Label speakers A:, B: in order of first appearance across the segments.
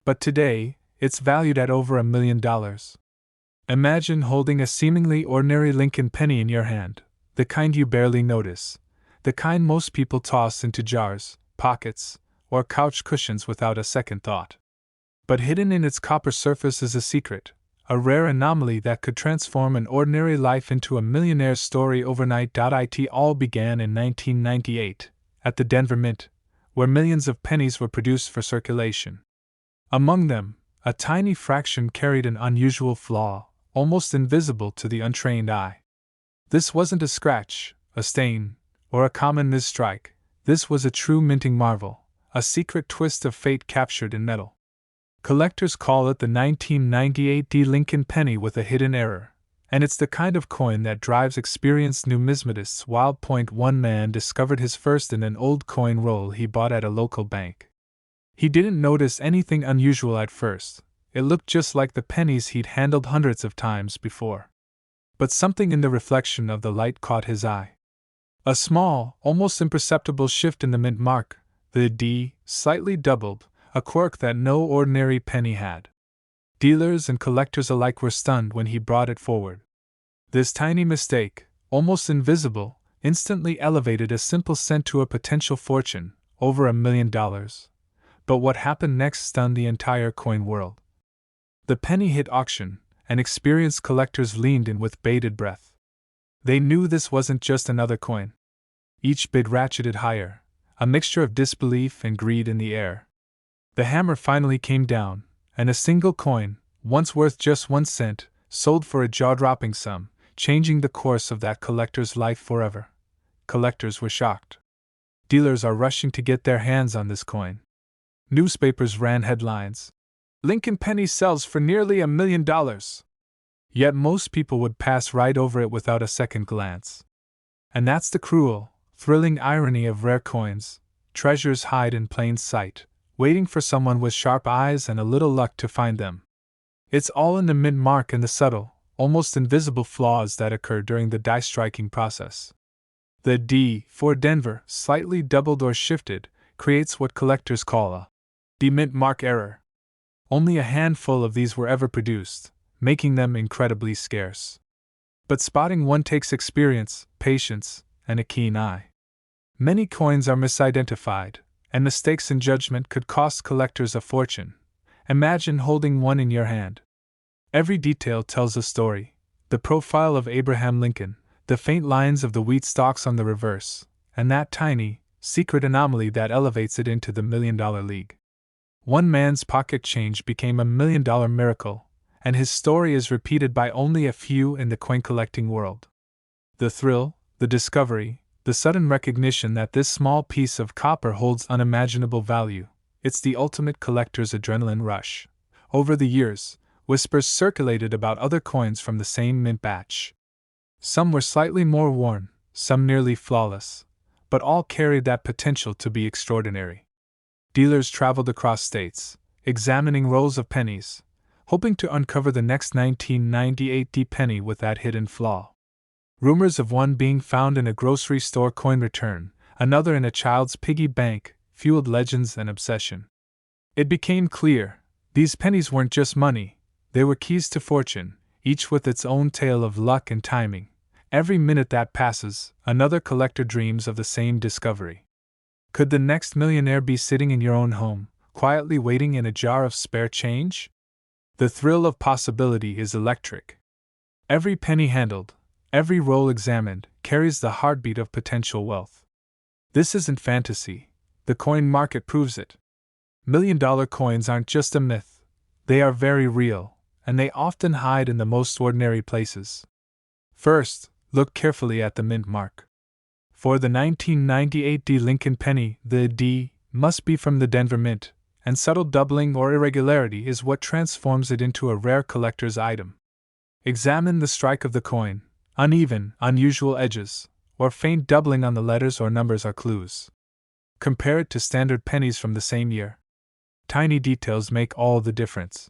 A: But today, it's valued at over $1 million. Imagine holding a seemingly ordinary Lincoln penny in your hand, the kind you barely notice, the kind most people toss into jars, pockets, or couch cushions without a second thought. But hidden in its copper surface is a secret, a rare anomaly that could transform an ordinary life into a millionaire's story overnight. It all began in 1998, at the Denver Mint, where millions of pennies were produced for circulation. Among them, a tiny fraction carried an unusual flaw, almost invisible to the untrained eye. This wasn't a scratch, a stain, or a common misstrike. This was a true minting marvel, a secret twist of fate captured in metal. Collectors call it the 1998 Lincoln penny with a hidden error, and it's the kind of coin that drives experienced numismatists wild. One man discovered his first in an old coin roll he bought at a local bank. He didn't notice anything unusual at first. It looked just like the pennies he'd handled hundreds of times before. But something in the reflection of the light caught his eye. A small, almost imperceptible shift in the mint mark, the D, slightly doubled, a quirk that no ordinary penny had. Dealers and collectors alike were stunned when he brought it forward. This tiny mistake, almost invisible, instantly elevated a simple cent to a potential fortune, over $1 million. But what happened next stunned the entire coin world. The penny hit auction, and experienced collectors leaned in with bated breath. They knew this wasn't just another coin. Each bid ratcheted higher, a mixture of disbelief and greed in the air. The hammer finally came down, and a single coin, once worth just 1 cent, sold for a jaw-dropping sum, changing the course of that collector's life forever. Collectors were shocked. Dealers are rushing to get their hands on this coin. Newspapers ran headlines. Lincoln penny sells for nearly $1 million. Yet most people would pass right over it without a second glance. And that's the cruel, thrilling irony of rare coins. Treasures hide in plain sight, waiting for someone with sharp eyes and a little luck to find them. It's all in the mint mark and the subtle, almost invisible flaws that occur during the die-striking process. The D, for Denver, slightly doubled or shifted, creates what collectors call a mint mark error. Only a handful of these were ever produced, making them incredibly scarce. But spotting one takes experience, patience, and a keen eye. Many coins are misidentified, and mistakes in judgment could cost collectors a fortune. Imagine holding one in your hand. Every detail tells a story: the profile of Abraham Lincoln, the faint lines of the wheat stalks on the reverse, and that tiny, secret anomaly that elevates it into the $1 million league. One man's pocket change became $1 million miracle, and his story is repeated by only a few in the coin collecting world. The thrill, the discovery, the sudden recognition that this small piece of copper holds unimaginable value, it's the ultimate collector's adrenaline rush. Over the years, whispers circulated about other coins from the same mint batch. Some were slightly more worn, some nearly flawless, but all carried that potential to be extraordinary. Dealers traveled across states, examining rolls of pennies, hoping to uncover the next 1998 penny with that hidden flaw. Rumors of one being found in a grocery store coin return, another in a child's piggy bank, fueled legends and obsession. It became clear, these pennies weren't just money, they were keys to fortune, each with its own tale of luck and timing. Every minute that passes, another collector dreams of the same discovery. Could the next millionaire be sitting in your own home, quietly waiting in a jar of spare change? The thrill of possibility is electric. Every penny handled, every roll examined, carries the heartbeat of potential wealth. This isn't fantasy. The coin market proves it. $1 million coins aren't just a myth. They are very real, and they often hide in the most ordinary places. First, look carefully at the mint mark. For the 1998 Lincoln penny, the D must be from the Denver Mint, and subtle doubling or irregularity is what transforms it into a rare collector's item. Examine the strike of the coin. Uneven, unusual edges, or faint doubling on the letters or numbers are clues. Compare it to standard pennies from the same year. Tiny details make all the difference.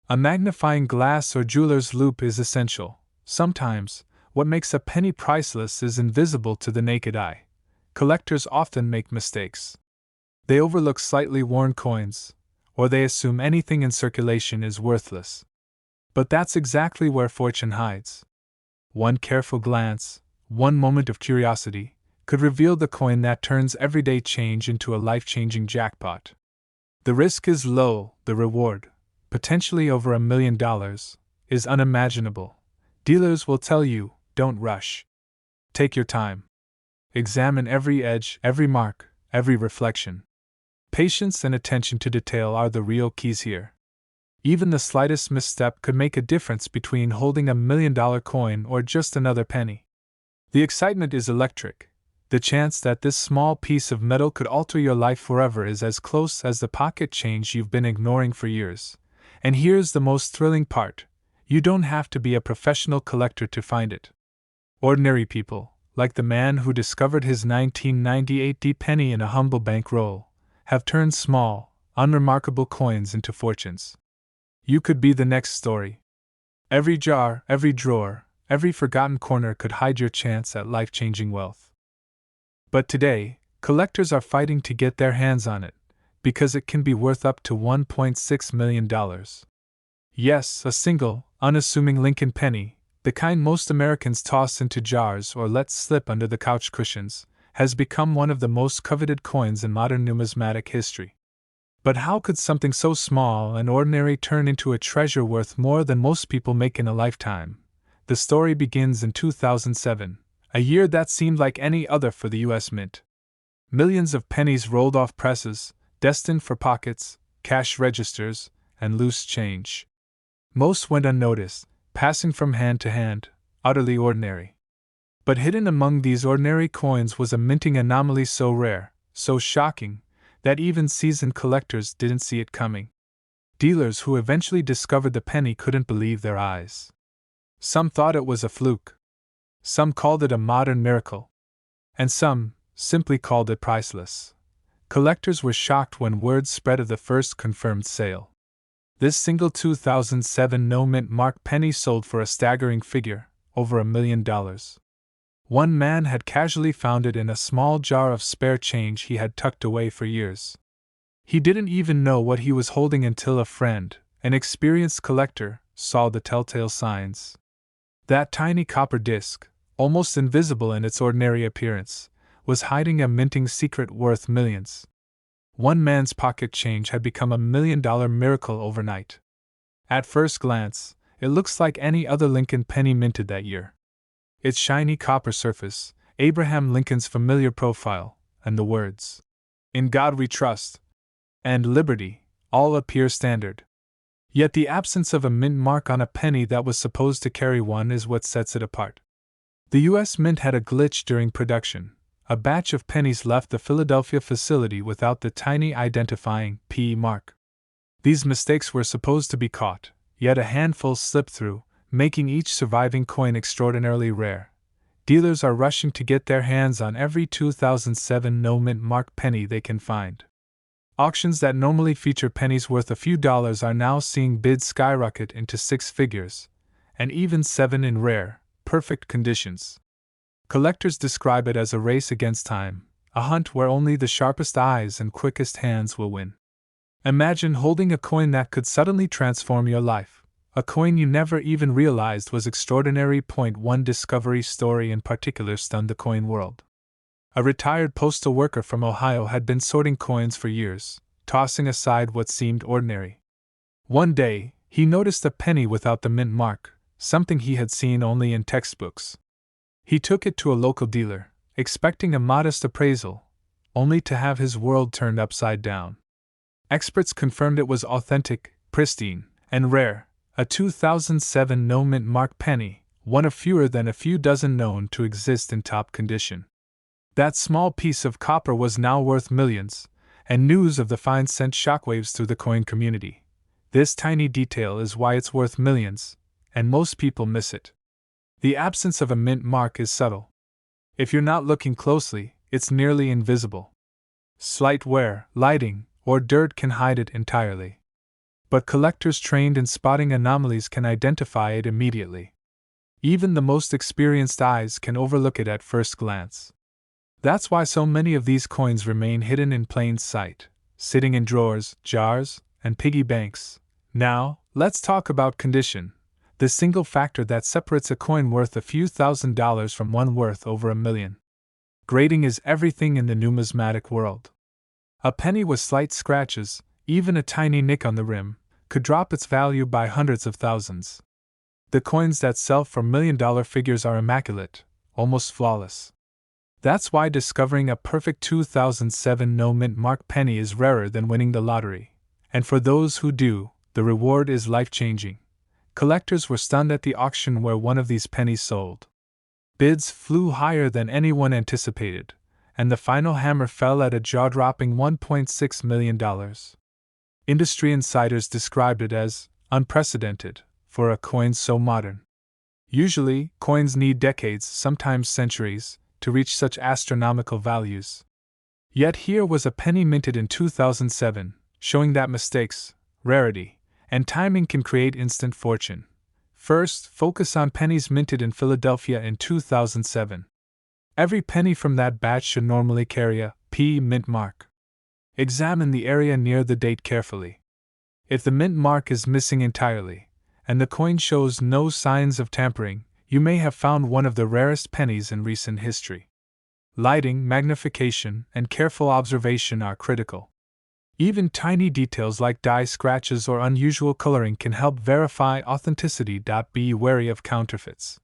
A: A magnifying glass or jeweler's loupe is essential. Sometimes, what makes a penny priceless is invisible to the naked eye. Collectors often make mistakes. They overlook slightly worn coins, or they assume anything in circulation is worthless. But that's exactly where fortune hides. One careful glance, one moment of curiosity, could reveal the coin that turns everyday change into a life-changing jackpot. The risk is low, the reward, potentially over $1 million, is unimaginable. Dealers will tell you, don't rush. Take your time. Examine every edge, every mark, every reflection. Patience and attention to detail are the real keys here. Even the slightest misstep could make a difference between holding $1 million coin or just another penny. The excitement is electric. The chance that this small piece of metal could alter your life forever is as close as the pocket change you've been ignoring for years. And here's the most thrilling part: you don't have to be a professional collector to find it. Ordinary people, like the man who discovered his 1998 D-penny in a humble bankroll, have turned small, unremarkable coins into fortunes. You could be the next story. Every jar, every drawer, every forgotten corner could hide your chance at life-changing wealth. But today, collectors are fighting to get their hands on it, because it can be worth up to $1.6 million. Yes, a single, unassuming Lincoln penny, the kind most Americans toss into jars or let slip under the couch cushions, has become one of the most coveted coins in modern numismatic history. But how could something so small and ordinary turn into a treasure worth more than most people make in a lifetime? The story begins in 2007, a year that seemed like any other for the U.S. Mint. Millions of pennies rolled off presses, destined for pockets, cash registers, and loose change. Most went unnoticed, passing from hand to hand, utterly ordinary. But hidden among these ordinary coins was a minting anomaly so rare, so shocking, that even seasoned collectors didn't see it coming. Dealers who eventually discovered the penny couldn't believe their eyes. Some thought it was a fluke. Some called it a modern miracle. And some simply called it priceless. Collectors were shocked when word spread of the first confirmed sale. This single 2007 no-mint mark penny sold for a staggering figure, over $1 million. One man had casually found it in a small jar of spare change he had tucked away for years. He didn't even know what he was holding until a friend, an experienced collector, saw the telltale signs. That tiny copper disc, almost invisible in its ordinary appearance, was hiding a minting secret worth millions. One man's pocket change had become $1 million miracle overnight. At first glance, it looks like any other Lincoln penny minted that year. Its shiny copper surface, Abraham Lincoln's familiar profile, and the words, "In God We Trust," and "Liberty," all appear standard. Yet the absence of a mint mark on a penny that was supposed to carry one is what sets it apart. The U.S. Mint had a glitch during production. A batch of pennies left the Philadelphia facility without the tiny identifying P mark. These mistakes were supposed to be caught, yet a handful slipped through, making each surviving coin extraordinarily rare. Dealers are rushing to get their hands on every 2007 no-mint mark penny they can find. Auctions that normally feature pennies worth a few dollars are now seeing bids skyrocket into six figures, and even seven in rare, perfect conditions. Collectors describe it as a race against time, a hunt where only the sharpest eyes and quickest hands will win. Imagine holding a coin that could suddenly transform your life, a coin you never even realized was extraordinary. One discovery story in particular stunned the coin world. A retired postal worker from Ohio had been sorting coins for years, tossing aside what seemed ordinary. One day, he noticed a penny without the mint mark, something he had seen only in textbooks. He took it to a local dealer, expecting a modest appraisal, only to have his world turned upside down. Experts confirmed it was authentic, pristine, and rare, a 2007 no-mint mark penny, one of fewer than a few dozen known to exist in top condition. That small piece of copper was now worth millions, and news of the find sent shockwaves through the coin community. This tiny detail is why it's worth millions, and most people miss it. The absence of a mint mark is subtle. If you're not looking closely, it's nearly invisible. Slight wear, lighting, or dirt can hide it entirely. But collectors trained in spotting anomalies can identify it immediately. Even the most experienced eyes can overlook it at first glance. That's why so many of these coins remain hidden in plain sight, sitting in drawers, jars, and piggy banks. Now, let's talk about condition, the single factor that separates a coin worth a few $1,000s from one worth over $1 million. Grading is everything in the numismatic world. A penny with slight scratches, even a tiny nick on the rim, could drop its value by hundreds of thousands. The coins that sell for $1 million figures are immaculate, almost flawless. That's why discovering a perfect 2007 no-mint mark penny is rarer than winning the lottery. And for those who do, the reward is life-changing. Collectors were stunned at the auction where one of these pennies sold. Bids flew higher than anyone anticipated, and the final hammer fell at a jaw-dropping $1.6 million. Industry insiders described it as unprecedented for a coin so modern. Usually, coins need decades, sometimes centuries, to reach such astronomical values. Yet here was a penny minted in 2007, showing that mistakes, rarity, and timing can create instant fortune. First, focus on pennies minted in Philadelphia in 2007. Every penny from that batch should normally carry a P mint mark. Examine the area near the date carefully. If the mint mark is missing entirely, and the coin shows no signs of tampering, you may have found one of the rarest pennies in recent history. Lighting, magnification, and careful observation are critical. Even tiny details like die scratches or unusual coloring can help verify authenticity. Be wary of counterfeits.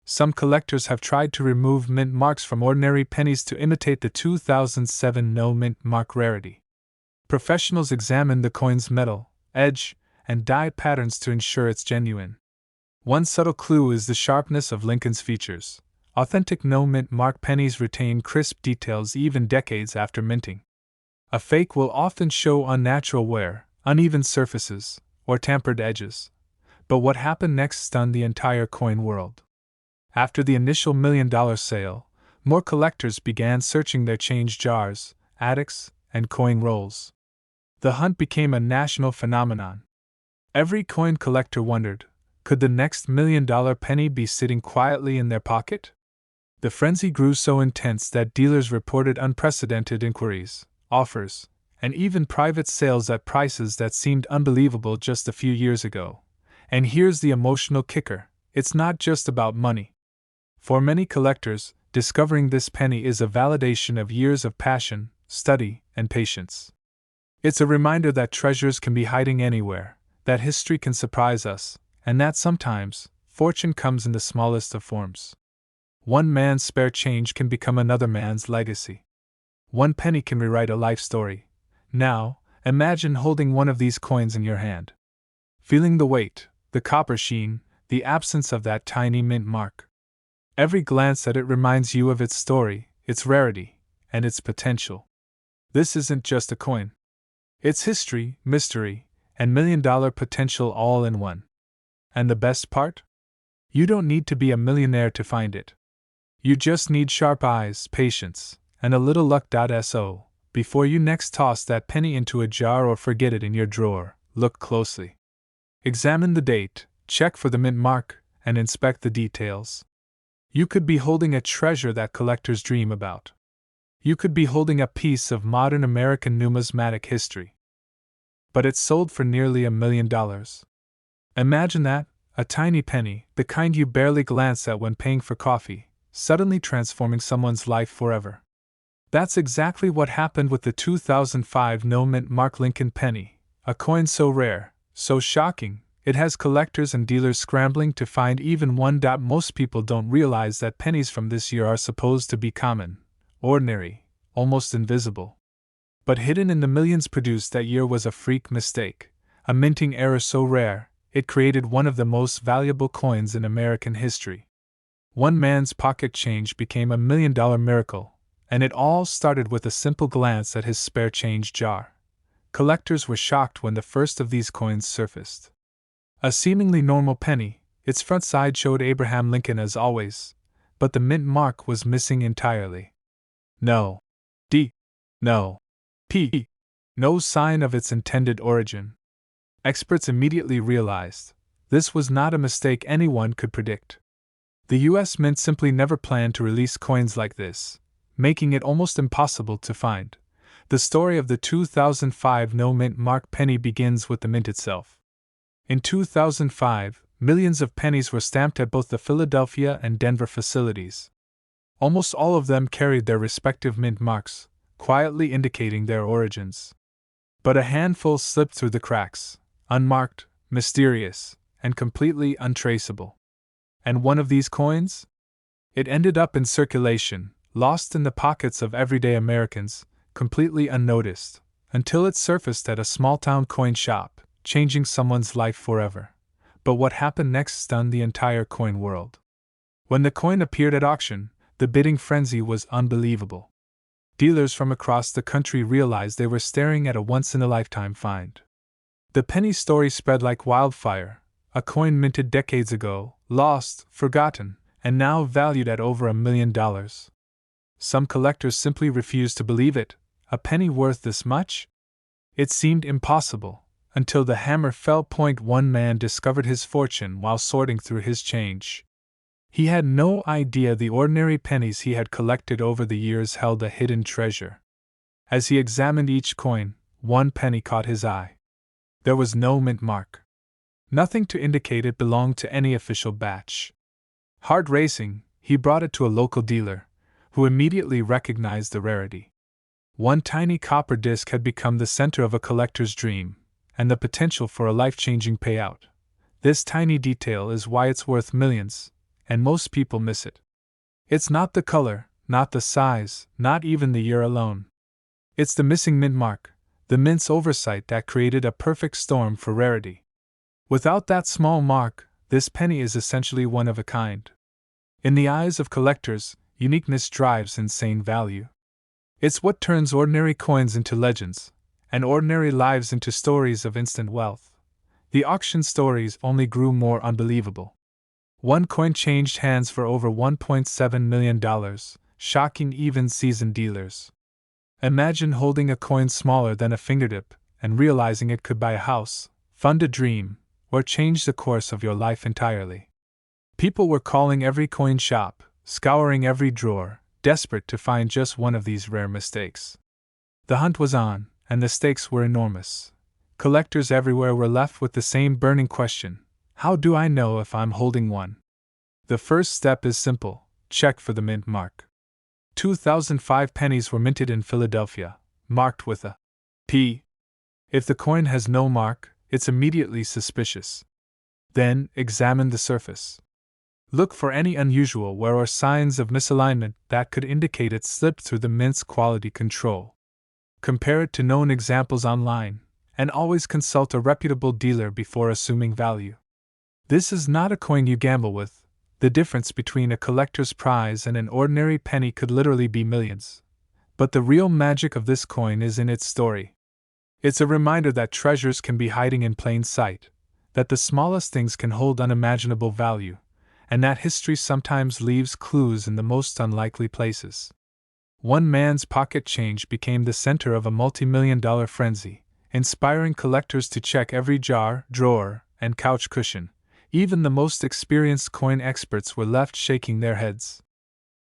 A: Some collectors have tried to remove mint marks from ordinary pennies to imitate the 2007 no mint mark rarity. Professionals examine the coin's metal, edge, and die patterns to ensure it's genuine. One subtle clue is the sharpness of Lincoln's features. Authentic no mint mark pennies retain crisp details even decades after minting. A fake will often show unnatural wear, uneven surfaces, or tampered edges. But what happened next stunned the entire coin world. After the initial $1 million sale, more collectors began searching their change jars, attics, and coin rolls. The hunt became a national phenomenon. Every coin collector wondered, could the next $1 million penny be sitting quietly in their pocket? The frenzy grew so intense that dealers reported unprecedented inquiries, offers, and even private sales at prices that seemed unbelievable just a few years ago. And here's the emotional kicker: it's not just about money. For many collectors, discovering this penny is a validation of years of passion, study, and patience. It's a reminder that treasures can be hiding anywhere, that history can surprise us, and that sometimes, fortune comes in the smallest of forms. One man's spare change can become another man's legacy. One penny can rewrite a life story. Now, imagine holding one of these coins in your hand. Feeling the weight, the copper sheen, the absence of that tiny mint mark. Every glance at it reminds you of its story, its rarity, and its potential. This isn't just a coin. It's history, mystery, and million-dollar potential all in one. And the best part? You don't need to be a millionaire to find it. You just need sharp eyes, patience, and a little luck. So, before you next toss that penny into a jar or forget it in your drawer, look closely. Examine the date, check for the mint mark, and inspect the details. You could be holding a treasure that collectors dream about. You could be holding a piece of modern American numismatic history. But it's sold for nearly $1 million. Imagine that, a tiny penny, the kind you barely glance at when paying for coffee, suddenly transforming someone's life forever. That's exactly what happened with the 2005 no-mint mark Lincoln penny, a coin so rare, so shocking, it has collectors and dealers scrambling to find even one. Most people don't realize that pennies from this year are supposed to be common, ordinary, almost invisible. But hidden in the millions produced that year was a freak mistake, a minting error so rare, it created one of the most valuable coins in American history. One man's pocket change became $1 million miracle. And it all started with a simple glance at his spare change jar. Collectors were shocked when the first of these coins surfaced. A seemingly normal penny, its front side showed Abraham Lincoln as always, but the mint mark was missing entirely. No D, no P, no sign of its intended origin. Experts immediately realized this was not a mistake anyone could predict. The U.S. Mint simply never planned to release coins like this, making it almost impossible to find. The story of the 2005 no-mint mark penny begins with the mint itself. In 2005, millions of pennies were stamped at both the Philadelphia and Denver facilities. Almost all of them carried their respective mint marks, quietly indicating their origins. But a handful slipped through the cracks, unmarked, mysterious, and completely untraceable. And one of these coins? It ended up in circulation, lost in the pockets of everyday Americans, completely unnoticed, until it surfaced at a small-town coin shop, changing someone's life forever. But what happened next stunned the entire coin world. When the coin appeared at auction, the bidding frenzy was unbelievable. Dealers from across the country realized they were staring at a once-in-a-lifetime find. The penny story spread like wildfire, a coin minted decades ago, lost, forgotten, and now valued at over $1 million. Some collectors simply refused to believe it. A penny worth this much? It seemed impossible, until the hammer fell. One man discovered his fortune while sorting through his change. He had no idea the ordinary pennies he had collected over the years held a hidden treasure. As he examined each coin, one penny caught his eye. There was no mint mark. Nothing to indicate it belonged to any official batch. Heart racing, he brought it to a local dealer, who immediately recognized the rarity. One tiny copper disc had become the center of a collector's dream, and the potential for a life-changing payout. This tiny detail is why it's worth millions, and most people miss it. It's not the color, not the size, not even the year alone. It's the missing mint mark, the mint's oversight that created a perfect storm for rarity. Without that small mark, this penny is essentially one of a kind. In the eyes of collectors, uniqueness drives insane value. It's what turns ordinary coins into legends, and ordinary lives into stories of instant wealth. The auction stories only grew more unbelievable. One coin changed hands for over $1.7 million, shocking even seasoned dealers. Imagine holding a coin smaller than a fingertip and realizing it could buy a house, fund a dream, or change the course of your life entirely. People were calling every coin shop, scouring every drawer, desperate to find just one of these rare mistakes. The hunt was on, and the stakes were enormous. Collectors everywhere were left with the same burning question: how do I know if I'm holding one? The first step is simple: check for the mint mark. 2005 pennies were minted in Philadelphia, marked with a P. If the coin has no mark, it's immediately suspicious. Then, examine the surface. Look for any unusual wear or signs of misalignment that could indicate it slipped through the mint's quality control. Compare it to known examples online, and always consult a reputable dealer before assuming value. This is not a coin you gamble with. The difference between a collector's prize and an ordinary penny could literally be millions. But the real magic of this coin is in its story. It's a reminder that treasures can be hiding in plain sight, that the smallest things can hold unimaginable value, and that history sometimes leaves clues in the most unlikely places. One man's pocket change became the center of a multi-million-dollar frenzy, inspiring collectors to check every jar, drawer, and couch cushion. Even the most experienced coin experts were left shaking their heads.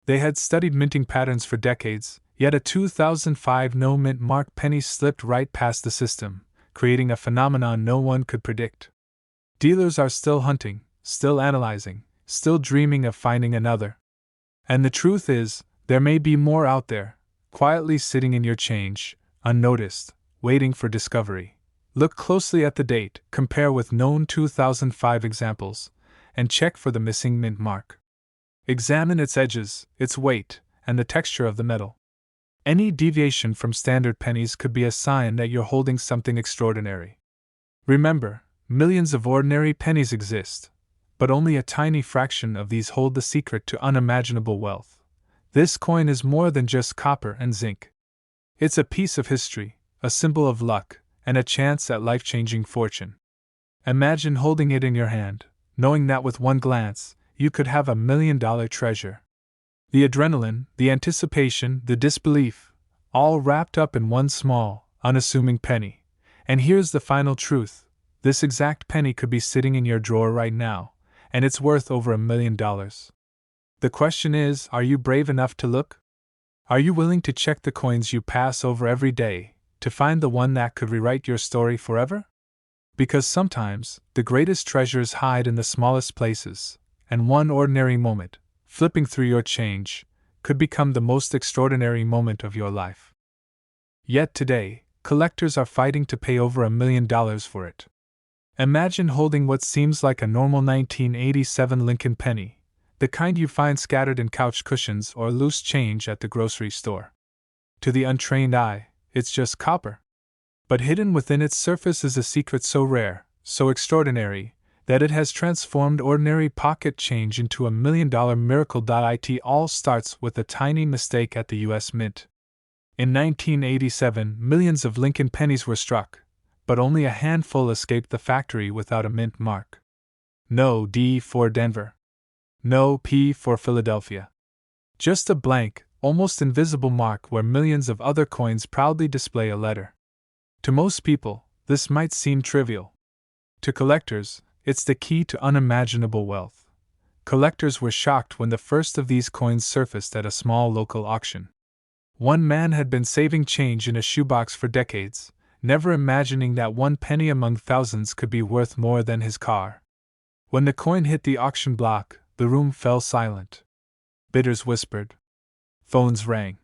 A: They had studied minting patterns for decades, yet a 2005 no-mint mark penny slipped right past the system, creating a phenomenon no one could predict. Dealers are still hunting, still analyzing, still dreaming of finding another. And the truth is, there may be more out there, quietly sitting in your change, unnoticed, waiting for discovery. Look closely at the date, compare with known 2005 examples, and check for the missing mint mark. Examine its edges, its weight, and the texture of the metal. Any deviation from standard pennies could be a sign that you're holding something extraordinary. Remember, millions of ordinary pennies exist, but only a tiny fraction of these hold the secret to unimaginable wealth. This coin is more than just copper and zinc. It's a piece of history, a symbol of luck, and a chance at life-changing fortune. Imagine holding it in your hand, knowing that with one glance, you could have $1 million treasure. The adrenaline, the anticipation, the disbelief, all wrapped up in one small, unassuming penny. And here's the final truth: this exact penny could be sitting in your drawer right now, and it's worth over $1 million. The question is, are you brave enough to look? Are you willing to check the coins you pass over every day to find the one that could rewrite your story forever? Because sometimes, the greatest treasures hide in the smallest places, and one ordinary moment, flipping through your change, could become the most extraordinary moment of your life. Yet today, collectors are fighting to pay over $1 million for it. Imagine holding what seems like a normal 1987 Lincoln penny, the kind you find scattered in couch cushions or loose change at the grocery store. To the untrained eye, it's just copper. But hidden within its surface is a secret so rare, so extraordinary, that it has transformed ordinary pocket change into $1 million miracle. It all starts with a tiny mistake at the U.S. Mint. In 1987, millions of Lincoln pennies were struck, but only a handful escaped the factory without a mint mark. No D for Denver. No P for Philadelphia. Just a blank, almost invisible mark where millions of other coins proudly display a letter. To most people, this might seem trivial. To collectors, it's the key to unimaginable wealth. Collectors were shocked when the first of these coins surfaced at a small local auction. One man had been saving change in a shoebox for decades, never imagining that one penny among thousands could be worth more than his car. When the coin hit the auction block, the room fell silent. Bidders whispered. Phones rang.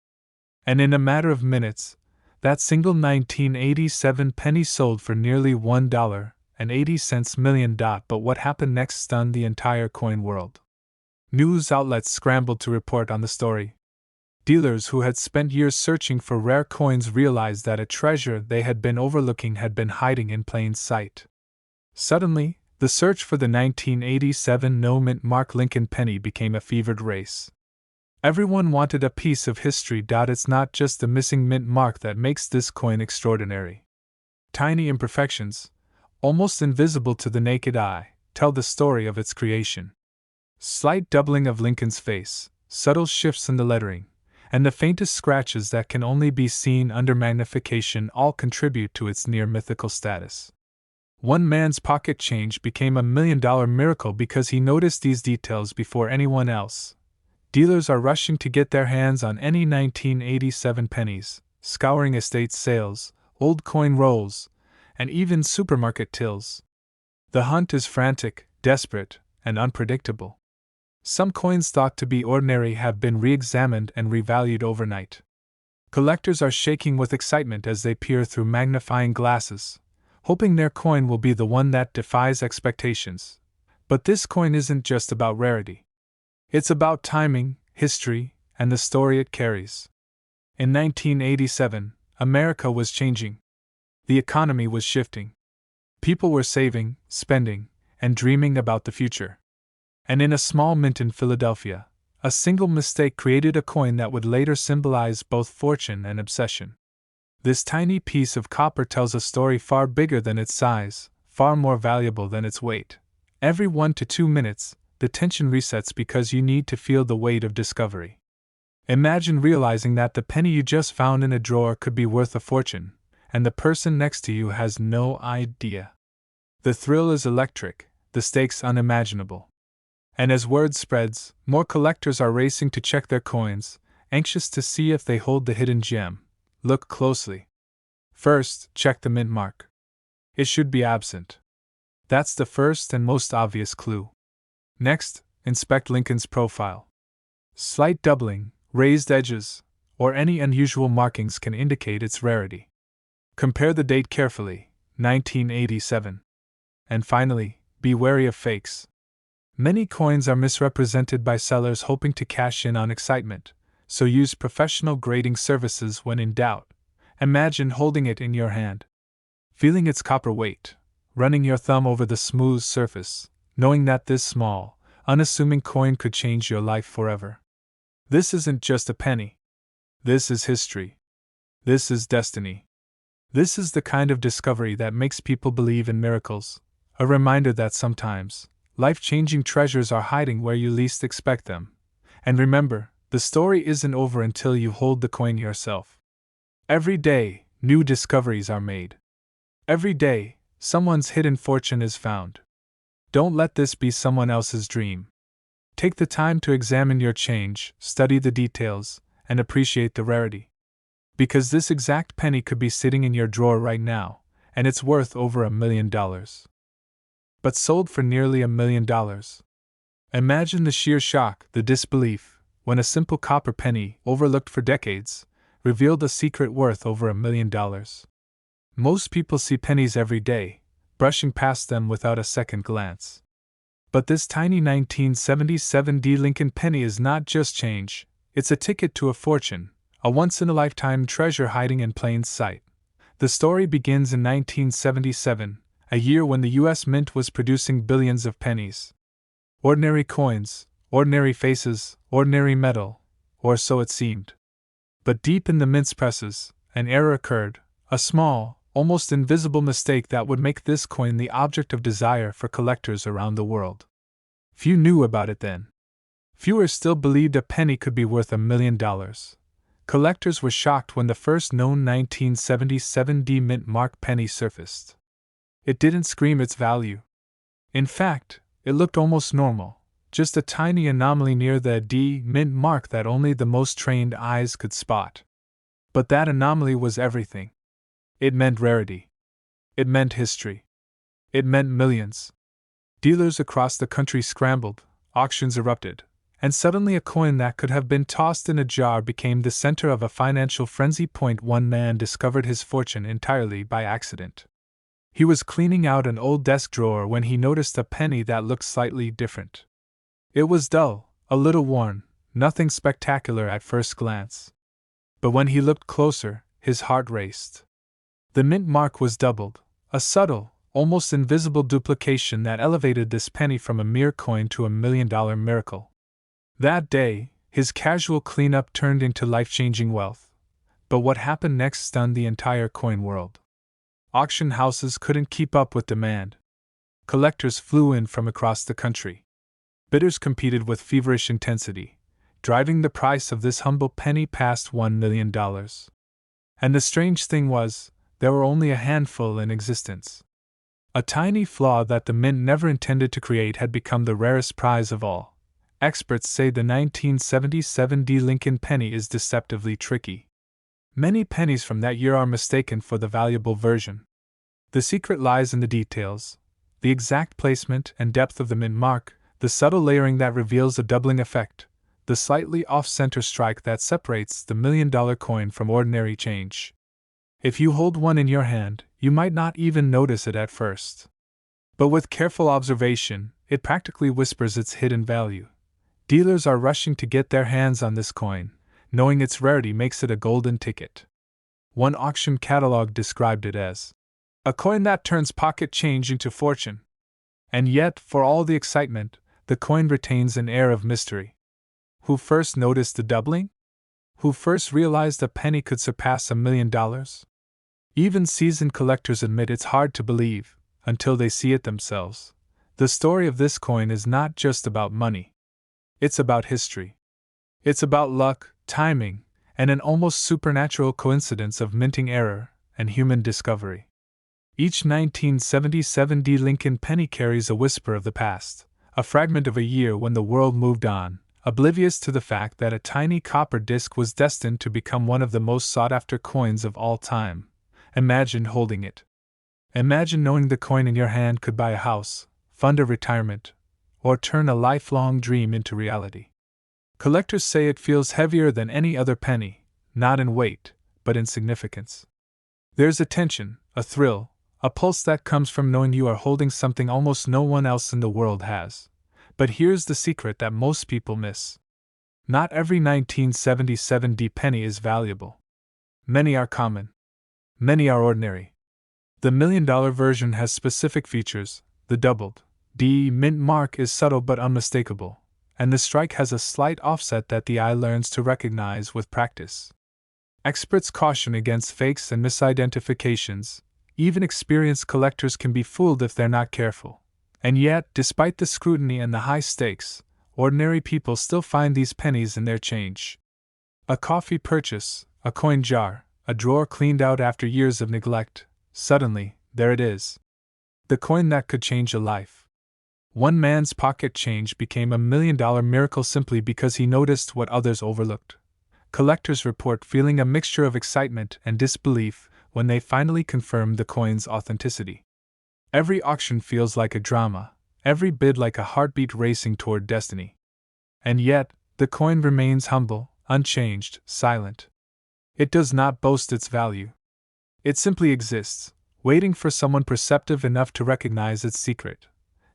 A: And in a matter of minutes, that single 1987 penny sold for nearly $1.80 million. But what happened next stunned the entire coin world. News outlets scrambled to report on the story. Dealers who had spent years searching for rare coins realized that a treasure they had been overlooking had been hiding in plain sight. Suddenly, the search for the 1987 no-mint mark Lincoln penny became a fevered race. Everyone wanted a piece of history. It's not just the missing mint mark that makes this coin extraordinary. Tiny imperfections, almost invisible to the naked eye, tell the story of its creation. Slight doubling of Lincoln's face, subtle shifts in the lettering, and the faintest scratches that can only be seen under magnification all contribute to its near-mythical status. One man's pocket change became $1 million miracle because he noticed these details before anyone else. Dealers are rushing to get their hands on any 1987 pennies, scouring estate sales, old coin rolls, and even supermarket tills. The hunt is frantic, desperate, and unpredictable. Some coins thought to be ordinary have been re-examined and revalued overnight. Collectors are shaking with excitement as they peer through magnifying glasses, hoping their coin will be the one that defies expectations. But this coin isn't just about rarity. It's about timing, history, and the story it carries. In 1987, America was changing. The economy was shifting. People were saving, spending, and dreaming about the future. And in a small mint in Philadelphia, a single mistake created a coin that would later symbolize both fortune and obsession. This tiny piece of copper tells a story far bigger than its size, far more valuable than its weight. Every 1 to 2 minutes, the tension resets because you need to feel the weight of discovery. Imagine realizing that the penny you just found in a drawer could be worth a fortune, and the person next to you has no idea. The thrill is electric, the stakes unimaginable. And as word spreads, more collectors are racing to check their coins, anxious to see if they hold the hidden gem. Look closely. First, check the mint mark. It should be absent. That's the first and most obvious clue. Next, inspect Lincoln's profile. Slight doubling, raised edges, or any unusual markings can indicate its rarity. Compare the date carefully, 1987. And finally, be wary of fakes. Many coins are misrepresented by sellers hoping to cash in on excitement, so use professional grading services when in doubt. Imagine holding it in your hand, feeling its copper weight, running your thumb over the smooth surface, knowing that this small, unassuming coin could change your life forever. This isn't just a penny. This is history. This is destiny. This is the kind of discovery that makes people believe in miracles, a reminder that sometimes, life-changing treasures are hiding where you least expect them. And remember, the story isn't over until you hold the coin yourself. Every day, new discoveries are made. Every day, someone's hidden fortune is found. Don't let this be someone else's dream. Take the time to examine your change, study the details, and appreciate the rarity. Because this exact penny could be sitting in your drawer right now, and it's worth over $1 million. But sold for nearly $1 million. Imagine the sheer shock, the disbelief, when a simple copper penny, overlooked for decades, revealed a secret worth over $1 million. Most people see pennies every day, brushing past them without a second glance. But this tiny 1977 Lincoln penny is not just change, it's a ticket to a fortune, a once-in-a-lifetime treasure hiding in plain sight. The story begins in 1977, a year when the U.S. Mint was producing billions of pennies. Ordinary coins, ordinary faces, ordinary metal, or so it seemed. But deep in the mint's presses, an error occurred, a small, almost invisible mistake that would make this coin the object of desire for collectors around the world. Few knew about it then. Fewer still believed a penny could be worth $1 million. Collectors were shocked when the first known 1977 mint mark penny surfaced. It didn't scream its value. In fact, it looked almost normal, just a tiny anomaly near the D mint mark that only the most trained eyes could spot. But that anomaly was everything. It meant rarity. It meant history. It meant millions. Dealers across the country scrambled, auctions erupted, and suddenly a coin that could have been tossed in a jar became the center of a financial frenzy. One man discovered his fortune entirely by accident. He was cleaning out an old desk drawer when he noticed a penny that looked slightly different. It was dull, a little worn, nothing spectacular at first glance. But when he looked closer, his heart raced. The mint mark was doubled, a subtle, almost invisible duplication that elevated this penny from a mere coin to $1 million miracle. That day, his casual cleanup turned into life-changing wealth. But what happened next stunned the entire coin world. Auction houses couldn't keep up with demand. Collectors flew in from across the country. Bidders competed with feverish intensity, driving the price of this humble penny past $1 million. And the strange thing was, there were only a handful in existence. A tiny flaw that the mint never intended to create had become the rarest prize of all. Experts say the 1977 Lincoln penny is deceptively tricky. Many pennies from that year are mistaken for the valuable version. The secret lies in the details, the exact placement and depth of the mint mark, the subtle layering that reveals a doubling effect, the slightly off-center strike that separates the $1 million coin from ordinary change. If you hold one in your hand, you might not even notice it at first. But with careful observation, it practically whispers its hidden value. Dealers are rushing to get their hands on this coin, knowing its rarity makes it a golden ticket. One auction catalog described it as a coin that turns pocket change into fortune. And yet, for all the excitement, the coin retains an air of mystery. Who first noticed the doubling? Who first realized a penny could surpass $1 million? Even seasoned collectors admit it's hard to believe, until they see it themselves. The story of this coin is not just about money. It's about history. It's about luck, timing, and an almost supernatural coincidence of minting error and human discovery. Each 1977 Lincoln penny carries a whisper of the past, a fragment of a year when the world moved on, oblivious to the fact that a tiny copper disc was destined to become one of the most sought-after coins of all time. Imagine holding it. Imagine knowing the coin in your hand could buy a house, fund a retirement, or turn a lifelong dream into reality. Collectors say it feels heavier than any other penny, not in weight, but in significance. There's a tension, a thrill, a pulse that comes from knowing you are holding something almost no one else in the world has. But here's the secret that most people miss. Not every 1977 penny is valuable. Many are common. Many are ordinary. The $1 million version has specific features. The doubled D mint mark is subtle but unmistakable, and the strike has a slight offset that the eye learns to recognize with practice. Experts caution against fakes and misidentifications. Even experienced collectors can be fooled if they're not careful. And yet, despite the scrutiny and the high stakes, ordinary people still find these pennies in their change. A coffee purchase, a coin jar, a drawer cleaned out after years of neglect. Suddenly, there it is. The coin that could change a life. One man's pocket change became $1 million miracle simply because he noticed what others overlooked. collectors report feeling a mixture of excitement and disbelief when they finally confirm the coin's authenticity. Every auction feels like a drama, every bid like a heartbeat racing toward destiny. And yet, the coin remains humble, unchanged, silent. It does not boast its value. It simply exists, waiting for someone perceptive enough to recognize its secret.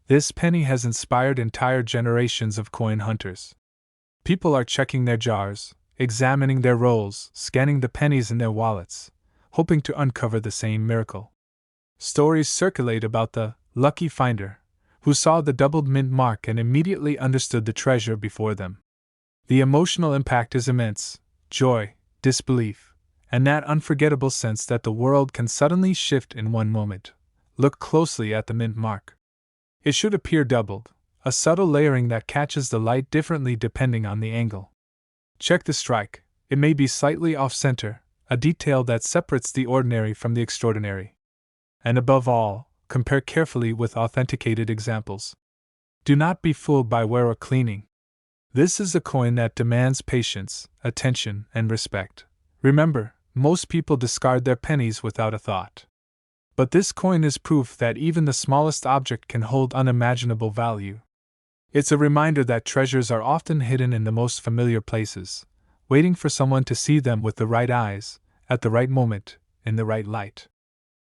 A: This penny has inspired entire generations of coin hunters. People are checking their jars, examining their rolls, scanning the pennies in their wallets, hoping to uncover the same miracle. Stories circulate about the lucky finder, who saw the doubled mint mark and immediately understood the treasure before them. The emotional impact is immense: joy, disbelief, and that unforgettable sense that the world can suddenly shift in one moment. Look closely at the mint mark. It should appear doubled, a subtle layering that catches the light differently depending on the angle. Check the strike, it may be slightly off-center, a detail that separates the ordinary from the extraordinary. And above all, compare carefully with authenticated examples. Do not be fooled by wear or cleaning. This is a coin that demands patience, attention, and respect. Remember, most people discard their pennies without a thought. But this coin is proof that even the smallest object can hold unimaginable value. It's a reminder that treasures are often hidden in the most familiar places, waiting for someone to see them with the right eyes, at the right moment, in the right light.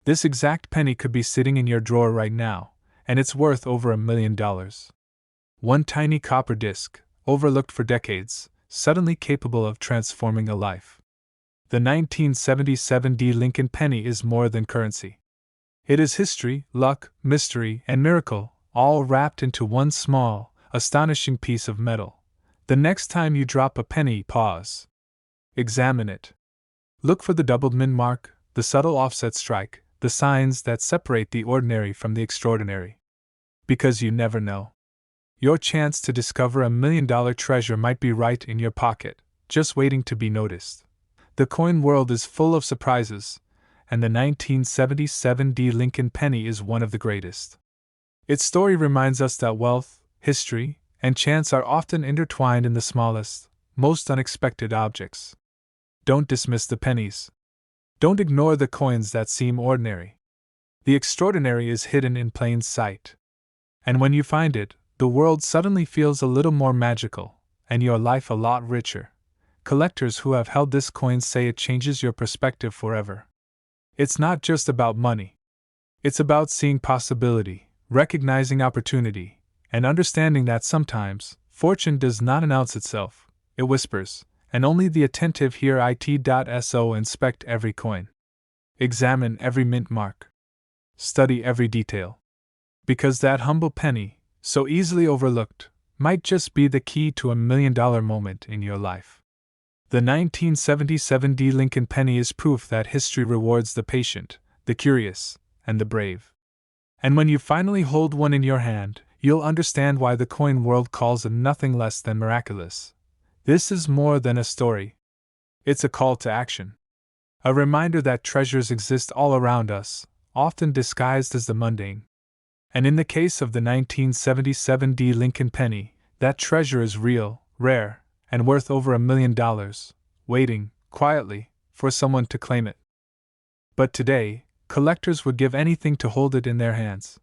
A: This exact penny could be sitting in your drawer right now, and it's worth over $1 million. One tiny copper disc, overlooked for decades, suddenly capable of transforming a life. The 1977 Lincoln penny is more than currency. It is history, luck, mystery, and miracle, all wrapped into one small, astonishing piece of metal. The next time you drop a penny, pause. Examine it. Look for the doubled mint mark, the subtle offset strike, the signs that separate the ordinary from the extraordinary. Because you never know. Your chance to discover $1 million treasure might be right in your pocket, just waiting to be noticed. The coin world is full of surprises, and the 1977 Lincoln penny is one of the greatest. Its story reminds us that wealth, history, and chance are often intertwined in the smallest, most unexpected objects. Don't dismiss the pennies. Don't ignore the coins that seem ordinary. The extraordinary is hidden in plain sight. And when you find it, the world suddenly feels a little more magical, and your life a lot richer. Collectors who have held this coin say it changes your perspective forever. It's not just about money. It's about seeing possibility, recognizing opportunity, and understanding that sometimes, fortune does not announce itself, it whispers, and only the attentive hear it. So inspect every coin. Examine every mint mark. Study every detail. Because that humble penny, so easily overlooked, might just be the key to $1 million moment in your life. The 1977 Lincoln penny is proof that history rewards the patient, the curious, and the brave. And when you finally hold one in your hand, you'll understand why the coin world calls it nothing less than miraculous. This is more than a story. It's a call to action. A reminder that treasures exist all around us, often disguised as the mundane. And in the case of the 1977 Lincoln penny, that treasure is real, rare, and worth over $1 million, waiting, quietly, for someone to claim it. But today, collectors would give anything to hold it in their hands.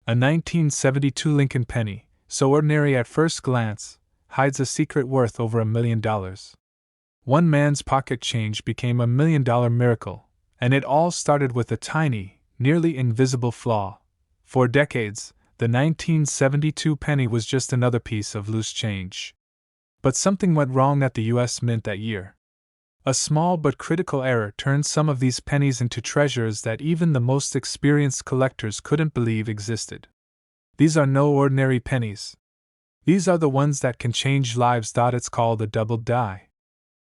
A: A 1972 Lincoln penny, so ordinary at first glance, hides a secret worth over $1 million. One man's pocket change became $1 million miracle, and it all started with a tiny, nearly invisible flaw. For decades, the 1972 penny was just another piece of loose change. But something went wrong at the U.S. Mint that year. A small but critical error turned some of these pennies into treasures that even the most experienced collectors couldn't believe existed. These are no ordinary pennies. These are the ones that can change lives. It's called a doubled die.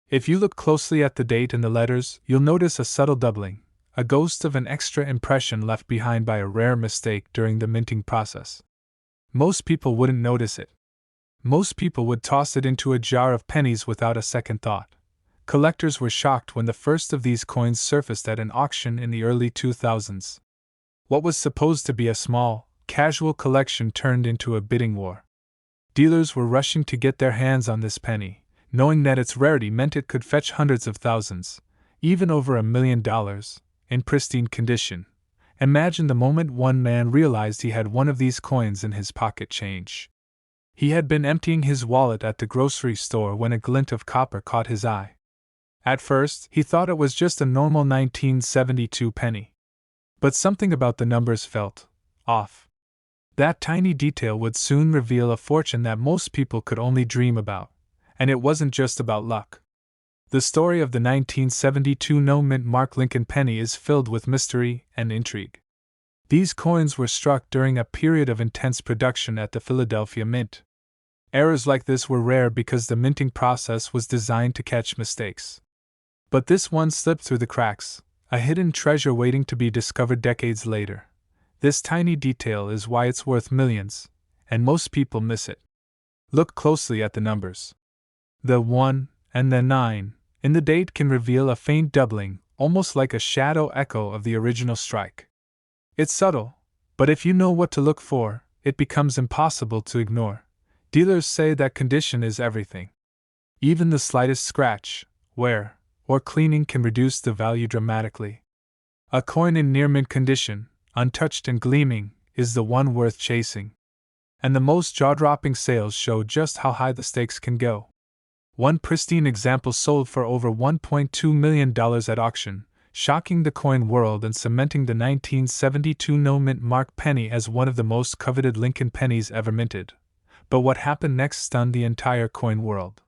A: If you look closely at the date and the letters, you'll notice a subtle doubling, a ghost of an extra impression left behind by a rare mistake during the minting process. Most people wouldn't notice it. Most people would toss it into a jar of pennies without a second thought. Collectors were shocked when the first of these coins surfaced at an auction in the early 2000s. What was supposed to be a small, casual collection turned into a bidding war. Dealers were rushing to get their hands on this penny, knowing that its rarity meant it could fetch hundreds of thousands, even over $1 million, in pristine condition. Imagine the moment one man realized he had one of these coins in his pocket change. He had been emptying his wallet at the grocery store when a glint of copper caught his eye. At first, he thought it was just a normal 1972 penny. But something about the numbers felt off. That tiny detail would soon reveal a fortune that most people could only dream about, and it wasn't just about luck. The story of the 1972 no-mint mark Lincoln penny is filled with mystery and intrigue. These coins were struck during a period of intense production at the Philadelphia Mint. Errors like this were rare because the minting process was designed to catch mistakes. But this one slipped through the cracks, a hidden treasure waiting to be discovered decades later. This tiny detail is why it's worth millions, and most people miss it. Look closely at the numbers. The 1 and the 9 in the date can reveal a faint doubling, almost like a shadow echo of the original strike. It's subtle, but if you know what to look for, it becomes impossible to ignore. Dealers say that condition is everything. Even the slightest scratch, wear, or cleaning can reduce the value dramatically. A coin in near mint condition, untouched and gleaming, is the one worth chasing. And the most jaw-dropping sales show just how high the stakes can go. One pristine example sold for over $1.2 million at auction, shocking the coin world and cementing the 1972 no-mint mark penny as one of the most coveted Lincoln pennies ever minted. But what happened next stunned the entire coin world.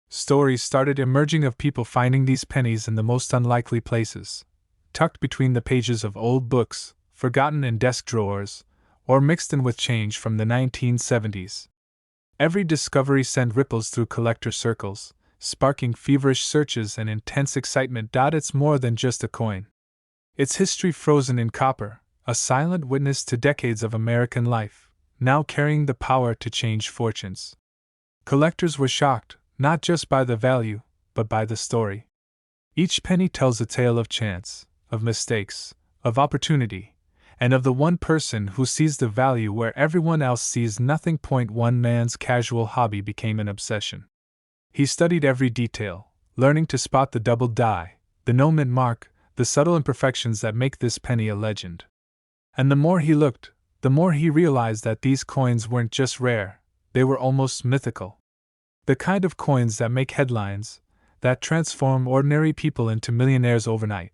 A: Stories started emerging of people finding these pennies in the most unlikely places, tucked between the pages of old books, forgotten in desk drawers, or mixed in with change from the 1970s. Every discovery sent ripples through collector circles, sparking feverish searches and intense excitement. It's more than just a coin. Its history frozen in copper, a silent witness to decades of American life, now carrying the power to change fortunes. Collectors were shocked, not just by the value, but by the story. Each penny tells a tale of chance, of mistakes, of opportunity, and of the one person who sees the value where everyone else sees nothing. One man's casual hobby became an obsession. He studied every detail, learning to spot the double die, the no-mint mark, the subtle imperfections that make this penny a legend. And the more he looked, the more he realized that these coins weren't just rare, they were almost mythical. The kind of coins that make headlines, that transform ordinary people into millionaires overnight.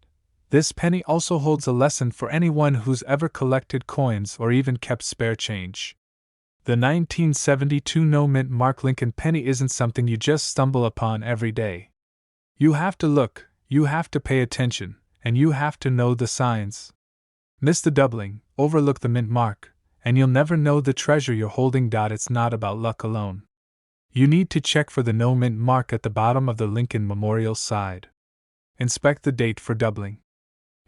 A: This penny also holds a lesson for anyone who's ever collected coins or even kept spare change. The 1972 no-mint mark Lincoln penny isn't something you just stumble upon every day. You have to look, you have to pay attention, and you have to know the signs. Miss the doubling, overlook the mint mark, and you'll never know the treasure you're holding. It's not about luck alone. You need to check for the no-mint mark at the bottom of the Lincoln Memorial side. Inspect the date for doubling.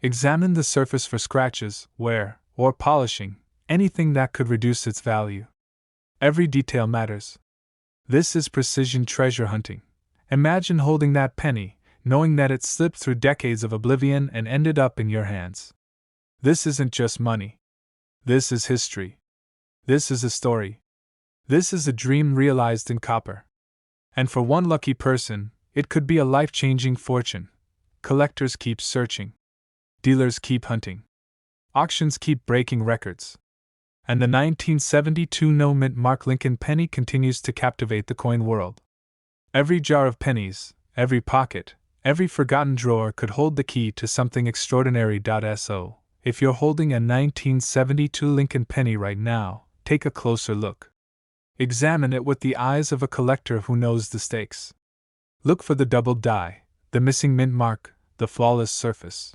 A: Examine the surface for scratches, wear, or polishing, anything that could reduce its value. Every detail matters. This is precision treasure hunting. Imagine holding that penny, knowing that it slipped through decades of oblivion and ended up in your hands. This isn't just money. This is history. This is a story. This is a dream realized in copper. And for one lucky person, it could be a life-changing fortune. Collectors keep searching. Dealers keep hunting. Auctions keep breaking records. And the 1972 no-mint mark Lincoln penny continues to captivate the coin world. Every jar of pennies, every pocket, every forgotten drawer could hold the key to something extraordinary. So, if you're holding a 1972 Lincoln penny right now, take a closer look. Examine it with the eyes of a collector who knows the stakes. Look for the double die, the missing mint mark, the flawless surface.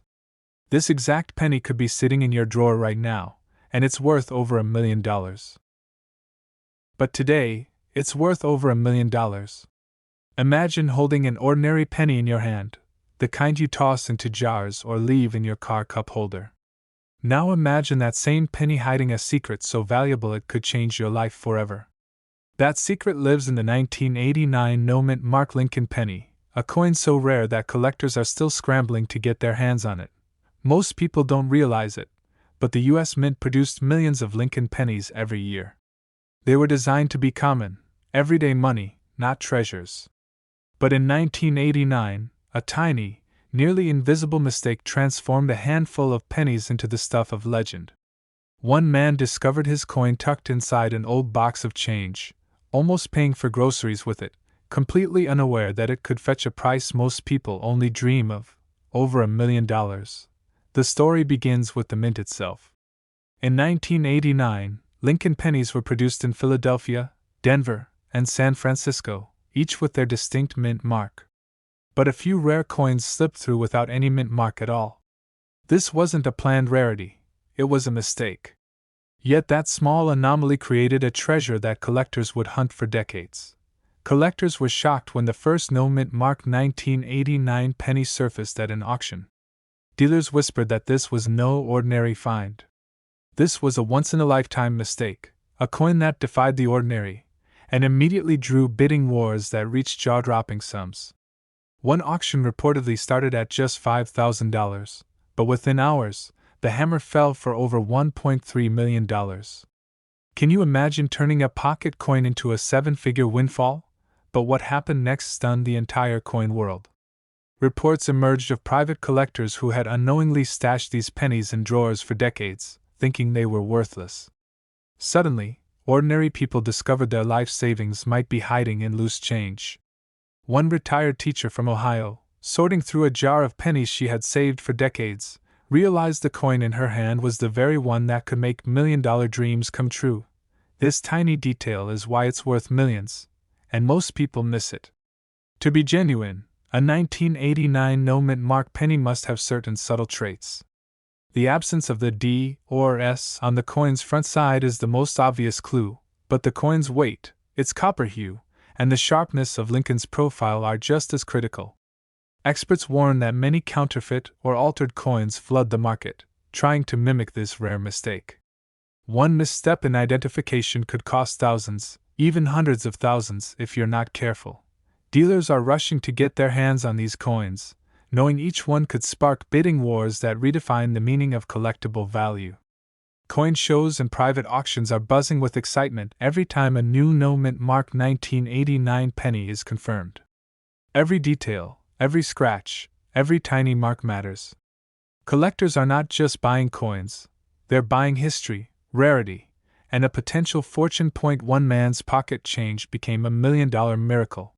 A: This exact penny could be sitting in your drawer right now, and it's worth over $1 million. But today, it's worth over $1 million. Imagine holding an ordinary penny in your hand, the kind you toss into jars or leave in your car cup holder. Now imagine that same penny hiding a secret so valuable it could change your life forever. That secret lives in the 1989 no-mint mark Lincoln penny, a coin so rare that collectors are still scrambling to get their hands on it. Most people don't realize it, but the U.S. Mint produced millions of Lincoln pennies every year. They were designed to be common, everyday money, not treasures. But in 1989, a tiny, nearly invisible mistake transformed a handful of pennies into the stuff of legend. One man discovered his coin tucked inside an old box of change, almost paying for groceries with it, completely unaware that it could fetch a price most people only dream of, over $1 million. The story begins with the mint itself. In 1989, Lincoln pennies were produced in Philadelphia, Denver, and San Francisco, each with their distinct mint mark. But a few rare coins slipped through without any mint mark at all. This wasn't a planned rarity, it was a mistake. Yet that small anomaly created a treasure that collectors would hunt for decades. Collectors were shocked when the first no-mint mark 1989 penny surfaced at an auction. Dealers whispered that this was no ordinary find. This was a once-in-a-lifetime mistake, a coin that defied the ordinary, and immediately drew bidding wars that reached jaw-dropping sums. One auction reportedly started at just $5,000, but within hours, the hammer fell for over $1.3 million. Can you imagine turning a pocket coin into a seven-figure windfall? But what happened next stunned the entire coin world. Reports emerged of private collectors who had unknowingly stashed these pennies in drawers for decades, thinking they were worthless. Suddenly, ordinary people discovered their life savings might be hiding in loose change. One retired teacher from Ohio, sorting through a jar of pennies she had saved for decades, realized the coin in her hand was the very one that could make million-dollar dreams come true. This tiny detail is why it's worth millions, and most people miss it. To be genuine, a 1989 no-mint mark penny must have certain subtle traits. The absence of the D or S on the coin's front side is the most obvious clue, but the coin's weight, its copper hue, and the sharpness of Lincoln's profile are just as critical. Experts warn that many counterfeit or altered coins flood the market, trying to mimic this rare mistake. One misstep in identification could cost thousands, even hundreds of thousands if you're not careful. Dealers are rushing to get their hands on these coins, knowing each one could spark bidding wars that redefine the meaning of collectible value. Coin shows and private auctions are buzzing with excitement every time a new no-mint mark 1989 penny is confirmed. Every detail, every scratch, every tiny mark matters. Collectors are not just buying coins, they're buying history, rarity, and a potential fortune. One man's pocket change became $1 million miracle.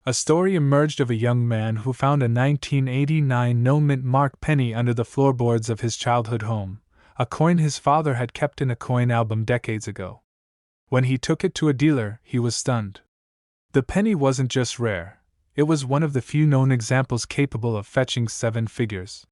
A: A story emerged of a young man who found a 1989 no-mint mark penny under the floorboards of his childhood home, a coin his father had kept in a coin album decades ago. When he took it to a dealer, he was stunned. The penny wasn't just rare, it was one of the few known examples capable of fetching seven figures.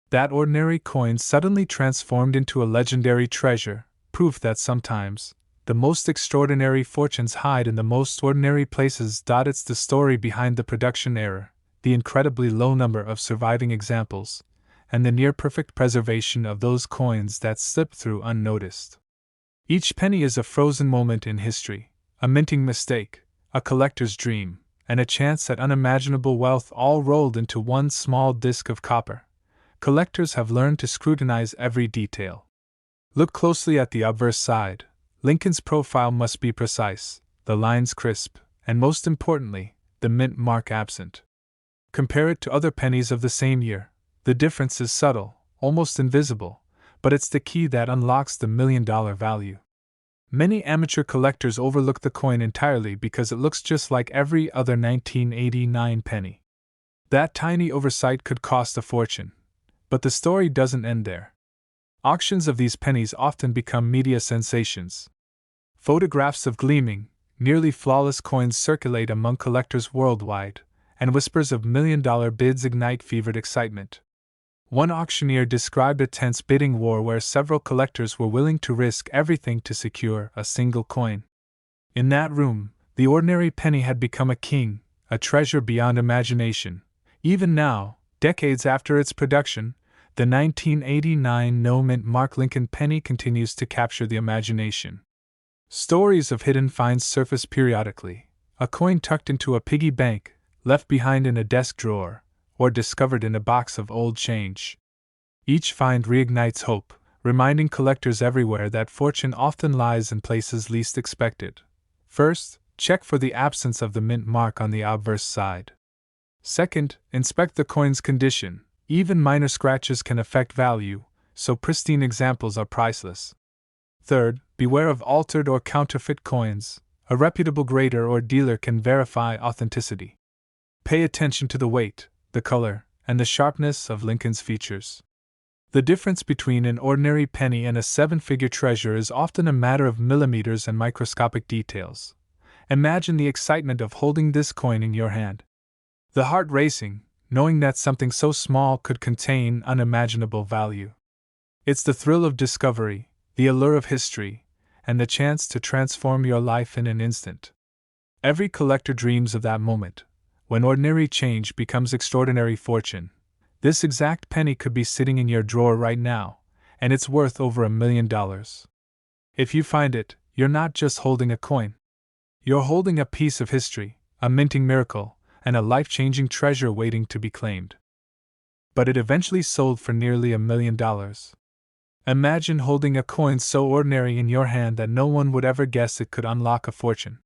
A: That ordinary coin suddenly transformed into a legendary treasure, proof that sometimes the most extraordinary fortunes hide in the most ordinary places. It's the story behind the production error, the incredibly low number of surviving examples, and the near-perfect preservation of those coins that slip through unnoticed. Each penny is a frozen moment in history, a minting mistake, a collector's dream, and a chance at unimaginable wealth all rolled into one small disc of copper. Collectors have learned to scrutinize every detail. Look closely at the obverse side. Lincoln's profile must be precise, the lines crisp, and most importantly, the mint mark absent. Compare it to other pennies of the same year. The difference is subtle, almost invisible, but it's the key that unlocks the $1 million value. Many amateur collectors overlook the coin entirely because it looks just like every other 1989 penny. That tiny oversight could cost a fortune. But the story doesn't end there. Auctions of these pennies often become media sensations. Photographs of gleaming, nearly flawless coins circulate among collectors worldwide, and whispers of $1 million bids ignite fevered excitement. One auctioneer described a tense bidding war where several collectors were willing to risk everything to secure a single coin. In that room, the ordinary penny had become a king, a treasure beyond imagination. Even now, decades after its production, the 1989 no-mint mark Lincoln penny continues to capture the imagination. Stories of hidden finds surface periodically, a coin tucked into a piggy bank, left behind in a desk drawer, or discovered in a box of old change. Each find reignites hope, reminding collectors everywhere that fortune often lies in places least expected. First, check for the absence of the mint mark on the obverse side. Second, inspect the coin's condition. Even minor scratches can affect value, so pristine examples are priceless. Third, beware of altered or counterfeit coins. A reputable grader or dealer can verify authenticity. Pay attention to the weight, the color, and the sharpness of Lincoln's features. The difference between an ordinary penny and a seven-figure treasure is often a matter of millimeters and microscopic details. Imagine the excitement of holding this coin in your hand. The heart racing, knowing that something so small could contain unimaginable value. It's the thrill of discovery, the allure of history, and the chance to transform your life in an instant. Every collector dreams of that moment, when ordinary change becomes extraordinary fortune. This exact penny could be sitting in your drawer right now, and it's worth over $1 million. If you find it, you're not just holding a coin. You're holding a piece of history, a minting miracle, and a life-changing treasure waiting to be claimed. But it eventually sold for nearly $1 million. Imagine holding a coin so ordinary in your hand that no one would ever guess it could unlock a fortune.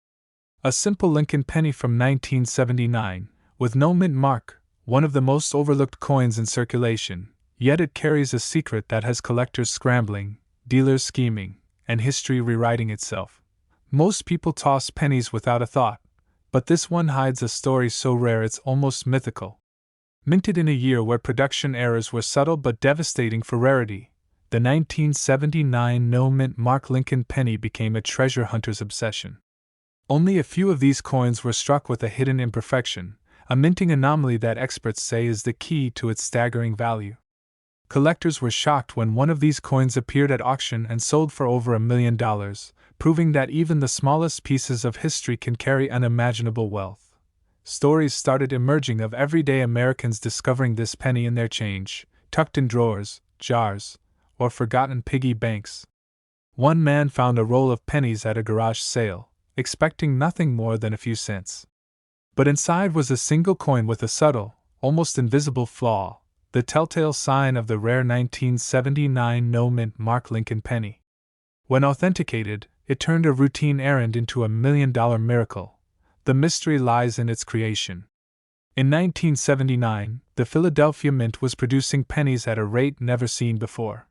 A: A simple Lincoln penny from 1979, with no mint mark, one of the most overlooked coins in circulation, yet it carries a secret that has collectors scrambling, dealers scheming, and history rewriting itself. Most people toss pennies without a thought, but this one hides a story so rare it's almost mythical. Minted in a year where production errors were subtle but devastating for rarity, the 1979 no-mint mark Lincoln penny became a treasure hunter's obsession. Only a few of these coins were struck with a hidden imperfection, a minting anomaly that experts say is the key to its staggering value. Collectors were shocked when one of these coins appeared at auction and sold for over $1 million, proving that even the smallest pieces of history can carry unimaginable wealth. Stories started emerging of everyday Americans discovering this penny in their change, tucked in drawers, jars, or forgotten piggy banks. One man found a roll of pennies at a garage sale, expecting nothing more than a few cents. But inside was a single coin with a subtle, almost invisible flaw, the telltale sign of the rare 1979 no-mint mark Lincoln penny. When authenticated, it turned a routine errand into $1 million miracle. The mystery lies in its creation. In 1979, the Philadelphia Mint was producing pennies at a rate never seen before.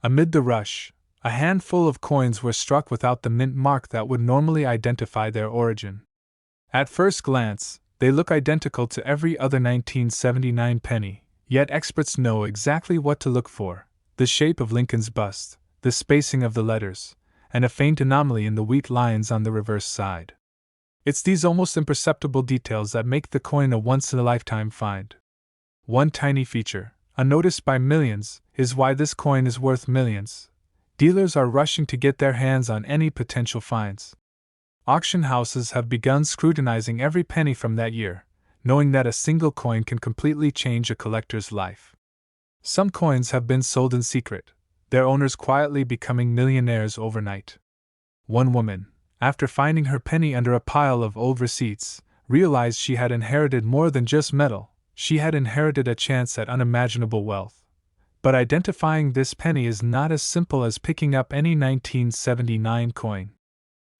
A: Amid the rush, a handful of coins were struck without the mint mark that would normally identify their origin. At first glance, they look identical to every other 1979 penny, yet experts know exactly what to look for: the shape of Lincoln's bust, the spacing of the letters, and a faint anomaly in the wheat lines on the reverse side. It's these almost imperceptible details that make the coin a once-in-a-lifetime find. One tiny feature, unnoticed by millions, is why this coin is worth millions. Dealers are rushing to get their hands on any potential finds. Auction houses have begun scrutinizing every penny from that year, knowing that a single coin can completely change a collector's life. Some coins have been sold in secret, their owners quietly becoming millionaires overnight. One woman, after finding her penny under a pile of old receipts, realized she had inherited more than just metal. She had inherited a chance at unimaginable wealth. But identifying this penny is not as simple as picking up any 1979 coin.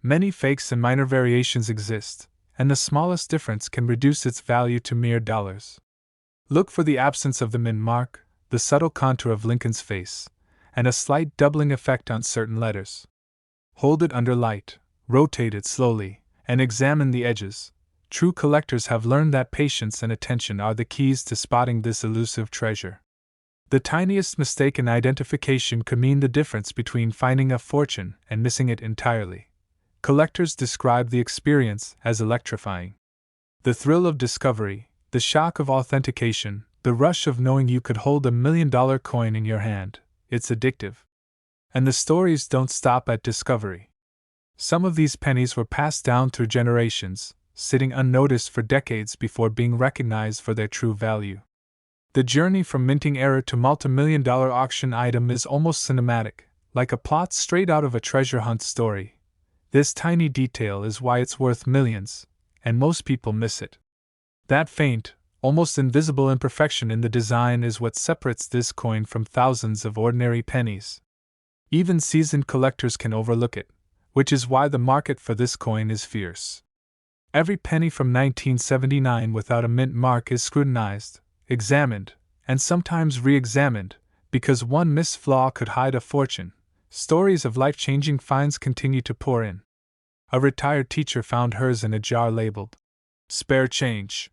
A: Many fakes and minor variations exist, and the smallest difference can reduce its value to mere dollars. Look for the absence of the mint mark, the subtle contour of Lincoln's face, and a slight doubling effect on certain letters. Hold it under light, rotate it slowly, and examine the edges. True collectors have learned that patience and attention are the keys to spotting this elusive treasure. The tiniest mistake in identification could mean the difference between finding a fortune and missing it entirely. Collectors describe the experience as electrifying. The thrill of discovery, the shock of authentication, the rush of knowing you could hold $1 million coin in your hand, it's addictive. And the stories don't stop at discovery. Some of these pennies were passed down through generations, sitting unnoticed for decades before being recognized for their true value. The journey from minting error to multi-million-dollar auction item is almost cinematic, like a plot straight out of a treasure hunt story. This tiny detail is why it's worth millions, and most people miss it. That faint, almost invisible imperfection in the design is what separates this coin from thousands of ordinary pennies. Even seasoned collectors can overlook it, which is why the market for this coin is fierce. Every penny from 1979 without a mint mark is scrutinized, examined, and sometimes re-examined, because one missed flaw could hide a fortune. Stories of life-changing finds continue to pour in. A retired teacher found hers in a jar labeled spare change.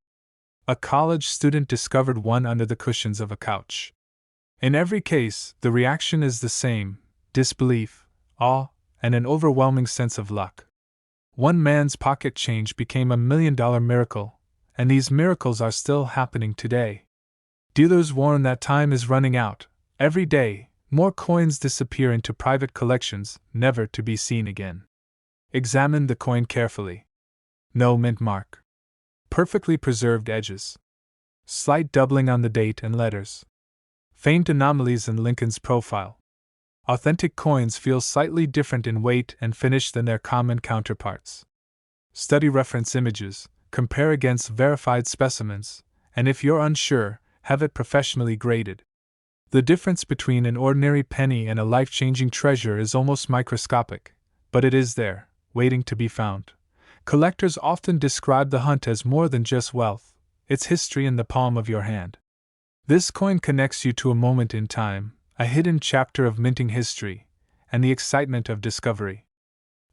A: A college student discovered one under the cushions of a couch. In every case, the reaction is the same: disbelief, awe, and an overwhelming sense of luck. One man's pocket change became a $1 million miracle, and these miracles are still happening today. Dealers warn that time is running out. Every day, more coins disappear into private collections, never to be seen again. Examine the coin carefully. No mint mark. Perfectly preserved edges. Slight doubling on the date and letters. Faint anomalies in Lincoln's profile. Authentic coins feel slightly different in weight and finish than their common counterparts. Study reference images, compare against verified specimens, and if you're unsure, have it professionally graded. The difference between an ordinary penny and a life-changing treasure is almost microscopic, but it is there, waiting to be found. Collectors often describe the hunt as more than just wealth, it's history in the palm of your hand. This coin connects you to a moment in time, a hidden chapter of minting history, and the excitement of discovery.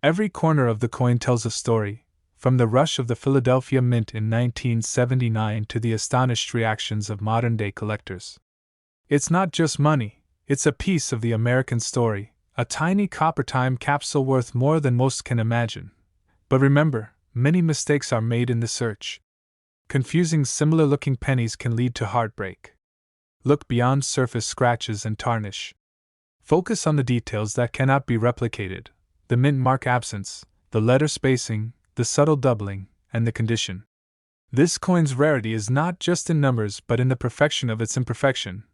A: Every corner of the coin tells a story, from the rush of the Philadelphia Mint in 1979 to the astonished reactions of modern-day collectors. It's not just money, it's a piece of the American story, a tiny copper time capsule worth more than most can imagine. But remember, many mistakes are made in the search. Confusing similar-looking pennies can lead to heartbreak. Look beyond surface scratches and tarnish. Focus on the details that cannot be replicated: the mint mark absence, the letter spacing, the subtle doubling, and the condition. This coin's rarity is not just in numbers but in the perfection of its imperfection,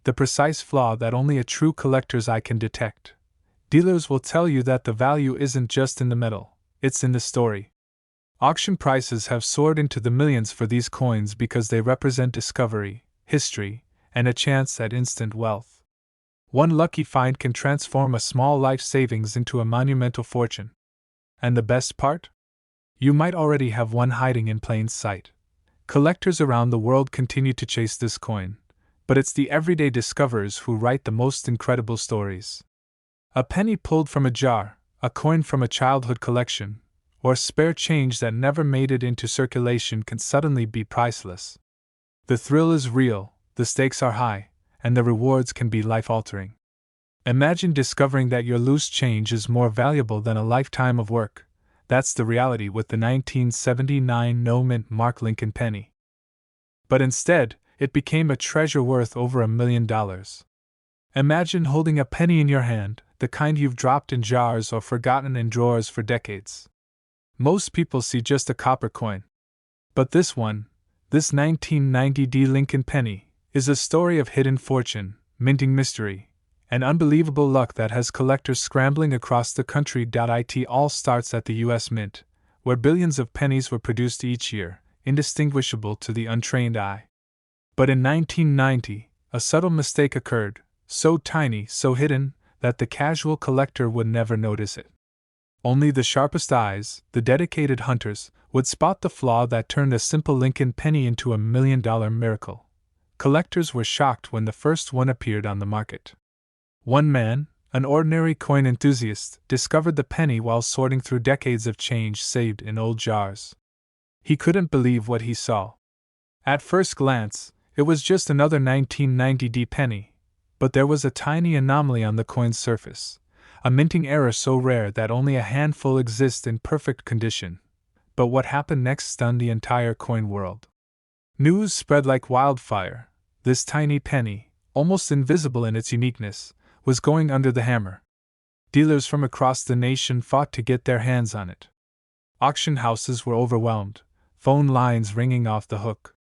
A: the precise flaw that only a true collector's eye can detect. Dealers will tell you that the value isn't just in the metal, it's in the story. Auction prices have soared into the millions for these coins because they represent discovery, history, and a chance at instant wealth. One lucky find can transform a small life savings into a monumental fortune. And the best part? You might already have one hiding in plain sight. Collectors around the world continue to chase this coin, but it's the everyday discoverers who write the most incredible stories. A penny pulled from a jar, a coin from a childhood collection, or spare change that never made it into circulation can suddenly be priceless. The thrill is real, the stakes are high, and the rewards can be life-altering. Imagine discovering that your loose change is more valuable than a lifetime of work. That's the reality with the 1979 no-mint mark Lincoln penny. But instead, it became a treasure worth over $1 million. Imagine holding a penny in your hand, the kind you've dropped in jars or forgotten in drawers for decades. Most people see just a copper coin. But this one, this 1990 Lincoln penny, is a story of hidden fortune, minting mystery, and unbelievable luck that has collectors scrambling across the country. It all starts at the U.S. Mint, where billions of pennies were produced each year, indistinguishable to the untrained eye. But in 1990, a subtle mistake occurred, so tiny, so hidden, that the casual collector would never notice it. Only the sharpest eyes, the dedicated hunters, would spot the flaw that turned a simple Lincoln penny into a $1 million miracle. Collectors were shocked when the first one appeared on the market. One man, an ordinary coin enthusiast, discovered the penny while sorting through decades of change saved in old jars. He couldn't believe what he saw. At first glance, it was just another 1990 penny, but there was a tiny anomaly on the coin's surface, a minting error so rare that only a handful exist in perfect condition. But what happened next stunned the entire coin world. News spread like wildfire. This tiny penny, almost invisible in its uniqueness, was going under the hammer. Dealers from across the nation fought to get their hands on it. Auction houses were overwhelmed, phone lines ringing off the hook.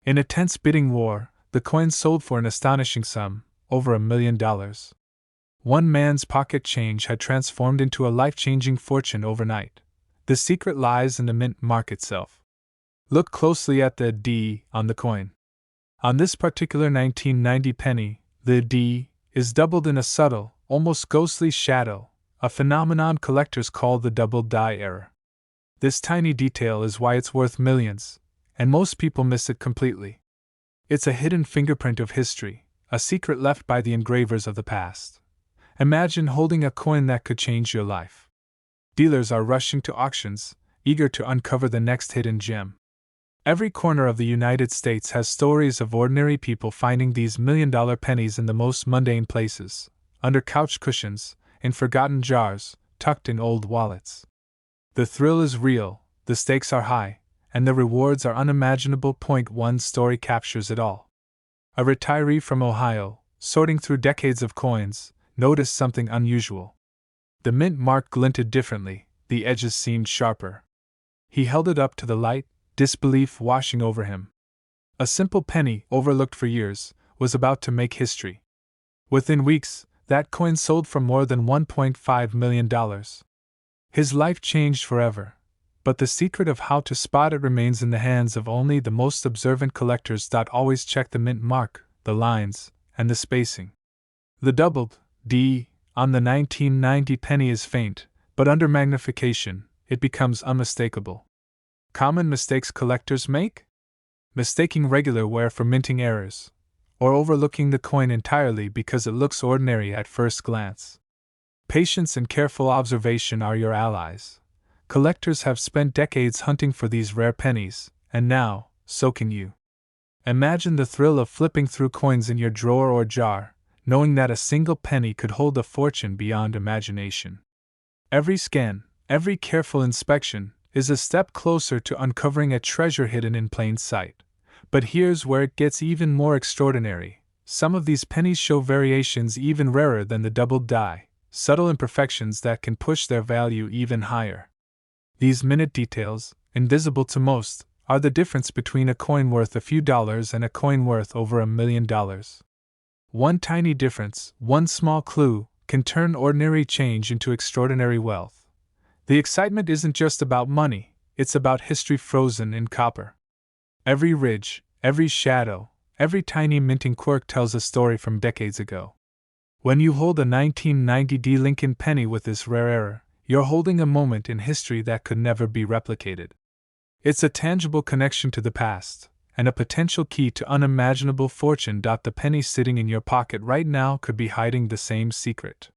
A: In a tense bidding war, the coin sold for an astonishing sum, over $1 million. One man's pocket change had transformed into a life-changing fortune overnight. The secret lies in the mint mark itself. Look closely at the D on the coin. On this particular 1990 penny, the D is doubled in a subtle, almost ghostly shadow, a phenomenon collectors call the double die error. This tiny detail is why it's worth millions, and most people miss it completely. It's a hidden fingerprint of history, a secret left by the engravers of the past. Imagine holding a coin that could change your life. Dealers are rushing to auctions, eager to uncover the next hidden gem. Every corner of the United States has stories of ordinary people finding these million-dollar pennies in the most mundane places, under couch cushions, in forgotten jars, tucked in old wallets. The thrill is real, the stakes are high, and the rewards are unimaginable. One story captures it all. A retiree from Ohio, sorting through decades of coins, noticed something unusual. The mint mark glinted differently, the edges seemed sharper. He held it up to the light, disbelief washing over him. A simple penny, overlooked for years, was about to make history. Within weeks, that coin sold for more than $1.5 million. His life changed forever, but the secret of how to spot it remains in the hands of only the most observant collectors. Always check the mint mark, the lines, and the spacing. The doubled D on the 1990 penny is faint, but under magnification, it becomes unmistakable. Common mistakes collectors make? Mistaking regular wear for minting errors, or overlooking the coin entirely because it looks ordinary at first glance. Patience and careful observation are your allies. Collectors have spent decades hunting for these rare pennies, and now, so can you. Imagine the thrill of flipping through coins in your drawer or jar, knowing that a single penny could hold a fortune beyond imagination. Every scan, every careful inspection, is a step closer to uncovering a treasure hidden in plain sight. But here's where it gets even more extraordinary. Some of these pennies show variations even rarer than the doubled die, subtle imperfections that can push their value even higher. These minute details, invisible to most, are the difference between a coin worth a few dollars and a coin worth over $1 million. One tiny difference, one small clue, can turn ordinary change into extraordinary wealth. The excitement isn't just about money, it's about history frozen in copper. Every ridge, every shadow, every tiny minting quirk tells a story from decades ago. When you hold a 1990 Lincoln penny with this rare error, you're holding a moment in history that could never be replicated. It's a tangible connection to the past, and a potential key to unimaginable fortune. The penny sitting in your pocket right now could be hiding the same secret.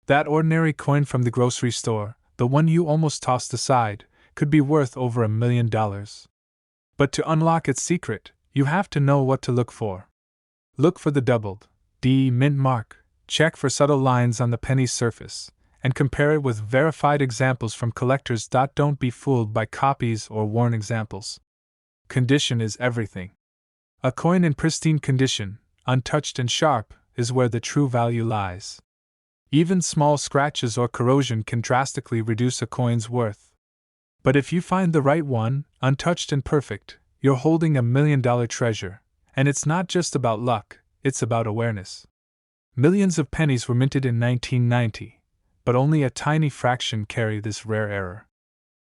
A: That ordinary coin from the grocery store, the one you almost tossed aside, could be worth over $1 million. But to unlock its secret, you have to know what to look for. Look for the doubled D mint mark, check for subtle lines on the penny's surface, and compare it with verified examples from collectors. Don't be fooled by copies or worn examples. Condition is everything. A coin in pristine condition, untouched and sharp, is where the true value lies. Even small scratches or corrosion can drastically reduce a coin's worth. But if you find the right one, untouched and perfect, you're holding $1 million treasure, and it's not just about luck, it's about awareness. Millions of pennies were minted in 1990, but only a tiny fraction carry this rare error.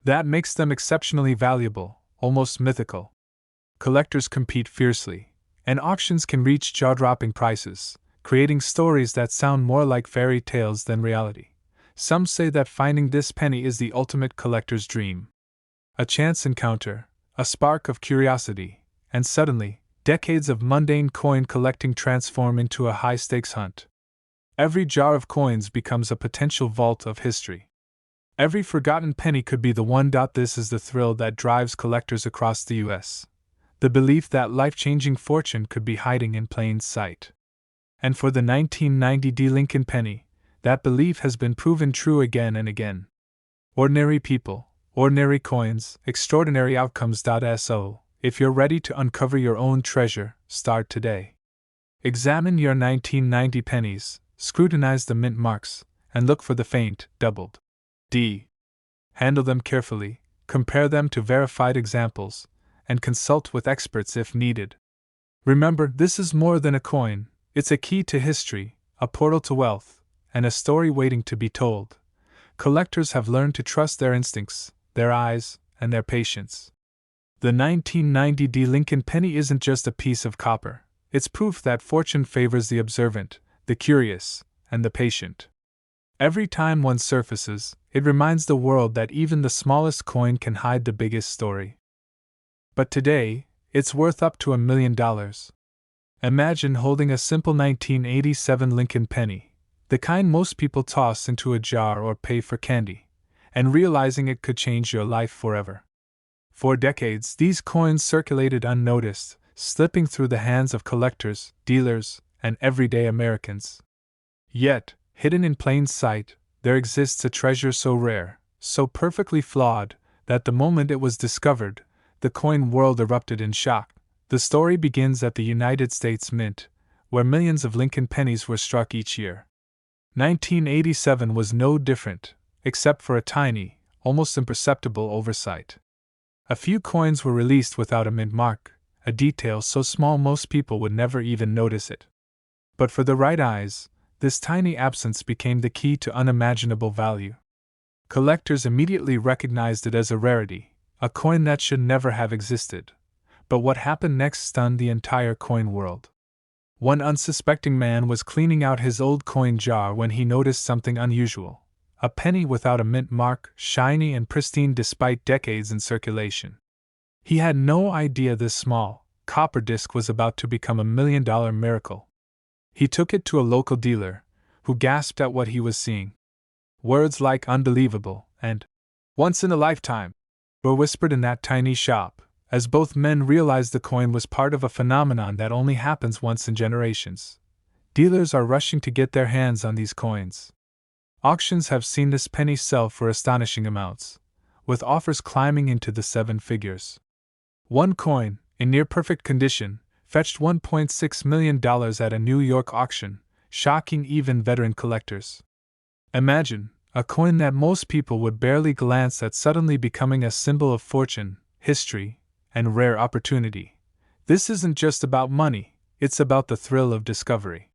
A: That makes them exceptionally valuable, almost mythical. Collectors compete fiercely, and auctions can reach jaw-dropping prices, creating stories that sound more like fairy tales than reality. Some say that finding this penny is the ultimate collector's dream. A chance encounter, a spark of curiosity, and suddenly, decades of mundane coin collecting transform into a high-stakes hunt. Every jar of coins becomes a potential vault of history. Every forgotten penny could be the one. This is the thrill that drives collectors across the U.S. The belief that life-changing fortune could be hiding in plain sight. And for the 1990 Lincoln penny, that belief has been proven true again and again. Ordinary people, ordinary coins, extraordinary outcomes. So, if you're ready to uncover your own treasure, start today. Examine your 1990 pennies, scrutinize the mint marks, and look for the faint, doubled D. Handle them carefully, compare them to verified examples, and consult with experts if needed. Remember, this is more than a coin, it's a key to history, a portal to wealth, and a story waiting to be told. Collectors have learned to trust their instincts, their eyes, and their patience. The 1990 Lincoln penny isn't just a piece of copper, it's proof that fortune favors the observant, the curious, and the patient. Every time one surfaces, it reminds the world that even the smallest coin can hide the biggest story. But today, it's worth up to $1 million. Imagine holding a simple 1987 Lincoln penny, the kind most people toss into a jar or pay for candy, and realizing it could change your life forever. For decades, these coins circulated unnoticed, slipping through the hands of collectors, dealers, and everyday Americans. Yet, hidden in plain sight, there exists a treasure so rare, so perfectly flawed, that the moment it was discovered, the coin world erupted in shock. The story begins at the United States Mint, where millions of Lincoln pennies were struck each year. 1987 was no different, except for a tiny, almost imperceptible oversight. A few coins were released without a mint mark, a detail so small most people would never even notice it. But for the right eyes, this tiny absence became the key to unimaginable value. Collectors immediately recognized it as a rarity, a coin that should never have existed. But what happened next stunned the entire coin world. One unsuspecting man was cleaning out his old coin jar when he noticed something unusual: a penny without a mint mark, shiny and pristine despite decades in circulation. He had no idea this small, copper disc was about to become $1 million miracle. He took it to a local dealer, who gasped at what he was seeing. Words like unbelievable and once in a lifetime were whispered in that tiny shop, as both men realized the coin was part of a phenomenon that only happens once in generations. Dealers are rushing to get their hands on these coins. Auctions have seen this penny sell for astonishing amounts, with offers climbing into the seven figures. One coin, in near-perfect condition, fetched $1.6 million at a New York auction, shocking even veteran collectors. Imagine, a coin that most people would barely glance at suddenly becoming a symbol of fortune, history, and rare opportunity. This isn't just about money, it's about the thrill of discovery.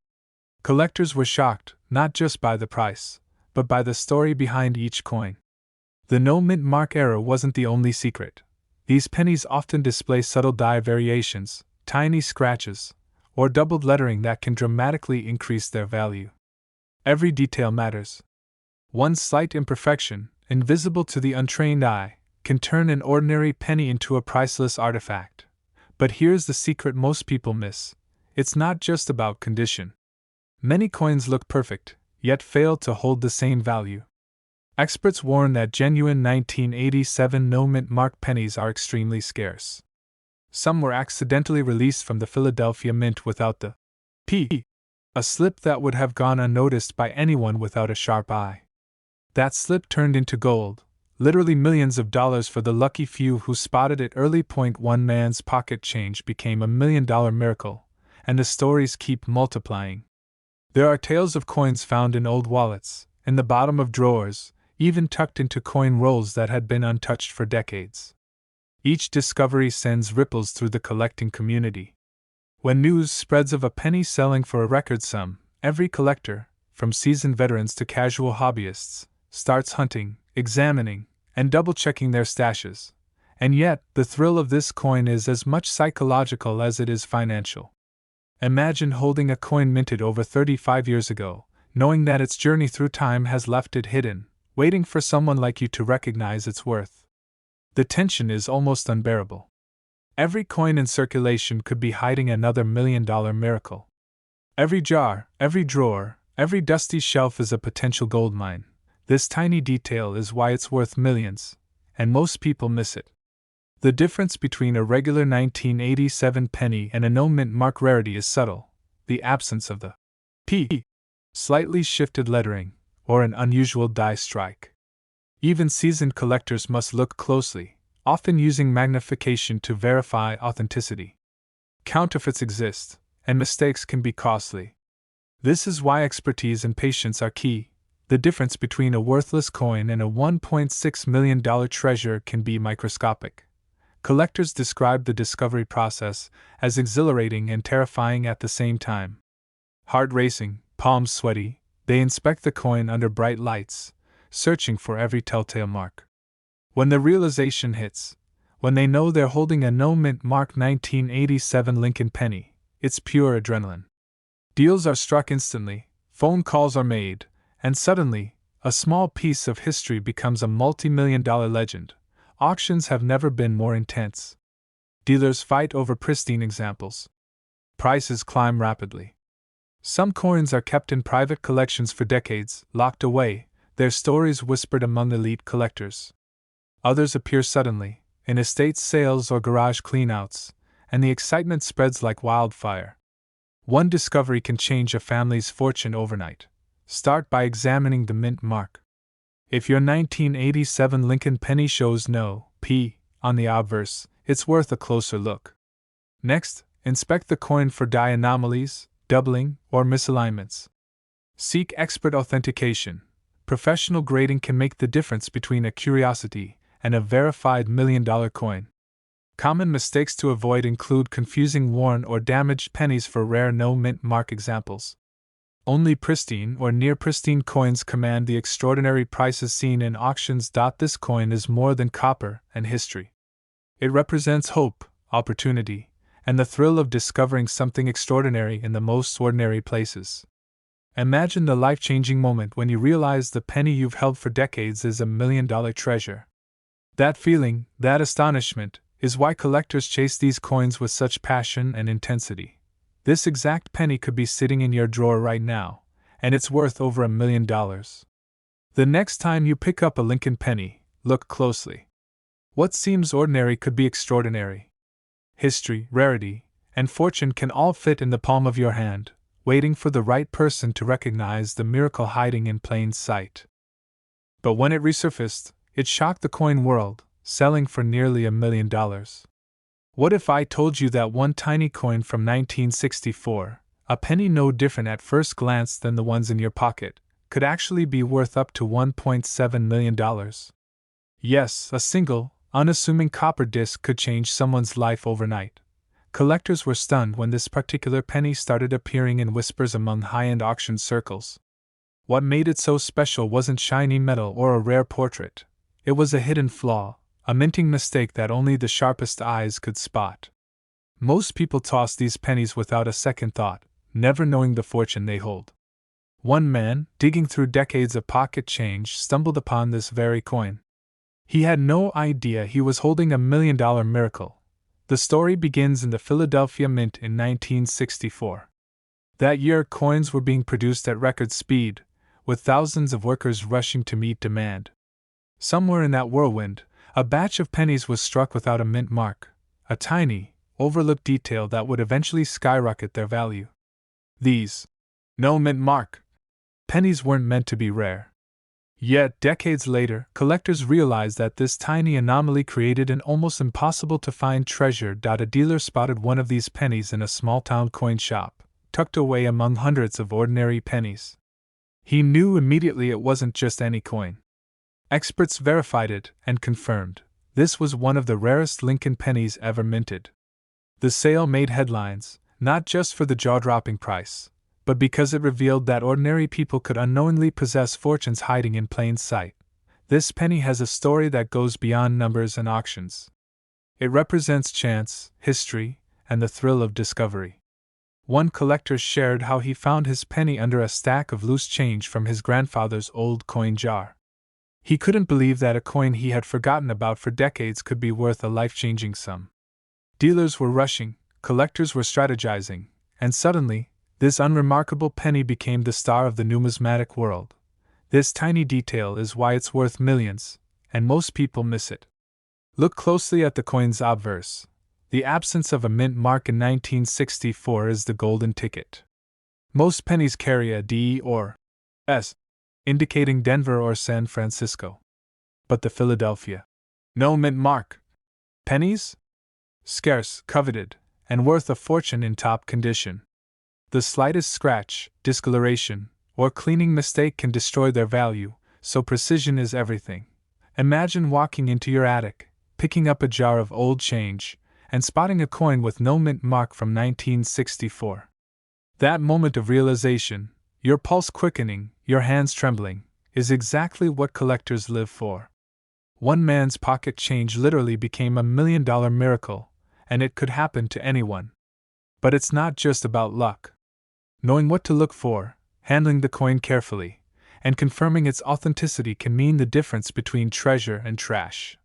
A: Collectors were shocked, not just by the price, but by the story behind each coin. The no mint mark error wasn't the only secret. These pennies often display subtle die variations, tiny scratches, or doubled lettering that can dramatically increase their value. Every detail matters. One slight imperfection, invisible to the untrained eye, can turn an ordinary penny into a priceless artifact. But here's the secret most people miss: it's not just about condition. Many coins look perfect, yet fail to hold the same value. Experts warn that genuine 1987 no-mint mark pennies are extremely scarce. Some were accidentally released from the Philadelphia Mint without the P, a slip that would have gone unnoticed by anyone without a sharp eye. That slip turned into gold, literally millions of dollars for the lucky few who spotted it early. One man's pocket change became $1 million miracle, and the stories keep multiplying. There are tales of coins found in old wallets, in the bottom of drawers, even tucked into coin rolls that had been untouched for decades. Each discovery sends ripples through the collecting community. When news spreads of a penny selling for a record sum, every collector, from seasoned veterans to casual hobbyists, starts hunting, examining, and double-checking their stashes. And yet, the thrill of this coin is as much psychological as it is financial. Imagine holding a coin minted over 35 years ago, knowing that its journey through time has left it hidden, waiting for someone like you to recognize its worth. The tension is almost unbearable. Every coin in circulation could be hiding another $1 million miracle. Every jar, every drawer, every dusty shelf is a potential gold mine. This tiny detail is why it's worth millions, and most people miss it. The difference between a regular 1987 penny and a no-mint mark rarity is subtle: the absence of the P, slightly shifted lettering, or an unusual die strike. Even seasoned collectors must look closely, often using magnification to verify authenticity. Counterfeits exist, and mistakes can be costly. This is why expertise and patience are key. The difference between a worthless coin and a $1.6 million treasure can be microscopic. Collectors describe the discovery process as exhilarating and terrifying at the same time. Heart racing, palms sweaty, they inspect the coin under bright lights, searching for every telltale mark. When the realization hits, when they know they're holding a no-mint mark 1987 Lincoln penny, it's pure adrenaline. Deals are struck instantly, phone calls are made, and suddenly, A small piece of history becomes a multi-million-dollar legend. Auctions have never been more intense. Dealers fight over pristine examples. Prices climb rapidly. Some coins are kept in private collections for decades, locked away, their stories whispered among elite collectors. Others appear suddenly, in estate sales or garage cleanouts, and the excitement spreads like wildfire. One discovery can change a family's fortune overnight. Start by examining the mint mark. If your 1987 Lincoln penny shows no P on the obverse, it's worth a closer look. Next, inspect the coin for die anomalies, doubling, or misalignments. Seek expert authentication. Professional grading can make the difference between a curiosity and a verified million-dollar coin. Common mistakes to avoid include confusing worn or damaged pennies for rare no-mint mark examples. Only pristine or near-pristine coins command the extraordinary prices seen in auctions. This coin is more than copper and history. It represents hope, opportunity, and the thrill of discovering something extraordinary in the most ordinary places. Imagine the life-changing moment when you realize the penny you've held for decades is a million-dollar treasure. That feeling, that astonishment, is why collectors chase these coins with such passion and intensity. This exact penny could be sitting in your drawer right now, and it's worth over $1 million. The next time you pick up a Lincoln penny, look closely. What seems ordinary could be extraordinary. History, rarity, and fortune can all fit in the palm of your hand, waiting for the right person to recognize the miracle hiding in plain sight. But when it resurfaced, it shocked the coin world, selling for nearly $1 million. What if I told you that one tiny coin from 1964, a penny no different at first glance than the ones in your pocket, could actually be worth up to $1.7 million? Yes, a single, unassuming copper disc could change someone's life overnight. Collectors were stunned when this particular penny started appearing in whispers among high-end auction circles. What made it so special wasn't shiny metal or a rare portrait. It was a hidden flaw, a minting mistake that only the sharpest eyes could spot. Most people toss these pennies without a second thought, never knowing the fortune they hold. One man, digging through decades of pocket change, stumbled upon this very coin. He had no idea he was holding $1 million miracle. The story begins in the Philadelphia Mint in 1964. That year, coins were being produced at record speed, with thousands of workers rushing to meet demand. Somewhere in that whirlwind, a batch of pennies was struck without a mint mark, a tiny, overlooked detail that would eventually skyrocket their value. These no mint mark pennies weren't meant to be rare. Yet, decades later, collectors realized that this tiny anomaly created an almost impossible-to-find treasure. A dealer spotted one of these pennies in a small-town coin shop, tucked away among hundreds of ordinary pennies. He knew immediately it wasn't just any coin. Experts verified it and confirmed this was one of the rarest Lincoln pennies ever minted. The sale made headlines, not just for the jaw-dropping price, but because it revealed that ordinary people could unknowingly possess fortunes hiding in plain sight. This penny has a story that goes beyond numbers and auctions. It represents chance, history, and the thrill of discovery. One collector shared how he found his penny under a stack of loose change from his grandfather's old coin jar. He couldn't believe that a coin he had forgotten about for decades could be worth a life-changing sum. Dealers were rushing, collectors were strategizing, and suddenly, this unremarkable penny became the star of the numismatic world. This tiny detail is why it's worth millions, and most people miss it. Look closely at the coin's obverse. The absence of a mint mark in 1964 is the golden ticket. Most pennies carry a D or S, indicating Denver or San Francisco. But the Philadelphia no mint mark pennies? Scarce, coveted, and worth a fortune in top condition. The slightest scratch, discoloration, or cleaning mistake can destroy their value, so precision is everything. Imagine walking into your attic, picking up a jar of old change, and spotting a coin with no mint mark from 1964. That moment of realization, your pulse quickening, your hands trembling, is exactly what collectors live for. One man's pocket change literally became $1 million miracle, and it could happen to anyone. But it's not just about luck. Knowing what to look for, handling the coin carefully, and confirming its authenticity can mean the difference between treasure and trash.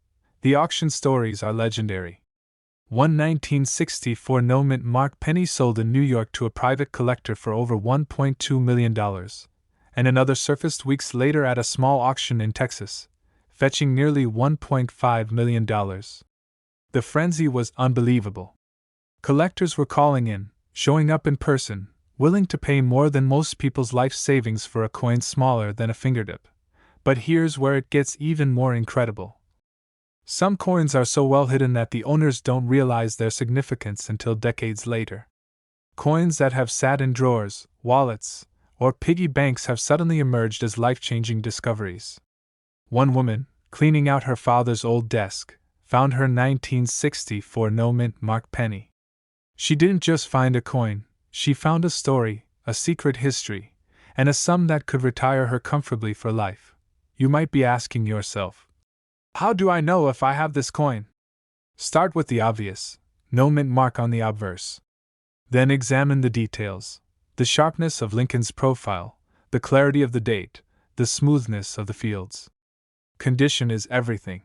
A: The auction stories are legendary. One 1964 no-mint mark penny sold in New York to a private collector for over $1.2 million, and another surfaced weeks later at a small auction in Texas, fetching nearly $1.5 million. The frenzy was unbelievable. Collectors were calling in, showing up in person, willing to pay more than most people's life savings for a coin smaller than a fingertip. But here's where it gets even more incredible. Some coins are so well hidden that the owners don't realize their significance until decades later. Coins that have sat in drawers, wallets, or piggy banks have suddenly emerged as life-changing discoveries. One woman, cleaning out her father's old desk, found her 1964 no-mint mark penny. She didn't just find a coin, she found a story, a secret history, and a sum that could retire her comfortably for life. You might be asking yourself, how do I know if I have this coin? Start with the obvious, no mint mark on the obverse. Then examine the details, the sharpness of Lincoln's profile, the clarity of the date, the smoothness of the fields. Condition is everything.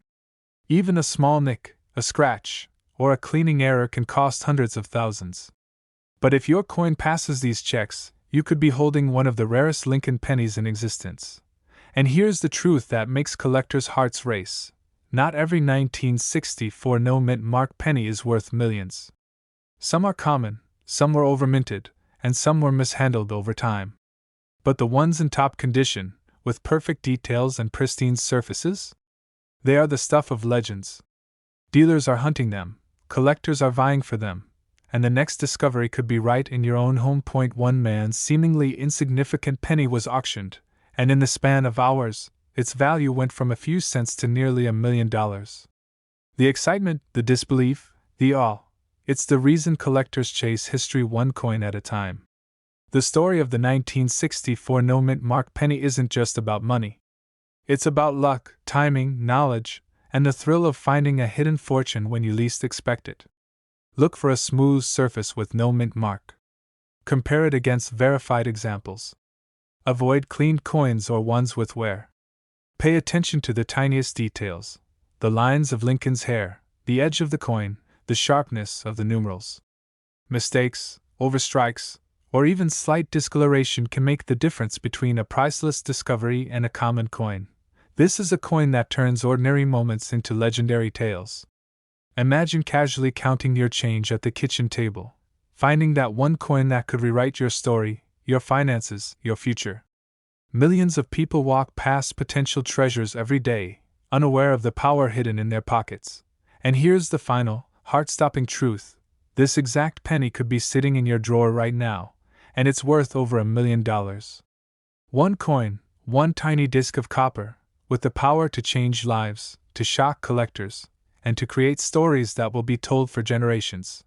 A: Even a small nick, a scratch, or a cleaning error can cost hundreds of thousands. But if your coin passes these checks, you could be holding one of the rarest Lincoln pennies in existence. And here's the truth that makes collectors' hearts race. Not every 1964 no-mint mark penny is worth millions. Some are common, some were overminted, and some were mishandled over time. But the ones in top condition, with perfect details and pristine surfaces? They are the stuff of legends. Dealers are hunting them, collectors are vying for them, and the next discovery could be right in your own home. One man's seemingly insignificant penny was auctioned, and in the span of hours, its value went from a few cents to nearly $1 million. The excitement, the disbelief, the awe, it's the reason collectors chase history one coin at a time. The story of the 1964 no-mint mark penny isn't just about money. It's about luck, timing, knowledge, and the thrill of finding a hidden fortune when you least expect it. Look for a smooth surface with no mint mark. Compare it against verified examples. Avoid cleaned coins or ones with wear. Pay attention to the tiniest details, the lines of Lincoln's hair, the edge of the coin, the sharpness of the numerals. Mistakes, overstrikes, or even slight discoloration can make the difference between a priceless discovery and a common coin. This is a coin that turns ordinary moments into legendary tales. Imagine casually counting your change at the kitchen table, finding that one coin that could rewrite your story, your finances, your future. Millions of people walk past potential treasures every day, unaware of the power hidden in their pockets. And here's the final, heart-stopping truth. This exact penny could be sitting in your drawer right now, and it's worth over $1 million. One coin, one tiny disc of copper, with the power to change lives, to shock collectors, and to create stories that will be told for generations.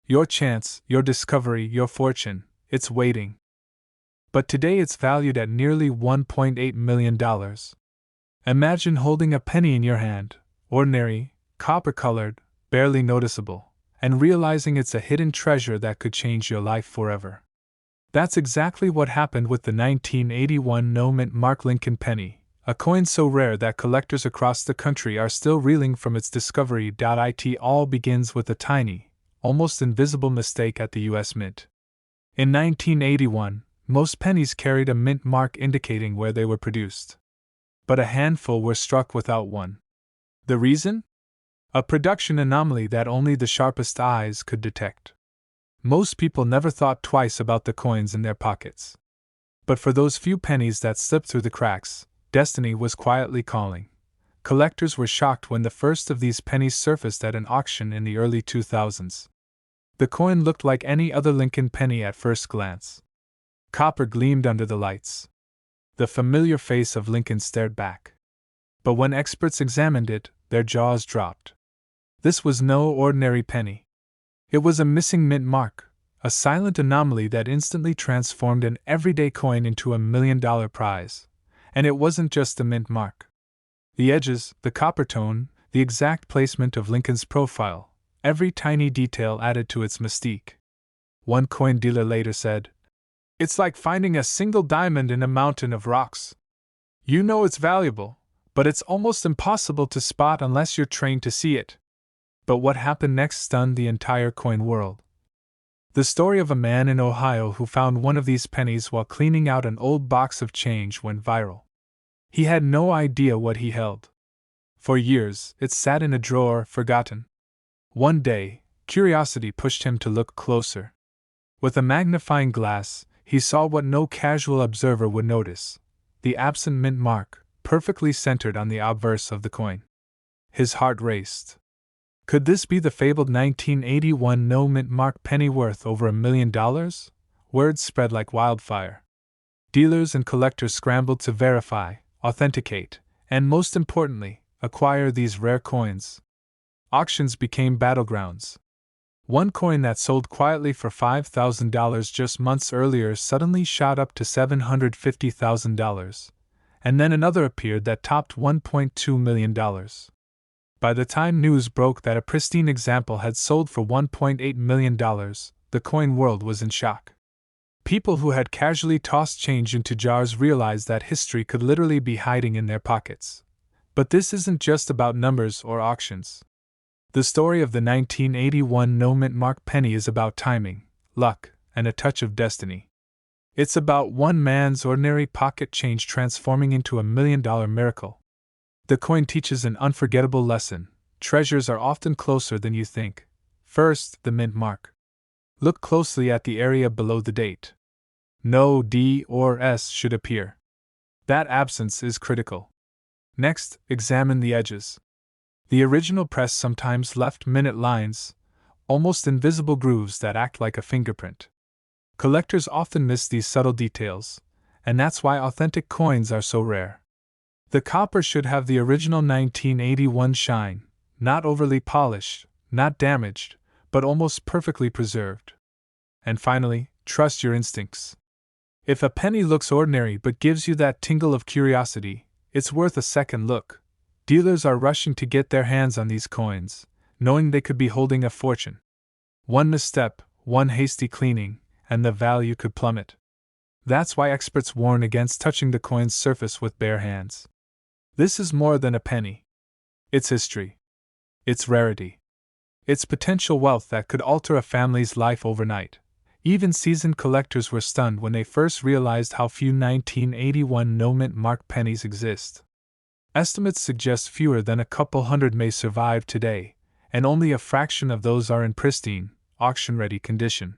A: Your chance, your discovery, your fortune, it's waiting. But today it's valued at nearly $1.8 million. Imagine holding a penny in your hand, ordinary, copper-colored, barely noticeable, and realizing it's a hidden treasure that could change your life forever. That's exactly what happened with the 1981 no-mint mark Lincoln penny, a coin so rare that collectors across the country are still reeling from its discovery. It all begins with a tiny, almost invisible mistake at the U.S. Mint. In 1981, most pennies carried a mint mark indicating where they were produced. But a handful were struck without one. The reason? A production anomaly that only the sharpest eyes could detect. Most people never thought twice about the coins in their pockets. But for those few pennies that slipped through the cracks, destiny was quietly calling. Collectors were shocked when the first of these pennies surfaced at an auction in the early 2000s. The coin looked like any other Lincoln penny at first glance. Copper gleamed under the lights. The familiar face of Lincoln stared back. But when experts examined it, their jaws dropped. This was no ordinary penny. It was a missing mint mark, a silent anomaly that instantly transformed an everyday coin into $1 million prize. And it wasn't just the mint mark. The edges, the copper tone, the exact placement of Lincoln's profile, every tiny detail added to its mystique. One coin dealer later said, "It's like finding a single diamond in a mountain of rocks." You know it's valuable, but it's almost impossible to spot unless you're trained to see it. But what happened next stunned the entire coin world. The story of a man in Ohio who found one of these pennies while cleaning out an old box of change went viral. He had no idea what he held. For years, it sat in a drawer, forgotten. One day, curiosity pushed him to look closer. With a magnifying glass, he saw what no casual observer would notice: the absent mint mark, perfectly centered on the obverse of the coin. His heart raced. Could this be the fabled 1981 no mint mark penny worth over $1 million? Word spread like wildfire. Dealers and collectors scrambled to verify, authenticate, and most importantly, acquire these rare coins. Auctions became battlegrounds. One coin that sold quietly for $5,000 just months earlier suddenly shot up to $750,000, and then another appeared that topped $1.2 million. By the time news broke that a pristine example had sold for $1.8 million, the coin world was in shock. People who had casually tossed change into jars realized that history could literally be hiding in their pockets. But this isn't just about numbers or auctions. The story of the 1981 no mint mark penny is about timing, luck, and a touch of destiny. It's about one man's ordinary pocket change transforming into $1 million miracle. The coin teaches an unforgettable lesson: treasures are often closer than you think. First, the mint mark. Look closely at the area below the date. No D or S should appear. That absence is critical. Next, examine the edges. The original press sometimes left minute lines, almost invisible grooves that act like a fingerprint. Collectors often miss these subtle details, and that's why authentic coins are so rare. The copper should have the original 1981 shine, not overly polished, not damaged, but almost perfectly preserved. And finally, trust your instincts. If a penny looks ordinary but gives you that tingle of curiosity, it's worth a second look. Dealers are rushing to get their hands on these coins, knowing they could be holding a fortune. One misstep, one hasty cleaning, and the value could plummet. That's why experts warn against touching the coin's surface with bare hands. This is more than a penny. It's history. It's rarity. It's potential wealth that could alter a family's life overnight. Even seasoned collectors were stunned when they first realized how few 1981 no mint mark pennies exist. Estimates suggest fewer than a couple hundred may survive today, and only a fraction of those are in pristine, auction-ready condition.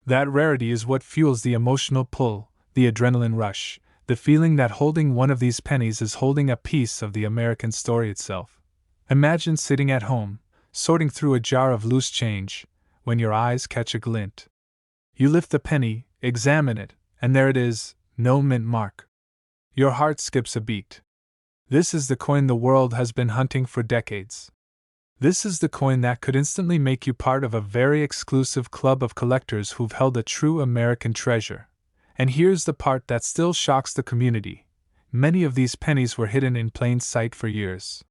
A: That rarity is what fuels the emotional pull, the adrenaline rush, the feeling that holding one of these pennies is holding a piece of the American story itself. Imagine sitting at home, sorting through a jar of loose change, when your eyes catch a glint. You lift the penny, examine it, and there it is, no mint mark. Your heart skips a beat. This is the coin the world has been hunting for decades. This is the coin that could instantly make you part of a very exclusive club of collectors who've held a true American treasure. And here's the part that still shocks the community. Many of these pennies were hidden in plain sight for years.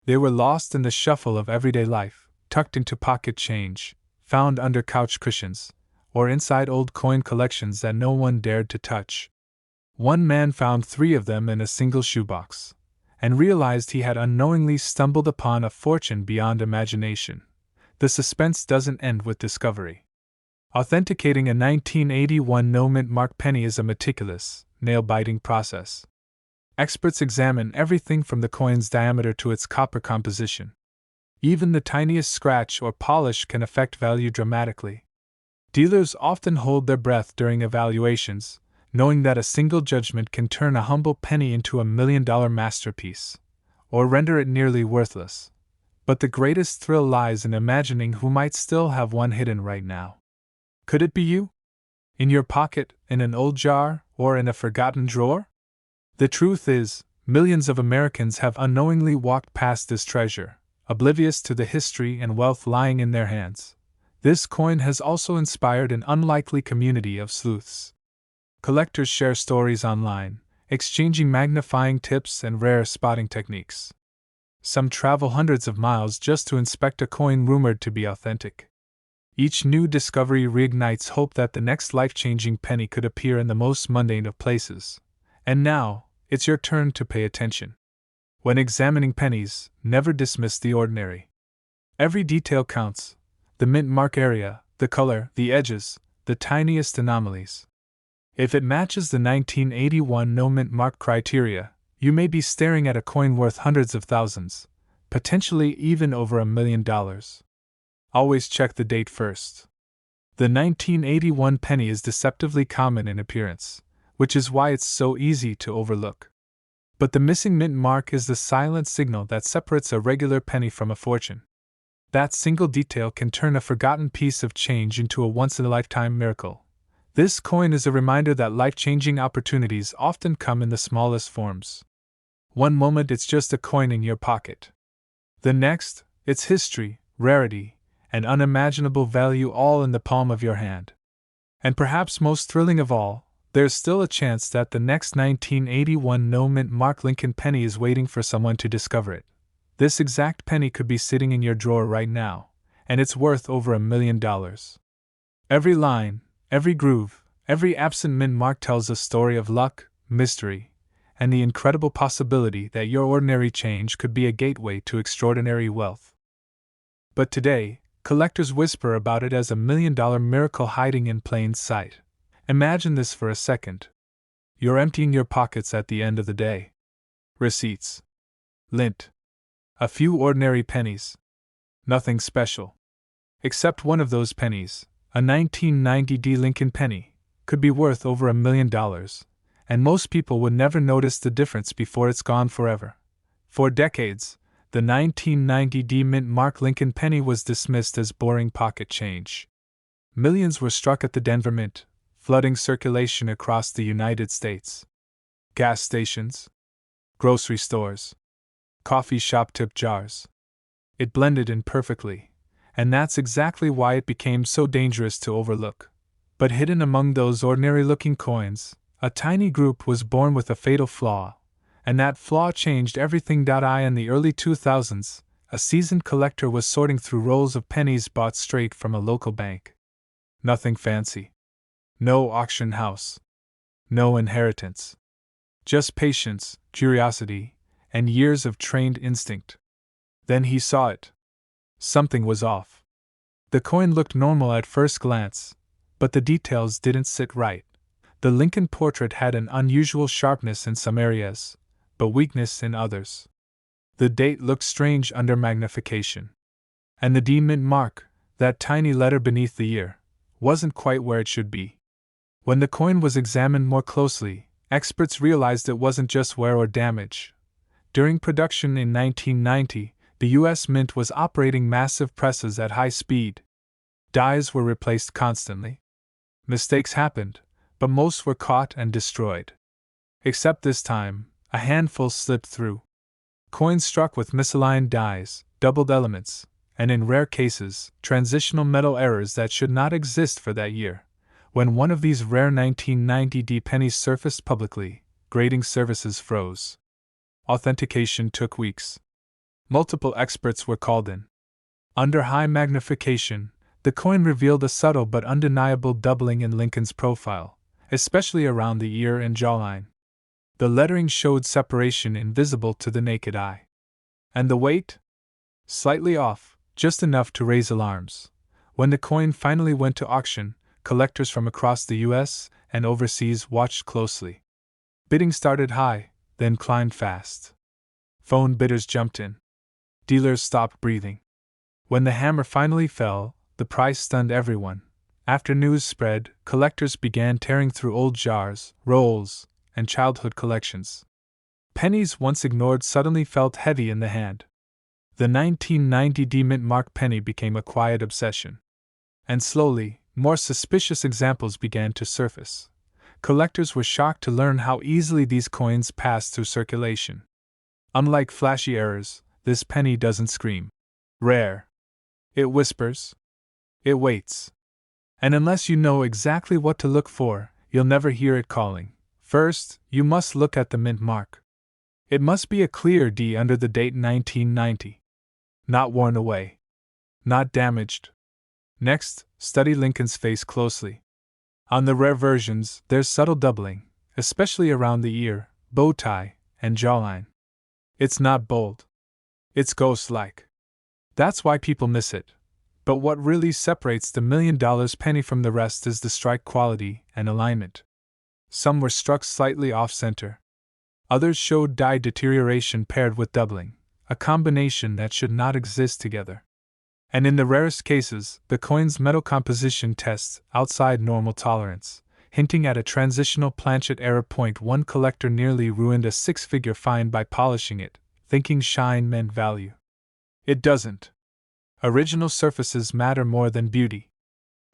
A: They were lost in the shuffle of everyday life, tucked into pocket change, found under couch cushions, or inside old coin collections that no one dared to touch. One man found 3 of them in a single shoebox, and realized he had unknowingly stumbled upon a fortune beyond imagination. The suspense doesn't end with discovery. Authenticating a 1981 no mint mark penny is a meticulous, nail-biting process. Experts examine everything from the coin's diameter to its copper composition. Even the tiniest scratch or polish can affect value dramatically. Dealers often hold their breath during evaluations, knowing that a single judgment can turn a humble penny into $1 million masterpiece, or render it nearly worthless. But the greatest thrill lies in imagining who might still have one hidden right now. Could it be you? In your pocket, in an old jar, or in a forgotten drawer? The truth is, millions of Americans have unknowingly walked past this treasure, oblivious to the history and wealth lying in their hands. This coin has also inspired an unlikely community of sleuths. Collectors share stories online, exchanging magnifying tips and rare spotting techniques. Some travel hundreds of miles just to inspect a coin rumored to be authentic. Each new discovery reignites hope that the next life-changing penny could appear in the most mundane of places. And now, it's your turn to pay attention. When examining pennies, never dismiss the ordinary. Every detail counts: the mint mark area, the color, the edges, the tiniest anomalies. If it matches the 1981 no mint mark criteria, you may be staring at a coin worth hundreds of thousands, potentially even over $1 million. Always check the date first. The 1981 penny is deceptively common in appearance, which is why it's so easy to overlook. But the missing mint mark is the silent signal that separates a regular penny from a fortune. That single detail can turn a forgotten piece of change into a once-in-a-lifetime miracle. This coin is a reminder that life-changing opportunities often come in the smallest forms. One moment it's just a coin in your pocket. The next, it's history, rarity, and unimaginable value all in the palm of your hand. And perhaps most thrilling of all, there's still a chance that the next 1981 no mint mark Lincoln penny is waiting for someone to discover it. This exact penny could be sitting in your drawer right now, and it's worth over $1 million. Every line, every groove, every absent mint mark tells a story of luck, mystery, and the incredible possibility that your ordinary change could be a gateway to extraordinary wealth. But today, collectors whisper about it as $1 million miracle hiding in plain sight. Imagine this for a second. You're emptying your pockets at the end of the day. Receipts. Lint. A few ordinary pennies. Nothing special. Except one of those pennies, a 1990 Lincoln penny, could be worth over $1 million, and most people would never notice the difference before it's gone forever. For decades, the 1990 mint mark Lincoln penny was dismissed as boring pocket change. Millions were struck at the Denver Mint, flooding circulation across the United States. Gas stations, grocery stores, coffee shop tip jars. It blended in perfectly, and that's exactly why it became so dangerous to overlook. But hidden among those ordinary-looking coins, a tiny group was born with a fatal flaw, and that flaw changed everything. In the early 2000s, a seasoned collector was sorting through rolls of pennies bought straight from a local bank. Nothing fancy. No auction house. No inheritance. Just patience, curiosity, and years of trained instinct. Then he saw it. Something was off. The coin looked normal at first glance, but the details didn't sit right. The Lincoln portrait had an unusual sharpness in some areas, but weakness in others. The date looked strange under magnification. And the D mint mark, that tiny letter beneath the year, wasn't quite where it should be. When the coin was examined more closely, experts realized it wasn't just wear or damage. During production in 1990, the U.S. Mint was operating massive presses at high speed. Dies were replaced constantly. Mistakes happened, but most were caught and destroyed. Except this time, a handful slipped through. Coins struck with misaligned dies, doubled elements, and in rare cases, transitional metal errors that should not exist for that year. When one of these rare 1990 pennies surfaced publicly, grading services froze. Authentication took weeks. Multiple experts were called in. Under high magnification, the coin revealed a subtle but undeniable doubling in Lincoln's profile, especially around the ear and jawline. The lettering showed separation invisible to the naked eye. And the weight? Slightly off, just enough to raise alarms. When the coin finally went to auction, collectors from across the U.S. and overseas watched closely. Bidding started high, then climbed fast. Phone bidders jumped in. Dealers stopped breathing. When the hammer finally fell, the price stunned everyone. After news spread, collectors began tearing through old jars, rolls, and childhood collections. Pennies once ignored suddenly felt heavy in the hand. The 1990 mint mark penny became a quiet obsession. And slowly, more suspicious examples began to surface. Collectors were shocked to learn how easily these coins passed through circulation. Unlike flashy errors, this penny doesn't scream. Rare. It whispers. It waits. And unless you know exactly what to look for, you'll never hear it calling. First, you must look at the mint mark. It must be a clear D under the date 1990. Not worn away. Not damaged. Next, study Lincoln's face closely. On the rare versions, there's subtle doubling, especially around the ear, bow tie, and jawline. It's not bold. It's ghost-like. That's why people miss it. But what really separates the $1 million penny from the rest is the strike quality and alignment. Some were struck slightly off-center. Others showed die deterioration paired with doubling, a combination that should not exist together. And in the rarest cases, the coin's metal composition tests outside normal tolerance, hinting at a transitional planchet error point. One collector nearly ruined a six-figure find by polishing it, thinking shine meant value. It doesn't. Original surfaces matter more than beauty.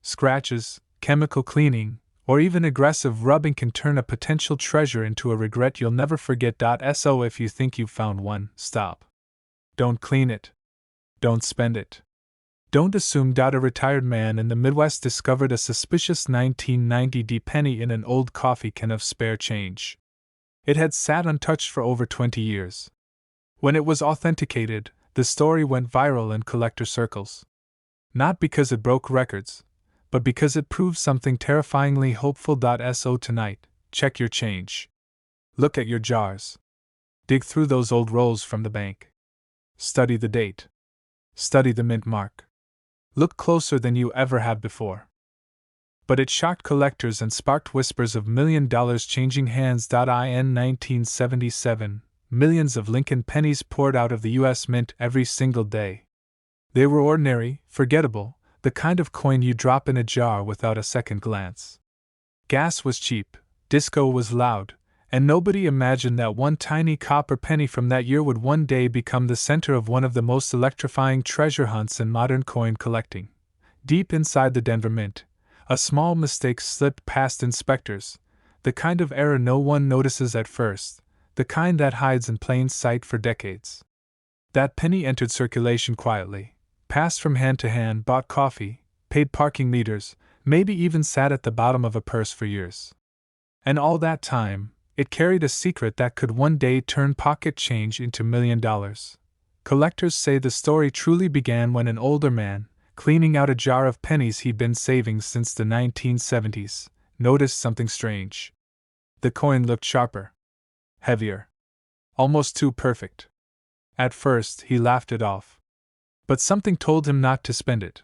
A: Scratches, chemical cleaning, or even aggressive rubbing can turn a potential treasure into a regret you'll never forget. So if you think you've found one, stop. Don't clean it. Don't spend it. Don't assume. A retired man in the Midwest discovered a suspicious 1990 penny in an old coffee can of spare change. It had sat untouched for over 20 years. When it was authenticated, the story went viral in collector circles. Not because it broke records, but because it proved something terrifyingly hopeful. So tonight, check your change. Look at your jars. Dig through those old rolls from the bank. Study the date. Study the mint mark. Look closer than you ever have before. But it shocked collectors and sparked whispers of $1 million changing hands. In 1977, millions of Lincoln pennies poured out of the U.S. Mint every single day. They were ordinary, forgettable, the kind of coin you drop in a jar without a second glance. Gas was cheap, disco was loud, and nobody imagined that one tiny copper penny from that year would one day become the center of one of the most electrifying treasure hunts in modern coin collecting. Deep inside the Denver Mint, a small mistake slipped past inspectors, the kind of error no one notices at first, the kind that hides in plain sight for decades. That penny entered circulation quietly, passed from hand to hand, bought coffee, paid parking meters, maybe even sat at the bottom of a purse for years. And all that time, it carried a secret that could one day turn pocket change into $1 million. Collectors say the story truly began when an older man, cleaning out a jar of pennies he'd been saving since the 1970s, noticed something strange. The coin looked sharper. Heavier. Almost too perfect. At first, he laughed it off. But something told him not to spend it.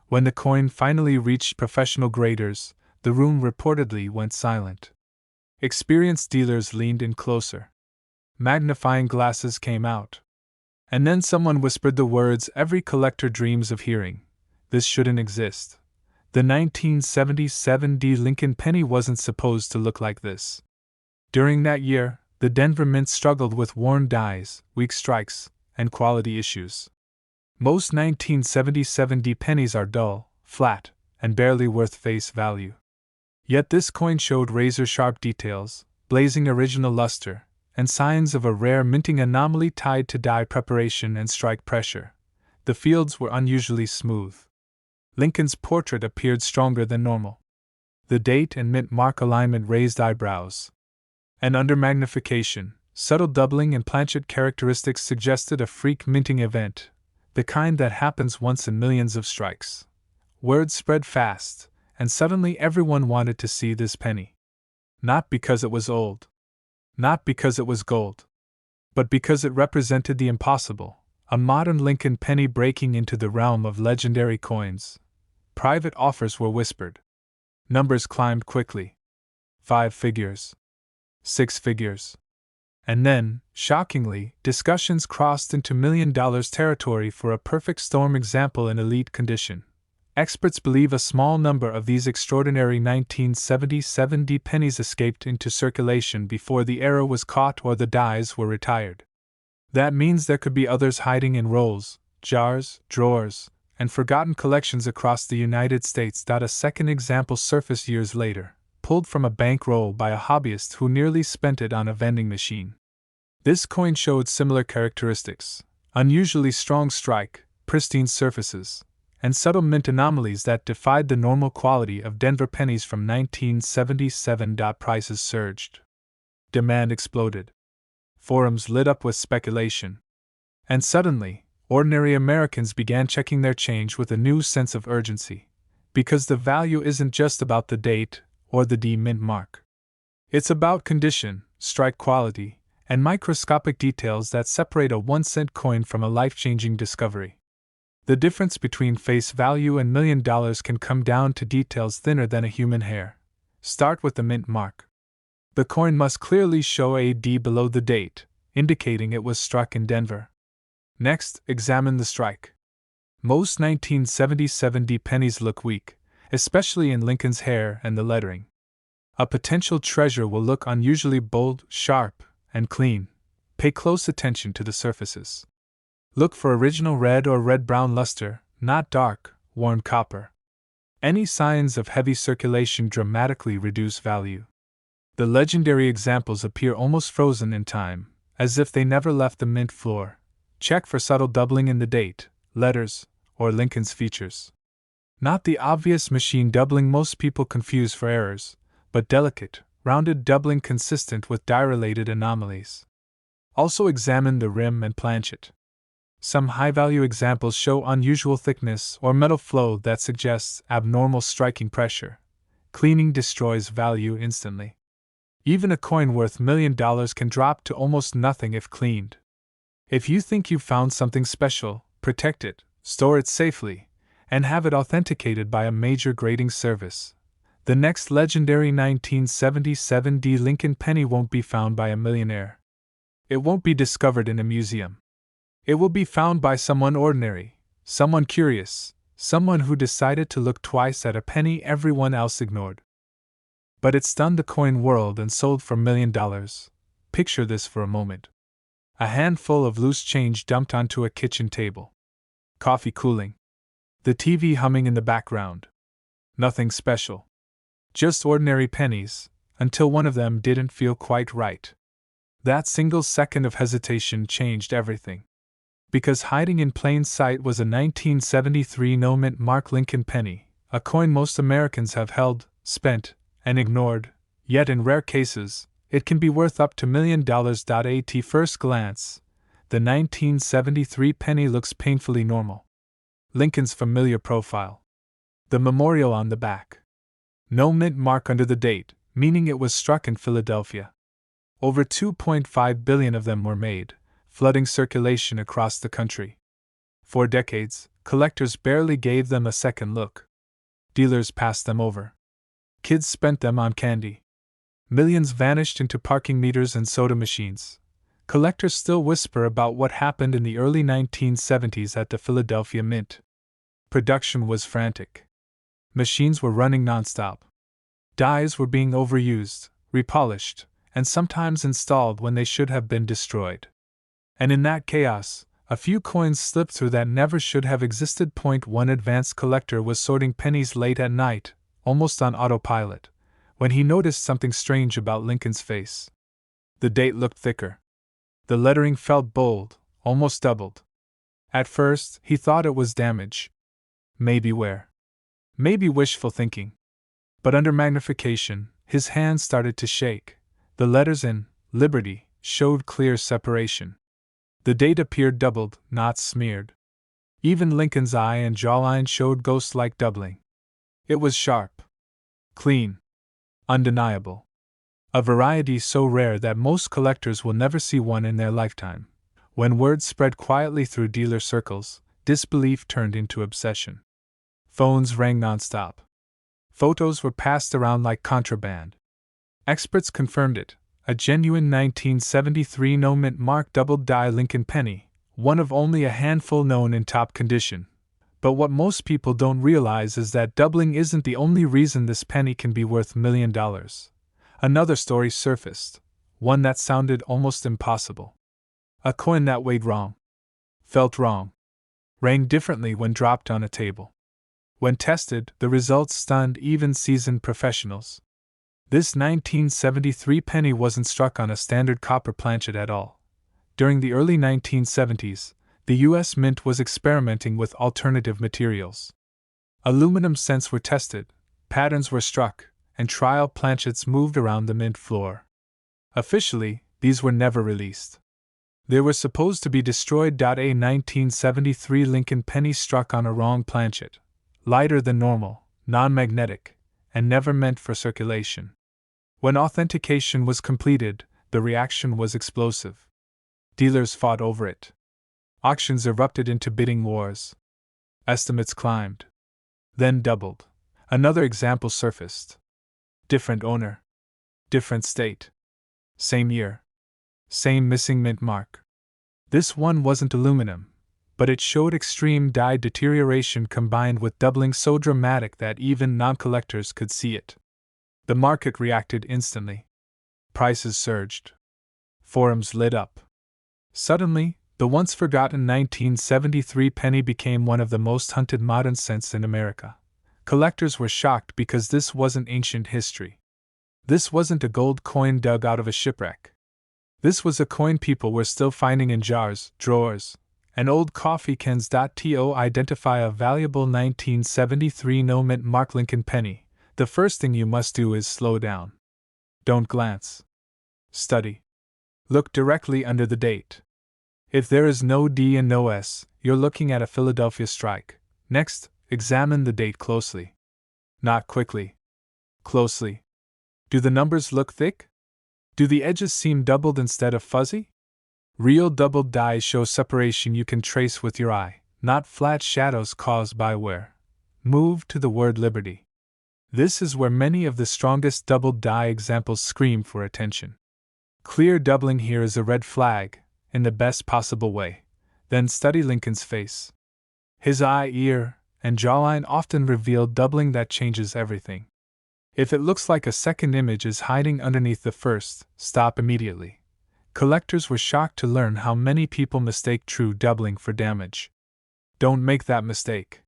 A: When the coin finally reached professional graders, the room reportedly went silent. Experienced dealers leaned in closer. Magnifying glasses came out. And then someone whispered the words every collector dreams of hearing. This shouldn't exist. The 1977 Lincoln penny wasn't supposed to look like this. During that year, the Denver Mint struggled with worn dies, weak strikes, and quality issues. Most 1977 pennies are dull, flat, and barely worth face value. Yet this coin showed razor-sharp details, blazing original luster, and signs of a rare minting anomaly tied to die preparation and strike pressure. The fields were unusually smooth. Lincoln's portrait appeared stronger than normal. The date and mint mark alignment raised eyebrows. And under magnification, subtle doubling and planchet characteristics suggested a freak minting event, the kind that happens once in millions of strikes. Word spread fast, and suddenly everyone wanted to see this penny. Not because it was old. Not because it was gold. But because it represented the impossible, a modern Lincoln penny breaking into the realm of legendary coins. Private offers were whispered. Numbers climbed quickly. 5 figures. 6 figures. And then, shockingly, discussions crossed into $1 million territory for a perfect storm example in elite condition. Experts believe a small number of these extraordinary 1977 pennies escaped into circulation before the error was caught or the dies were retired. That means there could be others hiding in rolls, jars, drawers, and forgotten collections across the United States. A second example surfaced years later, pulled from a bankroll by a hobbyist who nearly spent it on a vending machine. This coin showed similar characteristics: unusually strong strike, pristine surfaces, and subtle mint anomalies that defied the normal quality of Denver pennies from 1977. Prices surged. Demand exploded. Forums lit up with speculation. And suddenly, ordinary Americans began checking their change with a new sense of urgency. Because the value isn't just about the date or the D mint mark. It's about condition, strike quality, and microscopic details that separate a 1-cent coin from a life-changing discovery. The difference between face value and $1 million can come down to details thinner than a human hair. Start with the mint mark. The coin must clearly show a D below the date, indicating it was struck in Denver. Next, examine the strike. Most 1977 D pennies look weak, especially in Lincoln's hair and the lettering. A potential treasure will look unusually bold, sharp, and clean. Pay close attention to the surfaces. Look for original red or red-brown luster, not dark, worn copper. Any signs of heavy circulation dramatically reduce value. The legendary examples appear almost frozen in time, as if they never left the mint floor. Check for subtle doubling in the date, letters, or Lincoln's features. Not the obvious machine doubling most people confuse for errors, but delicate, rounded doubling consistent with die-related anomalies. Also examine the rim and planchet. Some high-value examples show unusual thickness or metal flow that suggests abnormal striking pressure. Cleaning destroys value instantly. Even a coin worth $1 million can drop to almost nothing if cleaned. If you think you've found something special, protect it, store it safely, and have it authenticated by a major grading service. The next legendary 1977 D Lincoln penny won't be found by a millionaire. It won't be discovered in a museum. It will be found by someone ordinary, someone curious, someone who decided to look twice at a penny everyone else ignored. But it stunned the coin world and sold for $1 million. Picture this for a moment. A handful of loose change dumped onto a kitchen table. Coffee cooling. The TV humming in the background. Nothing special. Just ordinary pennies, until one of them didn't feel quite right. That single second of hesitation changed everything. Because hiding in plain sight was a 1973 no-mint mark Lincoln penny, a coin most Americans have held, spent, and ignored, yet in rare cases, it can be worth up to $1 million. At first glance, the 1973 penny looks painfully normal. Lincoln's familiar profile. The memorial on the back. No mint mark under the date, meaning it was struck in Philadelphia. Over 2.5 billion of them were made, flooding circulation across the country. For decades, collectors barely gave them a second look. Dealers passed them over. Kids spent them on candy. Millions vanished into parking meters and soda machines. Collectors still whisper about what happened in the early 1970s at the Philadelphia Mint. Production was frantic. Machines were running nonstop. Dies were being overused, repolished, and sometimes installed when they should have been destroyed. And in that chaos, a few coins slipped through that never should have existed. One advanced collector was sorting pennies late at night, almost on autopilot, when he noticed something strange about Lincoln's face. The date looked thicker. The lettering felt bold, almost doubled. At first, he thought it was damage. Maybe wear. Maybe wishful thinking. But under magnification, his hands started to shake. The letters in Liberty showed clear separation. The date appeared doubled, not smeared. Even Lincoln's eye and jawline showed ghost-like doubling. It was sharp. Clean. Undeniable. A variety so rare that most collectors will never see one in their lifetime. When word spread quietly through dealer circles, disbelief turned into obsession. Phones rang nonstop. Photos were passed around like contraband. Experts confirmed it, a genuine 1973 no-mint mark double-die Lincoln penny, one of only a handful known in top condition. But what most people don't realize is that doubling isn't the only reason this penny can be worth $1 million. Another story surfaced, one that sounded almost impossible. A coin that weighed wrong, felt wrong, rang differently when dropped on a table. When tested, the results stunned even seasoned professionals. This 1973 penny wasn't struck on a standard copper planchet at all. During the early 1970s, the U.S. Mint was experimenting with alternative materials. Aluminum cents were tested, patterns were struck, and trial planchets moved around the mint floor. Officially, these were never released. They were supposed to be destroyed. A 1973 Lincoln penny struck on a wrong planchet, lighter than normal, non-magnetic, and never meant for circulation. When authentication was completed, The reaction was explosive. Dealers fought over it. Auctions erupted into bidding wars. Estimates climbed. Then doubled. Another example surfaced. Different owner. Different state. Same year. Same missing mint mark. This one wasn't aluminum, but it showed extreme dye deterioration combined with doubling so dramatic that even non-collectors could see it. The market reacted instantly. Prices surged. Forums lit up. Suddenly, the once forgotten 1973 penny became one of the most hunted modern cents in America. Collectors were shocked because this wasn't ancient history. This wasn't a gold coin dug out of a shipwreck. This was a coin people were still finding in jars, drawers, and old coffee cans. To identify a valuable 1973 no mint mark Lincoln penny, the first thing you must do is slow down. Don't glance. Study. Look directly under the date. If there is no D and no S, you're looking at a Philadelphia strike. Next, examine the date closely. Not quickly. Closely. Do the numbers look thick? Do the edges seem doubled instead of fuzzy? Real doubled dies show separation you can trace with your eye, not flat shadows caused by wear. Move to the word liberty. This is where many of the strongest doubled die examples scream for attention. Clear doubling here is a red flag, in the best possible way. Then study Lincoln's face. His eye, ear, and jawline often reveal doubling that changes everything. If it looks like a second image is hiding underneath the first, stop immediately. Collectors were shocked to learn how many people mistake true doubling for damage. Don't make that mistake.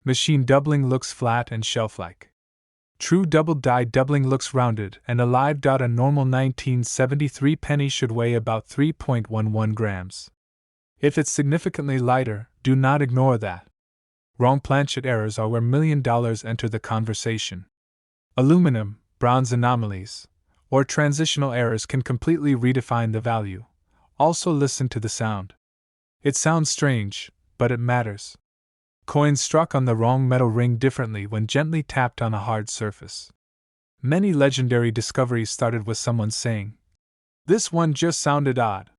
A: Machine doubling looks flat and shelf-like. True double die doubling looks rounded and alive. A normal 1973 penny should weigh about 3.11 grams. If it's significantly lighter, do not ignore that. Wrong planchet errors are where $1 million enter the conversation. Aluminum, bronze anomalies, or transitional errors can completely redefine the value. Also listen to the sound. It sounds strange, but it matters. Coins struck on the wrong metal ring differently when gently tapped on a hard surface. Many legendary discoveries started with someone saying, "This one just sounded odd."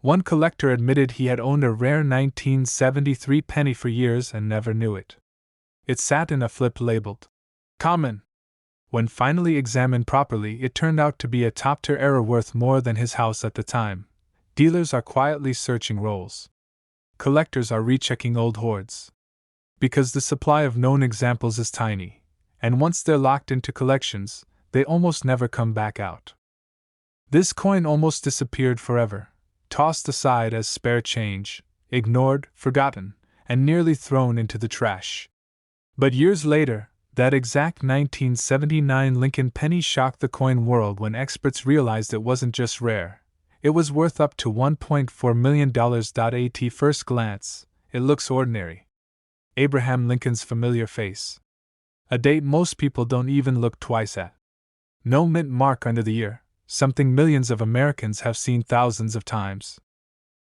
A: One collector admitted he had owned a rare 1973 penny for years and never knew it. It sat in a flip labeled "Common." When finally examined properly, it turned out to be a top-tier error worth more than his house at the time. Dealers are quietly searching rolls. Collectors are rechecking old hoards. Because the supply of known examples is tiny, and once they're locked into collections, they almost never come back out. This coin almost disappeared forever, tossed aside as spare change, ignored, forgotten, and nearly thrown into the trash. But years later, that exact 1979 Lincoln penny shocked the coin world when experts realized it wasn't just rare. It was worth up to $1.4 million. At first glance, it looks ordinary. Abraham Lincoln's familiar face. A date most people don't even look twice at. No mint mark under the year, something millions of Americans have seen thousands of times.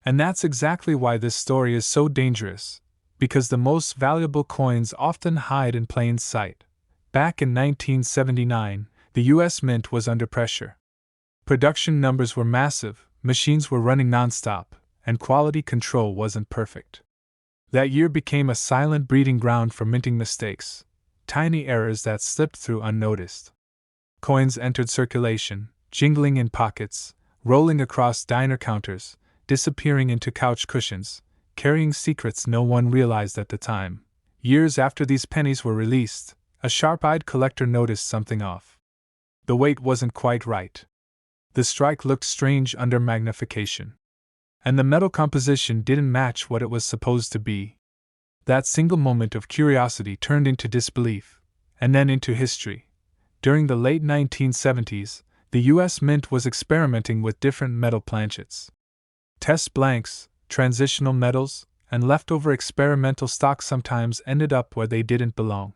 A: And that's exactly why this story is so dangerous. Because the most valuable coins often hide in plain sight. Back in 1979, the U.S. Mint was under pressure. Production numbers were massive, machines were running nonstop, and quality control wasn't perfect. That year became a silent breeding ground for minting mistakes, tiny errors that slipped through unnoticed. Coins entered circulation, jingling in pockets, rolling across diner counters, disappearing into couch cushions, carrying secrets no one realized at the time. Years after these pennies were released, a sharp-eyed collector noticed something off. The weight wasn't quite right. The strike looked strange under magnification. And the metal composition didn't match what it was supposed to be. That single moment of curiosity turned into disbelief, and then into history. During the late 1970s, the U.S. Mint was experimenting with different metal planchets. Test blanks, transitional metals, and leftover experimental stock sometimes ended up where they didn't belong.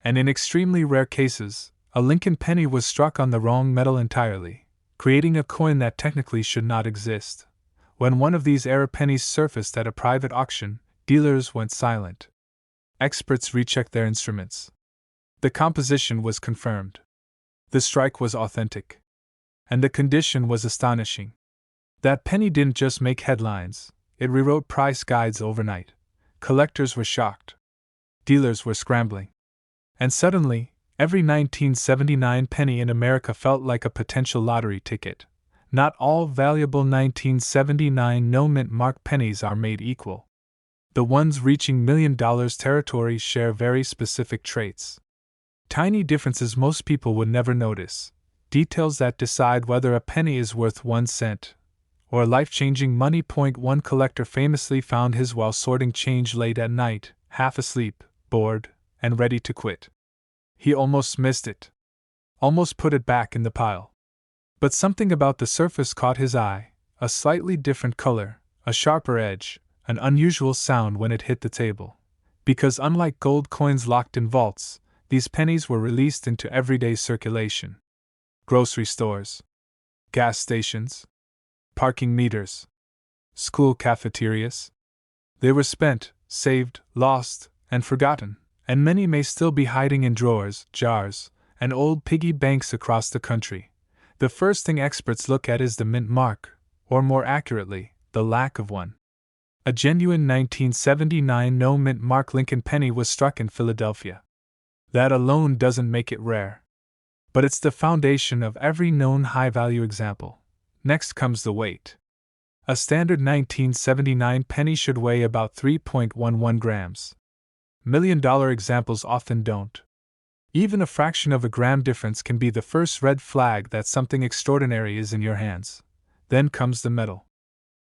A: And in extremely rare cases, a Lincoln penny was struck on the wrong metal entirely, creating a coin that technically should not exist. When one of these error pennies surfaced at a private auction, dealers went silent. Experts rechecked their instruments. The composition was confirmed. The strike was authentic. And the condition was astonishing. That penny didn't just make headlines, it rewrote price guides overnight. Collectors were shocked. Dealers were scrambling. And suddenly, every 1979 penny in America felt like a potential lottery ticket. Not all valuable 1979 no-mint mark pennies are made equal. The ones reaching $1 million territory share very specific traits. Tiny differences most people would never notice. Details that decide whether a penny is worth 1 cent or life-changing money. One collector famously found his while sorting change late at night, half asleep, bored, and ready to quit. He almost missed it. Almost put it back in the pile. But something about the surface caught his eye, a slightly different color, a sharper edge, an unusual sound when it hit the table. Because unlike gold coins locked in vaults, these pennies were released into everyday circulation. Grocery stores, gas stations, parking meters, school cafeterias. They were spent, saved, lost, and forgotten, and many may still be hiding in drawers, jars, and old piggy banks across the country. The first thing experts look at is the mint mark, or more accurately, the lack of one. A genuine 1979 no-mint mark Lincoln penny was struck in Philadelphia. That alone doesn't make it rare. But it's the foundation of every known high-value example. Next comes the weight. A standard 1979 penny should weigh about 3.11 grams. $1 million examples often don't. Even a fraction of a gram difference can be the first red flag that something extraordinary is in your hands. Then comes the metal.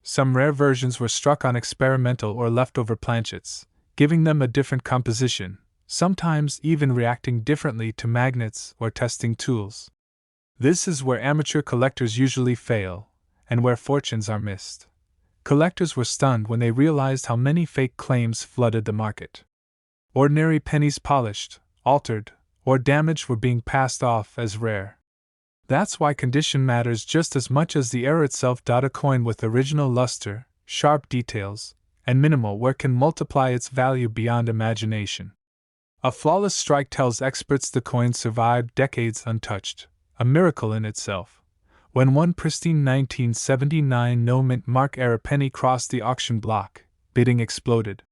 A: Some rare versions were struck on experimental or leftover planchets, giving them a different composition, sometimes even reacting differently to magnets or testing tools. This is where amateur collectors usually fail, and where fortunes are missed. Collectors were stunned when they realized how many fake claims flooded the market. Ordinary pennies polished, altered, or damaged were being passed off as rare. That's why condition matters just as much as the error itself. A coin with original luster, sharp details, and minimal wear can multiply its value beyond imagination. A flawless strike tells experts the coin survived decades untouched, a miracle in itself. When one pristine 1979 no-mint mark era penny crossed the auction block, bidding exploded.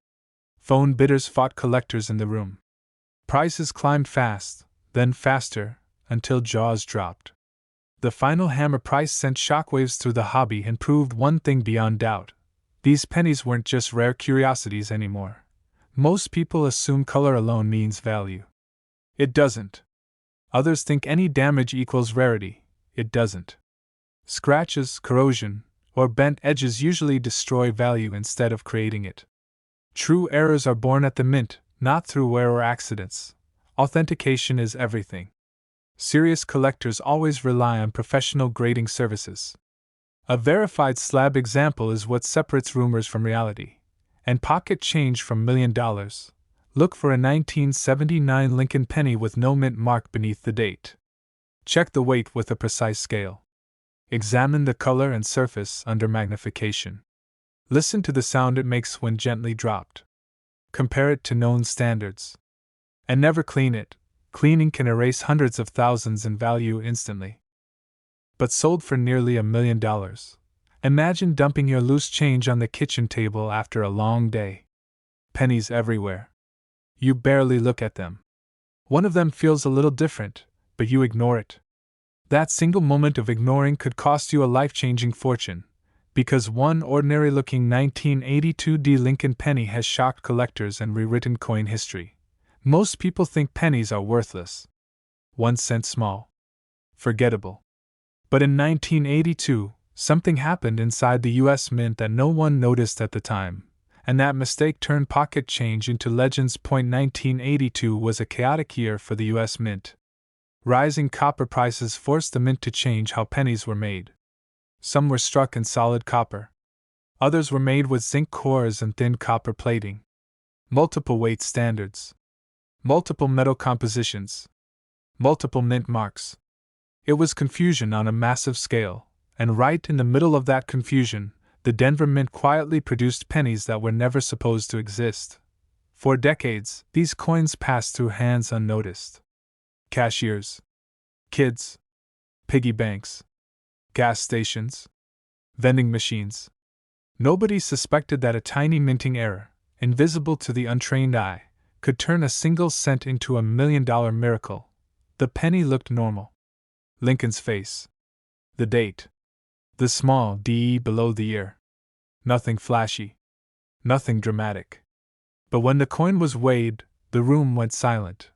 A: Phone bidders fought collectors in the room. Prices climbed fast, then faster, until jaws dropped. The final hammer price sent shockwaves through the hobby and proved one thing beyond doubt. These pennies weren't just rare curiosities anymore. Most people assume color alone means value. It doesn't. Others think any damage equals rarity. It doesn't. Scratches, corrosion, or bent edges usually destroy value instead of creating it. True errors are born at the mint, not through wear or accidents. Authentication is everything. Serious collectors always rely on professional grading services. A verified slab example is what separates rumors from reality. And pocket change from $1 million. Look for a 1979 Lincoln penny with no mint mark beneath the date. Check the weight with a precise scale. Examine the color and surface under magnification. Listen to the sound it makes when gently dropped. Compare it to known standards. And never clean it. Cleaning can erase hundreds of thousands in value instantly. But sold for nearly $1 million. Imagine dumping your loose change on the kitchen table after a long day. Pennies everywhere. You barely look at them. One of them feels a little different, but you ignore it. That single moment of ignoring could cost you a life-changing fortune, because one ordinary-looking 1982 Lincoln penny has shocked collectors and rewritten coin history. Most people think pennies are worthless. 1 cent small. Forgettable. But in 1982, something happened inside the U.S. Mint that no one noticed at the time, and that mistake turned pocket change into legends. 1982 was a chaotic year for the U.S. Mint. Rising copper prices forced the mint to change how pennies were made. Some were struck in solid copper. Others were made with zinc cores and thin copper plating. Multiple weight standards. Multiple metal compositions. Multiple mint marks. It was confusion on a massive scale, and right in the middle of that confusion, the Denver Mint quietly produced pennies that were never supposed to exist. For decades, these coins passed through hands unnoticed. Cashiers, kids, piggy banks, Gas stations? Vending machines? Nobody suspected that a tiny minting error, invisible to the untrained eye, could turn a single cent into a $1 million miracle. The penny looked normal. Lincoln's face. The date. The small D below the year. Nothing flashy. Nothing dramatic. But when the coin was weighed, the room went silent.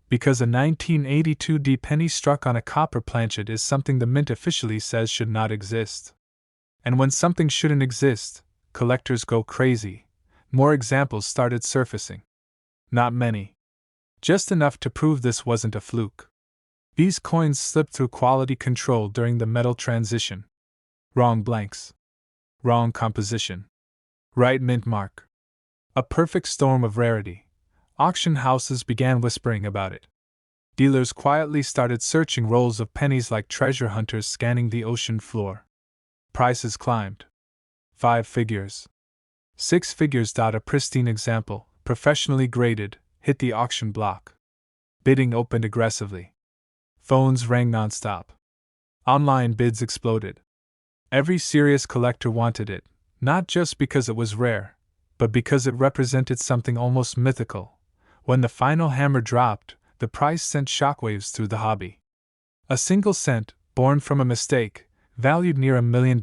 A: Because a 1982 D penny struck on a copper planchet is something the mint officially says should not exist. And when something shouldn't exist, collectors go crazy. More examples started surfacing. Not many. Just enough to prove this wasn't a fluke. These coins slipped through quality control during the metal transition. Wrong blanks. Wrong composition. Right mint mark. A perfect storm of rarity. Auction houses began whispering about it. Dealers quietly started searching rolls of pennies like treasure hunters scanning the ocean floor. Prices climbed. 5 figures. 6 figures. A pristine example, professionally graded, hit the auction block. Bidding opened aggressively. Phones rang nonstop. Online bids exploded. Every serious collector wanted it, not just because it was rare, but because it represented something almost mythical. When the final hammer dropped, the price sent shockwaves through the hobby. A single cent, born from a mistake, valued near $1 million,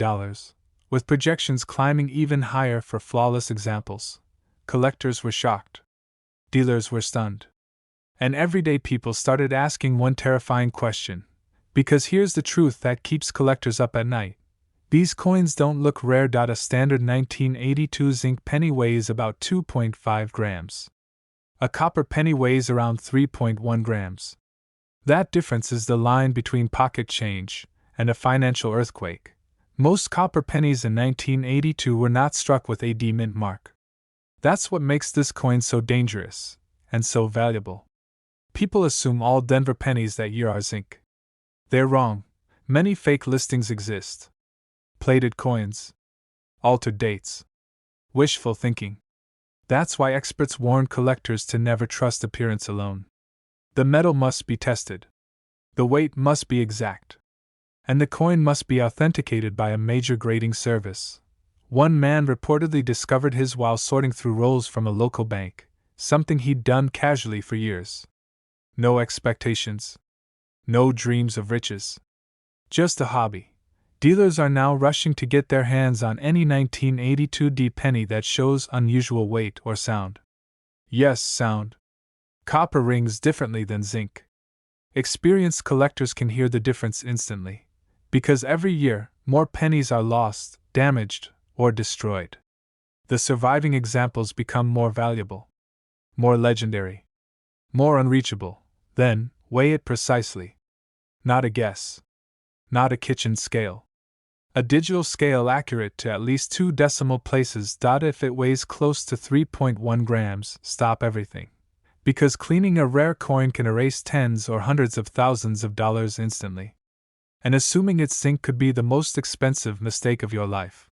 A: with projections climbing even higher for flawless examples. Collectors were shocked. Dealers were stunned. And everyday people started asking one terrifying question. Because here's the truth that keeps collectors up at night. These coins don't look rare. A standard 1982 zinc penny weighs about 2.5 grams. A copper penny weighs around 3.1 grams. That difference is the line between pocket change and a financial earthquake. Most copper pennies in 1982 were not struck with a D mint mark. That's what makes this coin so dangerous and so valuable. People assume all Denver pennies that year are zinc. They're wrong. Many fake listings exist. Plated coins. Altered dates. Wishful thinking. That's why experts warn collectors to never trust appearance alone. The metal must be tested. The weight must be exact. And the coin must be authenticated by a major grading service. One man reportedly discovered his while sorting through rolls from a local bank, something he'd done casually for years. No expectations. No dreams of riches. Just a hobby. Dealers are now rushing to get their hands on any 1982 D penny that shows unusual weight or sound. Yes, sound. Copper rings differently than zinc. Experienced collectors can hear the difference instantly, because every year, more pennies are lost, damaged, or destroyed. The surviving examples become more valuable, more legendary, more unreachable. Then, weigh it precisely. Not a guess. Not a kitchen scale. A digital scale accurate to at least 2 decimal places. If it weighs close to 3.1 grams, stop everything. Because cleaning a rare coin can erase tens or hundreds of thousands of dollars instantly. And assuming its zinc could be the most expensive mistake of your life.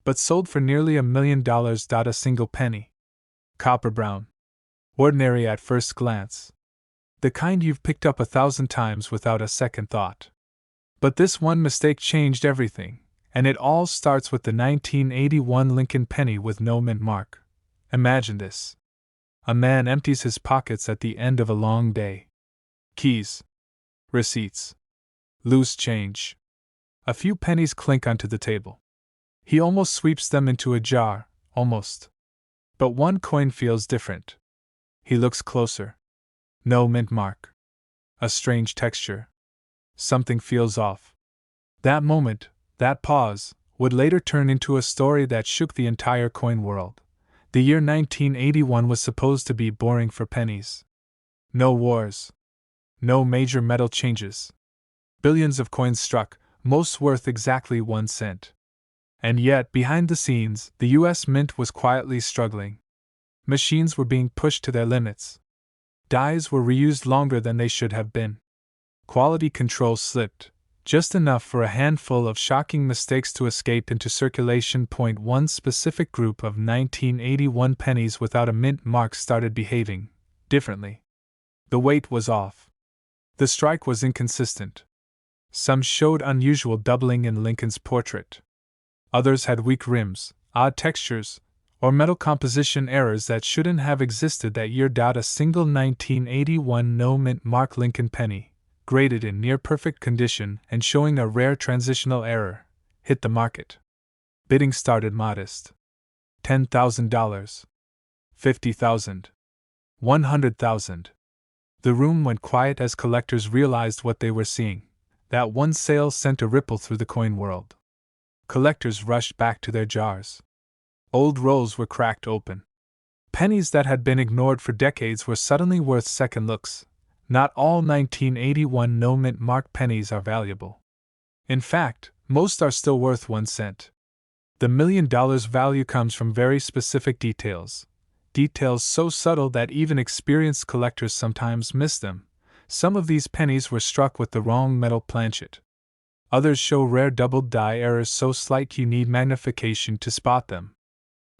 A: But sold for nearly $1 million. A single penny. Copper brown. Ordinary at first glance. The kind you've picked up 1,000 times without a second thought. But this one mistake changed everything, and it all starts with the 1981 Lincoln penny with no mint mark. Imagine this. A man empties his pockets at the end of a long day. Keys. Receipts. Loose change. A few pennies clink onto the table. He almost sweeps them into a jar, almost. But one coin feels different. He looks closer. No mint mark. A strange texture. Something feels off. That moment, that pause, would later turn into a story that shook the entire coin world. The year 1981 was supposed to be boring for pennies. No wars. No major metal changes. Billions of coins struck, most worth exactly 1 cent. And yet, behind the scenes, the U.S. Mint was quietly struggling. Machines were being pushed to their limits. Dies were reused longer than they should have been. Quality control slipped, just enough for a handful of shocking mistakes to escape into circulation. One specific group of 1981 pennies without a mint mark started behaving differently. The weight was off. The strike was inconsistent. Some showed unusual doubling in Lincoln's portrait. Others had weak rims, odd textures, or metal composition errors that shouldn't have existed that year. A single 1981 no mint mark Lincoln penny, graded in near perfect condition and showing a rare transitional error, hit the market. Bidding started modest. $10,000, $50,000, $100,000. The room went quiet as collectors realized what they were seeing. That one sale sent a ripple through the coin world. Collectors rushed back to their jars. Old rolls were cracked open. Pennies that had been ignored for decades were suddenly worth second looks. Not all 1981 no mint mark pennies are valuable. In fact, most are still worth 1 cent. The $1 million value comes from very specific details. Details so subtle that even experienced collectors sometimes miss them. Some of these pennies were struck with the wrong metal planchet. Others show rare doubled die errors so slight you need magnification to spot them.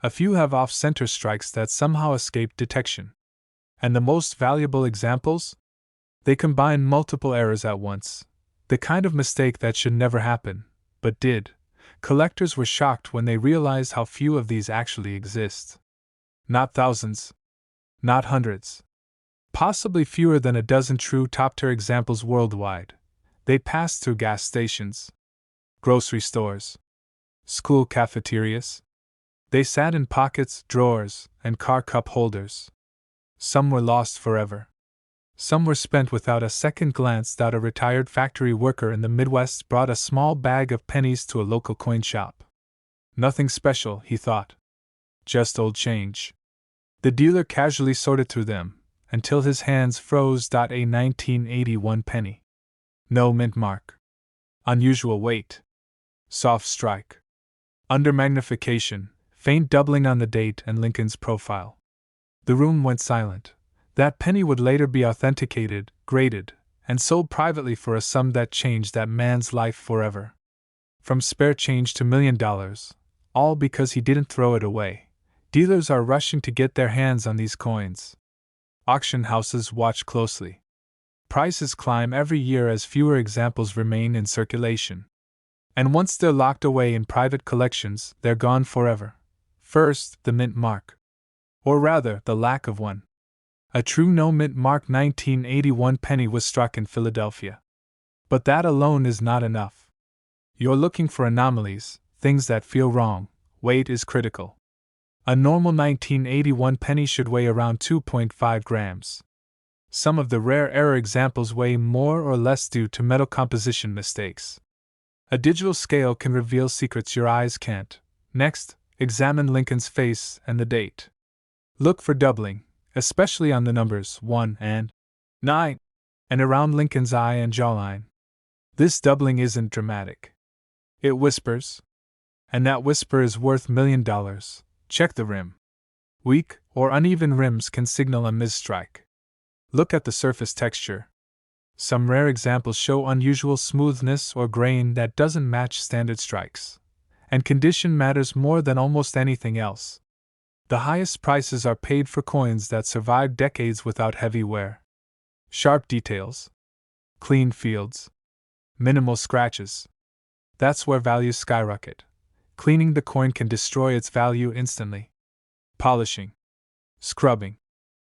A: A few have off-center strikes that somehow escape detection. And the most valuable examples? They combine multiple errors at once. The kind of mistake that should never happen, but did. Collectors were shocked when they realized how few of these actually exist. Not thousands. Not hundreds. Possibly fewer than a dozen true top-tier examples worldwide. They passed through gas stations, grocery stores, school cafeterias. They sat in pockets, drawers, and car cup holders. Some were lost forever. Some were spent without a second glance. A retired factory worker in the Midwest brought a small bag of pennies to a local coin shop. Nothing special, he thought. Just old change. The dealer casually sorted through them, until his hands froze. A 1981 penny. No mint mark. Unusual weight. Soft strike. Under magnification, faint doubling on the date and Lincoln's profile. The room went silent. That penny would later be authenticated, graded, and sold privately for a sum that changed that man's life forever. From spare change to $1 million, all because he didn't throw it away. Dealers are rushing to get their hands on these coins. Auction houses watch closely. Prices climb every year as fewer examples remain in circulation. And once they're locked away in private collections, they're gone forever. First, the mint mark. Or rather, the lack of one. A true no mint mark 1981 penny was struck in Philadelphia. But that alone is not enough. You're looking for anomalies, things that feel wrong. Weight is critical. A normal 1981 penny should weigh around 2.5 grams. Some of the rare error examples weigh more or less due to metal composition mistakes. A digital scale can reveal secrets your eyes can't. Next, examine Lincoln's face and the date. Look for doubling, especially on the numbers 1 and 9, and around Lincoln's eye and jawline. This doubling isn't dramatic. It whispers. And that whisper is worth $1 million. Check the rim. Weak or uneven rims can signal a misstrike. Look at the surface texture. Some rare examples show unusual smoothness or grain that doesn't match standard strikes. And condition matters more than almost anything else. The highest prices are paid for coins that survive decades without heavy wear. Sharp details. Clean fields. Minimal scratches. That's where values skyrocket. Cleaning the coin can destroy its value instantly. Polishing. Scrubbing.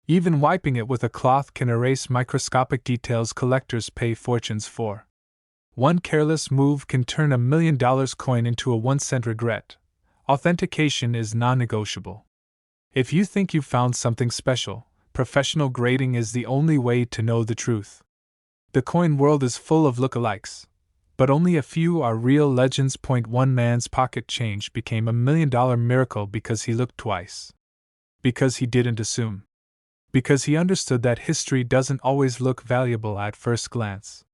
A: Even wiping it with a cloth can erase microscopic details collectors pay fortunes for. One careless move can turn $1 million coin into a 1-cent regret. Authentication is non-negotiable. If you think you've found something special, professional grading is the only way to know the truth. The coin world is full of lookalikes, but only a few are real legends. One man's pocket change became $1 million miracle because he looked twice. Because he didn't assume. Because he understood that history doesn't always look valuable at first glance.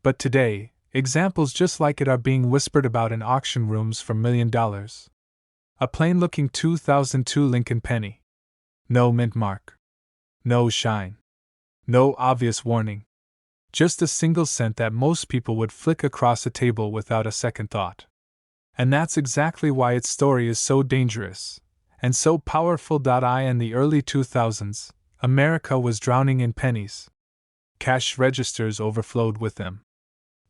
A: But today, examples just like it are being whispered about in auction rooms for $1 million. A plain-looking 2002 Lincoln penny. No mint mark. No shine. No obvious warning. Just a single cent that most people would flick across a table without a second thought. And that's exactly why its story is so dangerous. And so powerful. In the early 2000s, America was drowning in pennies. Cash registers overflowed with them.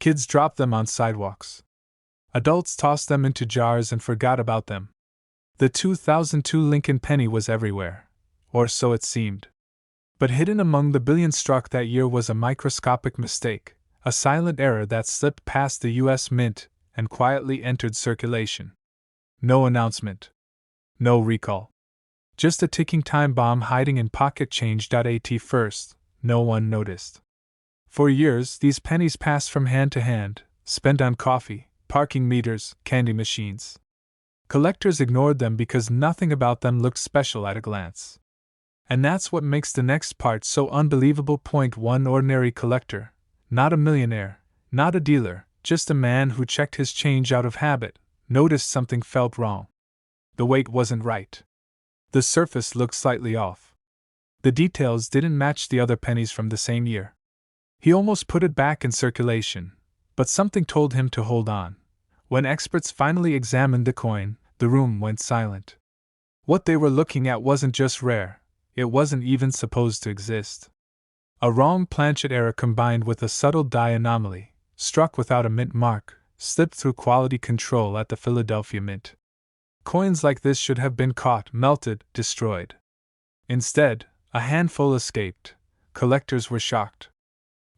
A: Kids dropped them on sidewalks. Adults tossed them into jars and forgot about them. The 2002 Lincoln penny was everywhere, or so it seemed. But hidden among the billions struck that year was a microscopic mistake, a silent error that slipped past the U.S. Mint and quietly entered circulation. No announcement. No recall. Just a ticking time bomb hiding in pocket change. At first, no one noticed. For years, these pennies passed from hand to hand, spent on coffee, parking meters, candy machines. Collectors ignored them because nothing about them looked special at a glance. And that's what makes the next part so unbelievable. Point one: ordinary collector. Not a millionaire, not a dealer, just a man who checked his change out of habit, noticed something felt wrong. The weight wasn't right. The surface looked slightly off. The details didn't match the other pennies from the same year. He almost put it back in circulation, but something told him to hold on. When experts finally examined the coin, the room went silent. What they were looking at wasn't just rare, it wasn't even supposed to exist. A wrong planchet error combined with a subtle die anomaly, struck without a mint mark, slipped through quality control at the Philadelphia Mint. Coins like this should have been caught, melted, destroyed. Instead, a handful escaped. Collectors were shocked.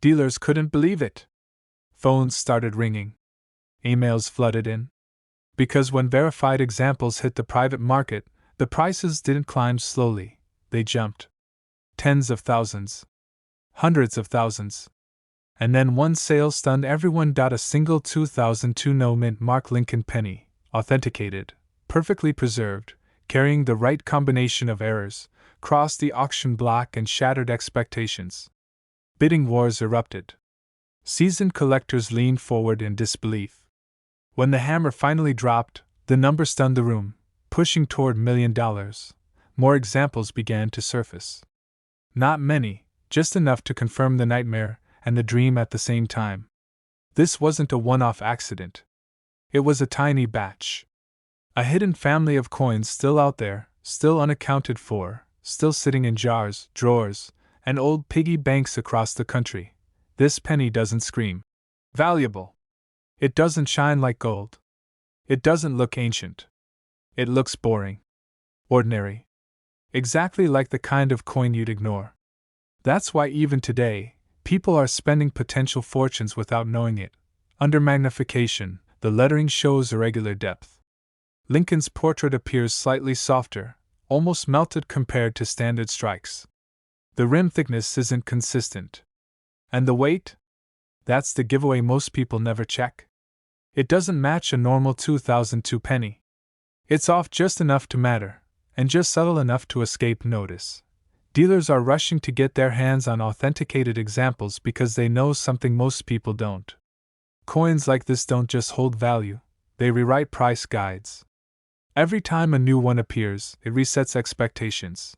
A: Dealers couldn't believe it. Phones started ringing. Emails flooded in. Because when verified examples hit the private market, the prices didn't climb slowly, they jumped. Tens of thousands. Hundreds of thousands. And then one sale stunned everyone. A single 2002 no mint mark Lincoln penny, authenticated, perfectly preserved, carrying the right combination of errors, crossed the auction block and shattered expectations. Bidding wars erupted. Seasoned collectors leaned forward in disbelief. When the hammer finally dropped, the number stunned the room, pushing toward $1 million. More examples began to surface. Not many, just enough to confirm the nightmare and the dream at the same time. This wasn't a one-off accident. It was a tiny batch. A hidden family of coins still out there, still unaccounted for, still sitting in jars, drawers, and old piggy banks across the country. This penny doesn't scream valuable. It doesn't shine like gold. It doesn't look ancient. It looks boring. Ordinary. Exactly like the kind of coin you'd ignore. That's why even today, people are spending potential fortunes without knowing it. Under magnification, the lettering shows irregular depth. Lincoln's portrait appears slightly softer, almost melted compared to standard strikes. The rim thickness isn't consistent. And the weight? That's the giveaway most people never check. It doesn't match a normal 2002 penny. It's off just enough to matter, and just subtle enough to escape notice. Dealers are rushing to get their hands on authenticated examples because they know something most people don't. Coins like this don't just hold value, they rewrite price guides. Every time a new one appears, it resets expectations.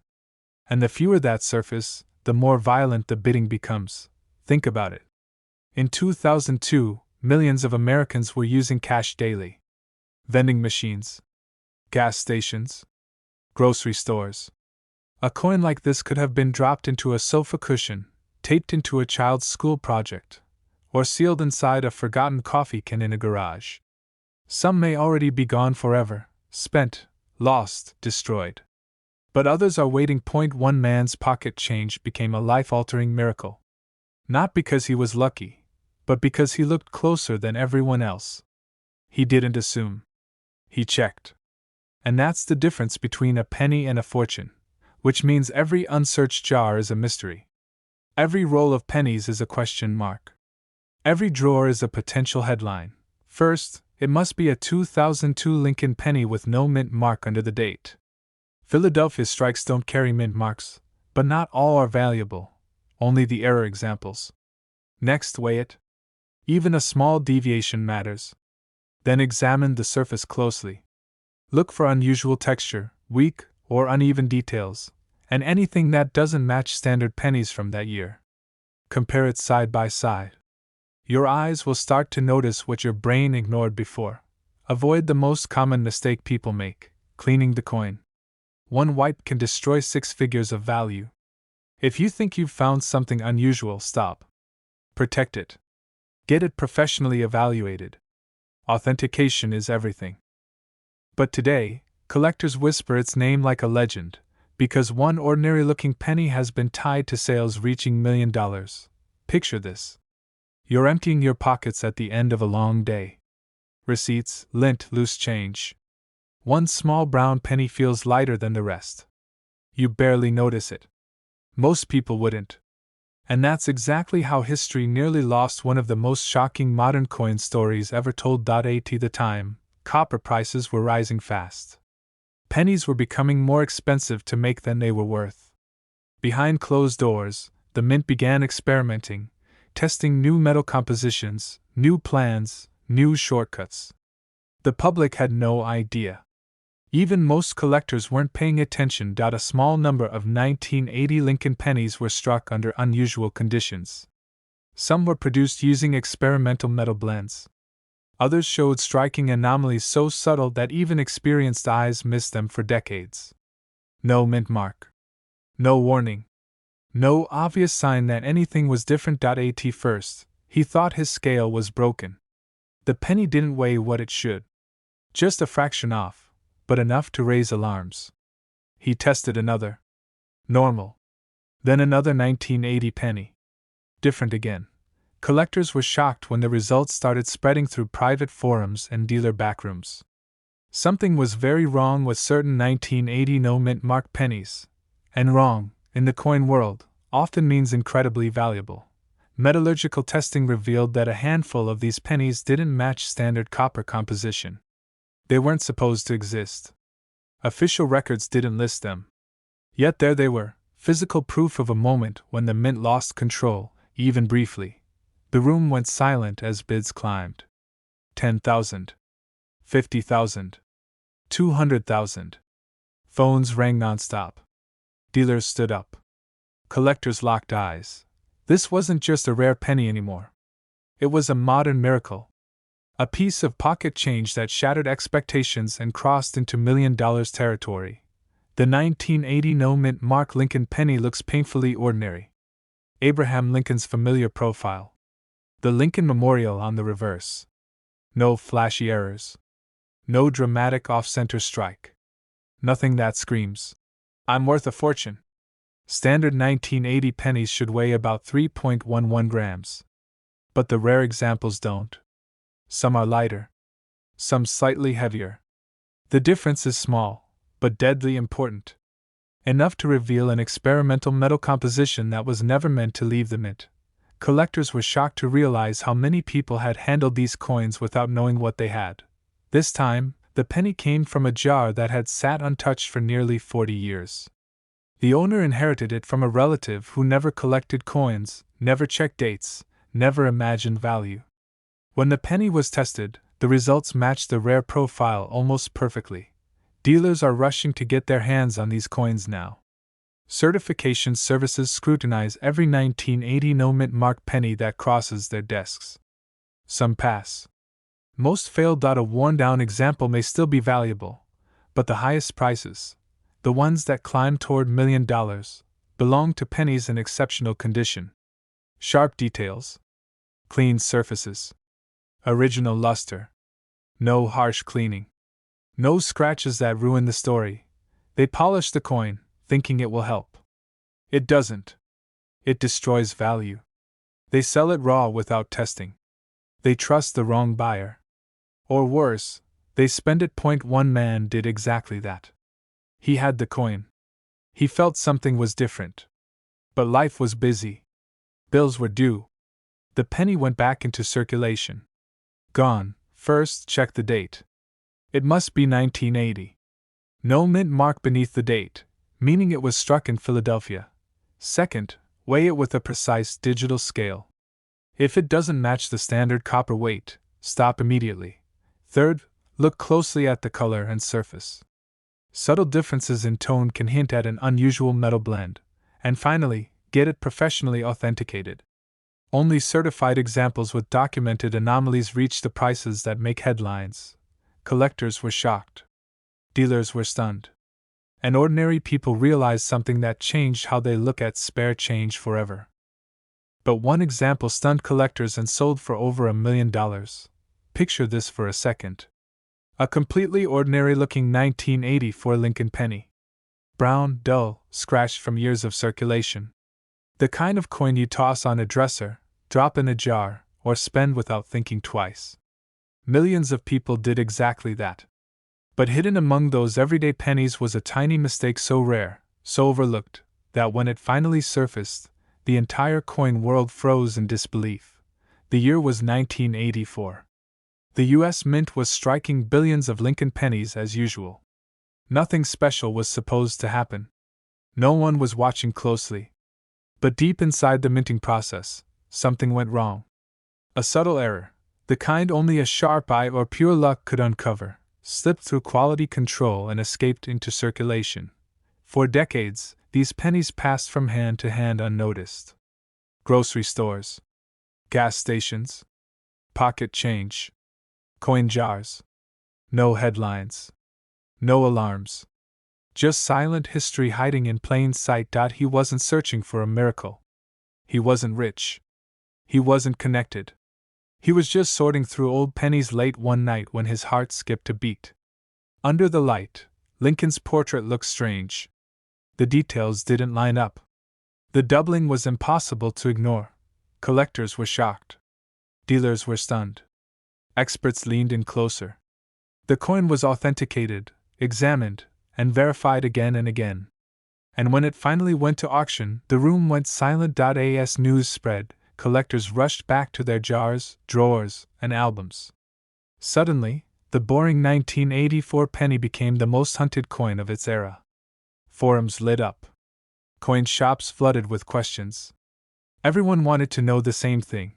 A: And the fewer that surface, the more violent the bidding becomes. Think about it. In 2002, millions of Americans were using cash daily. Vending machines, gas stations, grocery stores. A coin like this could have been dropped into a sofa cushion, taped into a child's school project, or sealed inside a forgotten coffee can in a garage. Some may already be gone forever, spent, lost, destroyed. But others are waiting. One man's pocket change became a life-altering miracle. Not because he was lucky, but because he looked closer than everyone else. He didn't assume. He checked. And that's the difference between a penny and a fortune, which means every unsearched jar is a mystery. Every roll of pennies is a question mark. Every drawer is a potential headline. First, it must be a 2002 Lincoln penny with no mint mark under the date. Philadelphia strikes don't carry mint marks, but not all are valuable, only the error examples. Next, weigh it. Even a small deviation matters. Then examine the surface closely. Look for unusual texture, weak or uneven details, and anything that doesn't match standard pennies from that year. Compare it side by side. Your eyes will start to notice what your brain ignored before. Avoid the most common mistake people make: cleaning the coin. One wipe can destroy 6 figures of value. If you think you've found something unusual, stop. Protect it. Get it professionally evaluated. Authentication is everything. But today, collectors whisper its name like a legend, because one ordinary-looking penny has been tied to sales reaching $1 million. Picture this. You're emptying your pockets at the end of a long day. Receipts, lint, loose change. One small brown penny feels lighter than the rest. You barely notice it. Most people wouldn't. And that's exactly how history nearly lost one of the most shocking modern coin stories ever told. At the time, copper prices were rising fast. Pennies were becoming more expensive to make than they were worth. Behind closed doors, the mint began experimenting, testing new metal compositions, new plans, new shortcuts. The public had no idea. Even most collectors weren't paying attention. A small number of 1980 Lincoln pennies were struck under unusual conditions. Some were produced using experimental metal blends. Others showed striking anomalies so subtle that even experienced eyes missed them for decades. No mint mark. No warning. No obvious sign that anything was different. At first, he thought his scale was broken. The penny didn't weigh what it should. Just a fraction off, but enough to raise alarms. He tested another. Normal. Then another 1980 penny. Different again. Collectors were shocked when the results started spreading through private forums and dealer backrooms. Something was very wrong with certain 1980 no-mint mark pennies. And wrong, in the coin world, often means incredibly valuable. Metallurgical testing revealed that a handful of these pennies didn't match standard copper composition. They weren't supposed to exist. Official records didn't list them. Yet there they were, physical proof of a moment when the mint lost control, even briefly. The room went silent as bids climbed. 10,000. 50,000. 200,000. Phones rang nonstop. Dealers stood up. Collectors locked eyes. This wasn't just a rare penny anymore. It was a modern miracle. A piece of pocket change that shattered expectations and crossed into $1 million territory. The 1980 no-mint mark Lincoln penny looks painfully ordinary. Abraham Lincoln's familiar profile. The Lincoln Memorial on the reverse. No flashy errors. No dramatic off-center strike. Nothing that screams, "I'm worth a fortune." Standard 1980 pennies should weigh about 3.11 grams. But the rare examples don't. Some are lighter. Some slightly heavier. The difference is small, but deadly important. Enough to reveal an experimental metal composition that was never meant to leave the mint. Collectors were shocked to realize how many people had handled these coins without knowing what they had. This time, the penny came from a jar that had sat untouched for nearly 40 years. The owner inherited it from a relative who never collected coins, never checked dates, never imagined value. When the penny was tested, the results matched the rare profile almost perfectly. Dealers are rushing to get their hands on these coins now. Certification services scrutinize every 1980 no-mint mark penny that crosses their desks. Some pass. Most fail. A worn-down example may still be valuable, but the highest prices, the ones that climb toward $1 million, belong to pennies in exceptional condition. Sharp details. Clean surfaces. Original luster. No harsh cleaning. No scratches that ruin the story. They polish the coin, thinking it will help. It doesn't. It destroys value. They sell it raw without testing. They trust the wrong buyer. Or worse, they spend it. One man did exactly that. He had the coin. He felt something was different. But life was busy. Bills were due. The penny went back into circulation. Gone. First, check the date. It must be 1980. No mint mark beneath the date, meaning it was struck in Philadelphia. Second, weigh it with a precise digital scale. If it doesn't match the standard copper weight, stop immediately. Third, look closely at the color and surface. Subtle differences in tone can hint at an unusual metal blend. And finally, get it professionally authenticated. Only certified examples with documented anomalies reach the prices that make headlines. Collectors were shocked. Dealers were stunned. And ordinary people realized something that changed how they look at spare change forever. But one example stunned collectors and sold for over $1 million. Picture this for a second. A completely ordinary-looking 1984 Lincoln penny. Brown, dull, scratched from years of circulation. The kind of coin you toss on a dresser, drop in a jar, or spend without thinking twice. Millions of people did exactly that. But hidden among those everyday pennies was a tiny mistake so rare, so overlooked, that when it finally surfaced, the entire coin world froze in disbelief. The year was 1984. The U.S. Mint was striking billions of Lincoln pennies as usual. Nothing special was supposed to happen. No one was watching closely. But deep inside the minting process, something went wrong. A subtle error, the kind only a sharp eye or pure luck could uncover, slipped through quality control and escaped into circulation. For decades, these pennies passed from hand to hand unnoticed. Grocery stores, gas stations, pocket change, coin jars. No headlines. No alarms. Just silent history hiding in plain sight. He wasn't searching for a miracle. He wasn't rich. He wasn't connected. He was just sorting through old pennies late one night when his heart skipped a beat. Under the light, Lincoln's portrait looked strange. The details didn't line up. The doubling was impossible to ignore. Collectors were shocked. Dealers were stunned. Experts leaned in closer. The coin was authenticated, examined, and verified again and again. And when it finally went to auction, the room went silent. As news spread, collectors rushed back to their jars, drawers, and albums. Suddenly, the boring 1984 penny became the most hunted coin of its era. Forums lit up. Coin shops flooded with questions. Everyone wanted to know the same thing.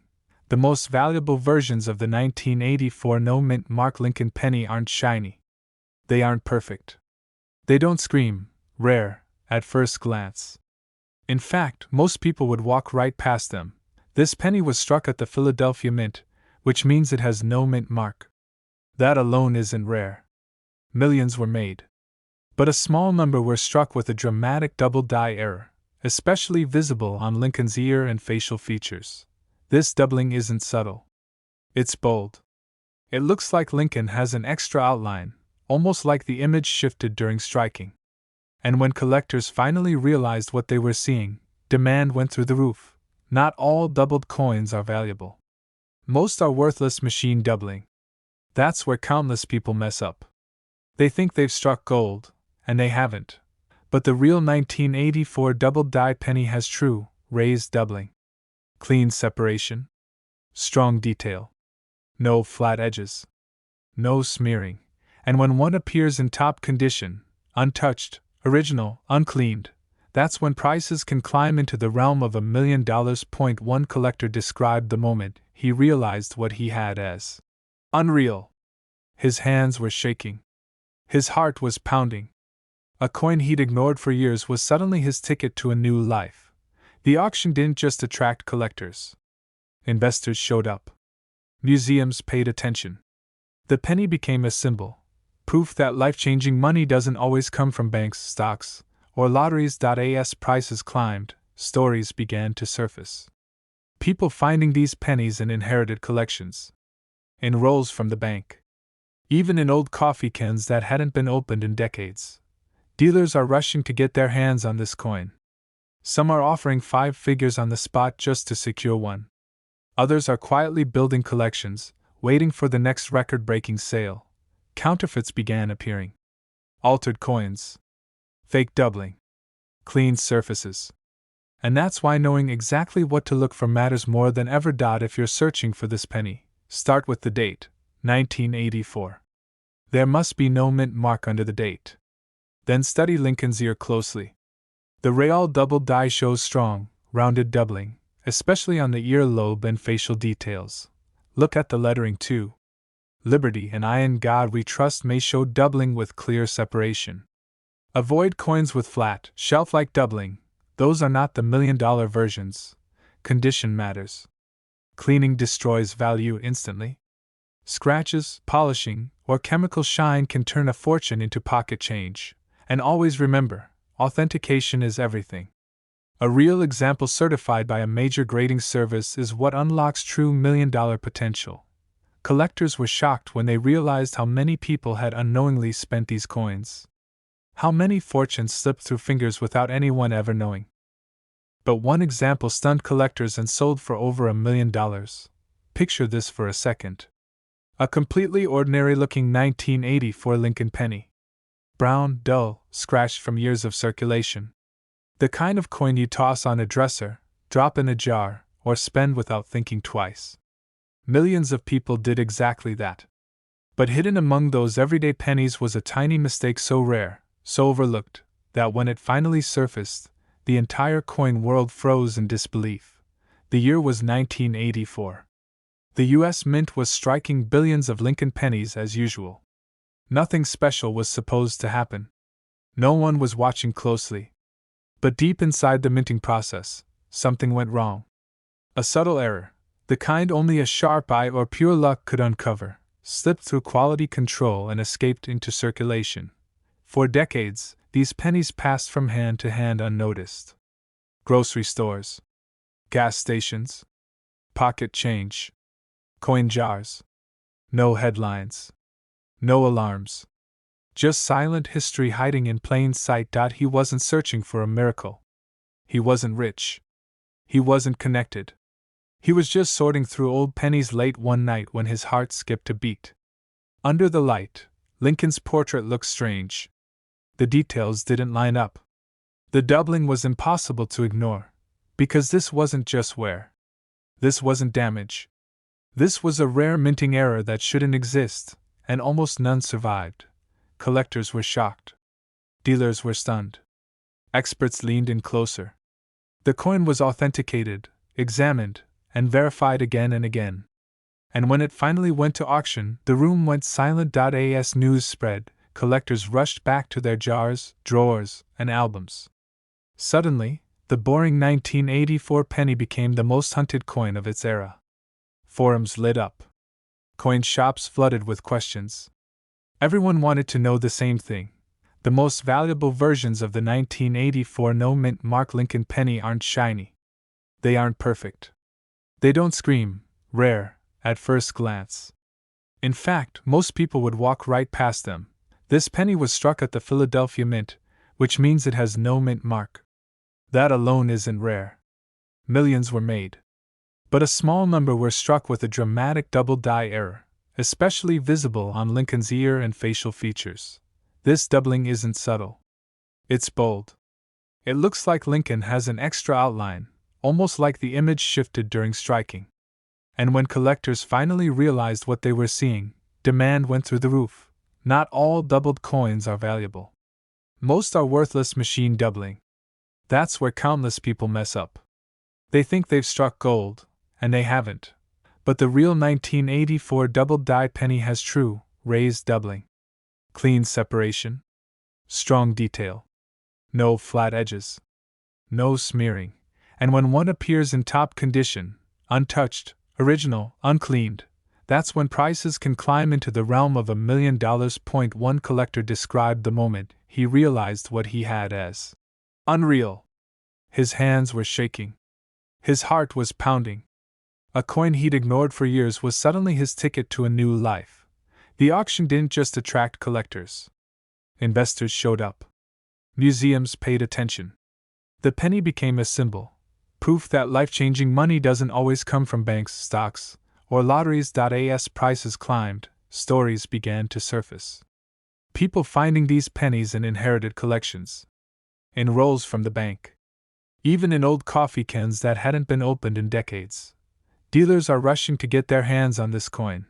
A: The most valuable versions of the 1984 no-mint mark Lincoln penny aren't shiny. They aren't perfect. They don't scream, rare, at first glance. In fact, most people would walk right past them. This penny was struck at the Philadelphia Mint, which means it has no mint mark. That alone isn't rare. Millions were made. But a small number were struck with a dramatic double-die error, especially visible on Lincoln's ear and facial features. This doubling isn't subtle. It's bold. It looks like Lincoln has an extra outline, almost like the image shifted during striking. And when collectors finally realized what they were seeing, demand went through the roof. Not all doubled coins are valuable. Most are worthless machine doubling. That's where countless people mess up. They think they've struck gold, and they haven't. But the real 1984 double-die penny has true, raised doubling. Clean separation. Strong detail. No flat edges. No smearing. And when one appears in top condition, untouched, original, uncleaned, that's when prices can climb into the realm of $1 million. One collector described the moment he realized what he had as unreal. His hands were shaking. His heart was pounding. A coin he'd ignored for years was suddenly his ticket to a new life. The auction didn't just attract collectors. Investors showed up. Museums paid attention. The penny became a symbol, proof that life-changing money doesn't always come from banks, stocks, or lotteries. As prices climbed, stories began to surface. People finding these pennies in inherited collections, in rolls from the bank, even in old coffee cans that hadn't been opened in decades. Dealers are rushing to get their hands on this coin. Some are offering 5 figures on the spot just to secure one. Others are quietly building collections, waiting for the next record-breaking sale. Counterfeits began appearing. Altered coins. Fake doubling. Cleaned surfaces. And that's why knowing exactly what to look for matters more than ever. If you're searching for this penny, start with the date, 1984. There must be no mint mark under the date. Then study Lincoln's ear closely. The real double die shows strong, rounded doubling, especially on the ear lobe and facial details. Look at the lettering too. Liberty and I in God We Trust may show doubling with clear separation. Avoid coins with flat, shelf-like doubling. Those are not the $1 million versions. Condition matters. Cleaning destroys value instantly. Scratches, polishing, or chemical shine can turn a fortune into pocket change. And always remember, authentication is everything. A real example certified by a major grading service is what unlocks true million-dollar potential. Collectors were shocked when they realized how many people had unknowingly spent these coins. How many fortunes slipped through fingers without anyone ever knowing. But one example stunned collectors and sold for over $1 million. Picture this for a second. A completely ordinary-looking 1984 Lincoln penny. Brown, dull, scratched from years of circulation. The kind of coin you toss on a dresser, drop in a jar, or spend without thinking twice. Millions of people did exactly that. But hidden among those everyday pennies was a tiny mistake so rare, so overlooked, that when it finally surfaced, the entire coin world froze in disbelief. The year was 1984. The U.S. Mint was striking billions of Lincoln pennies as usual. Nothing special was supposed to happen. No one was watching closely. But deep inside the minting process, something went wrong. A subtle error, the kind only a sharp eye or pure luck could uncover, slipped through quality control and escaped into circulation. For decades, these pennies passed from hand to hand unnoticed. Grocery stores, gas stations, pocket change, coin jars. No headlines. No alarms. Just silent history hiding in plain sight. He wasn't searching for a miracle. He wasn't rich. He wasn't connected. He was just sorting through old pennies late one night when his heart skipped a beat. Under the light, Lincoln's portrait looked strange. The details didn't line up. The doubling was impossible to ignore, because this wasn't just wear. This wasn't damage. This was a rare minting error that shouldn't exist, and almost none survived. Collectors were shocked. Dealers were stunned. Experts leaned in closer. The coin was authenticated, examined, and verified again and again. And when it finally went to auction, the room went silent. As news spread, collectors rushed back to their jars, drawers, and albums. Suddenly, the boring 1984 penny became the most hunted coin of its era. Forums lit up. Coin shops flooded with questions. Everyone wanted to know the same thing. The most valuable versions of the 1984 no-mint mark Lincoln penny aren't shiny. They aren't perfect. They don't scream, rare, at first glance. In fact, most people would walk right past them. This penny was struck at the Philadelphia Mint, which means it has no mint mark. That alone isn't rare. Millions were made. But a small number were struck with a dramatic double die error, especially visible on Lincoln's ear and facial features. This doubling isn't subtle. It's bold. It looks like Lincoln has an extra outline, almost like the image shifted during striking. And when collectors finally realized what they were seeing, demand went through the roof. Not all doubled coins are valuable. Most are worthless machine doubling. That's where countless people mess up. They think they've struck gold, and they haven't. But the real 1984 double-die penny has true, raised doubling. Clean separation. Strong detail. No flat edges. No smearing. And when one appears in top condition, untouched, original, uncleaned, that's when prices can climb into the realm of $1 million. One collector described the moment he realized what he had as unreal. His hands were shaking. His heart was pounding. A coin he'd ignored for years was suddenly his ticket to a new life. The auction didn't just attract collectors. Investors showed up. Museums paid attention. The penny became a symbol, proof that life-changing money doesn't always come from banks, stocks, or lotteries. As prices climbed, stories began to surface. People finding these pennies in inherited collections, in rolls from the bank, even in old coffee cans that hadn't been opened in decades. Dealers are rushing to get their hands on this coin.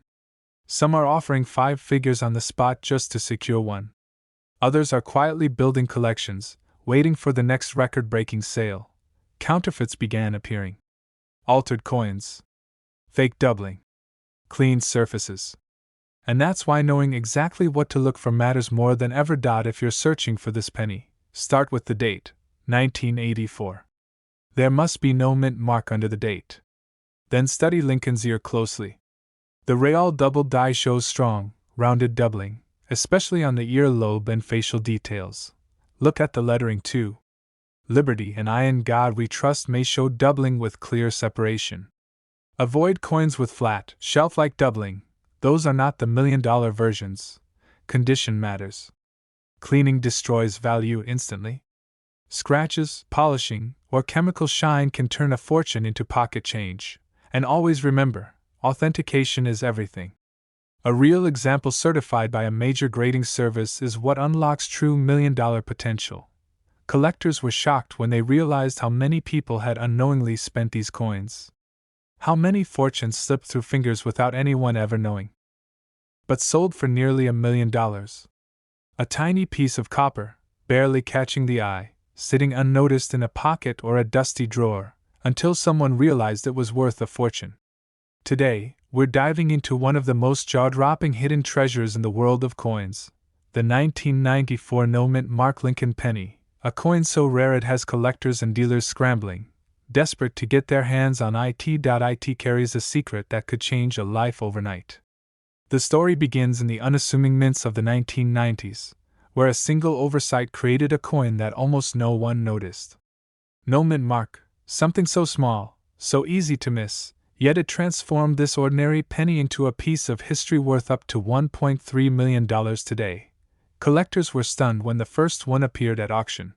A: Some are offering 5 figures on the spot just to secure one. Others are quietly building collections, waiting for the next record-breaking sale. Counterfeits began appearing. Altered coins. Fake doubling. Cleaned surfaces. And that's why knowing exactly what to look for matters more than ever. If you're searching for this penny, start with the date, 1984. There must be no mint mark under the date. Then study Lincoln's ear closely. The real double die shows strong, rounded doubling, especially on the ear lobe and facial details. Look at the lettering too. Liberty, and I in God we trust may show doubling with clear separation. Avoid coins with flat, shelf-like doubling. Those are not the $1,000,000 versions. Condition matters. Cleaning destroys value instantly. Scratches, polishing, or chemical shine can turn a fortune into pocket change. And always remember, authentication is everything. A real example certified by a major grading service is what unlocks true $1,000,000 potential. Collectors were shocked when they realized how many people had unknowingly spent these coins. How many fortunes slipped through fingers without anyone ever knowing. But sold for nearly $1,000,000. A tiny piece of copper, barely catching the eye, sitting unnoticed in a pocket or a dusty drawer, until someone realized it was worth a fortune. Today, we're diving into one of the most jaw-dropping hidden treasures in the world of coins, the 1994 no-mint mark Lincoln penny, a coin so rare it has collectors and dealers scrambling, desperate to get their hands on it. It carries a secret that could change a life overnight. The story begins in the unassuming mints of the 1990s, where a single oversight created a coin that almost no one noticed. No mint mark, something so small, so easy to miss, yet it transformed this ordinary penny into a piece of history worth up to $1.3 million today. Collectors were stunned when the first one appeared at auction.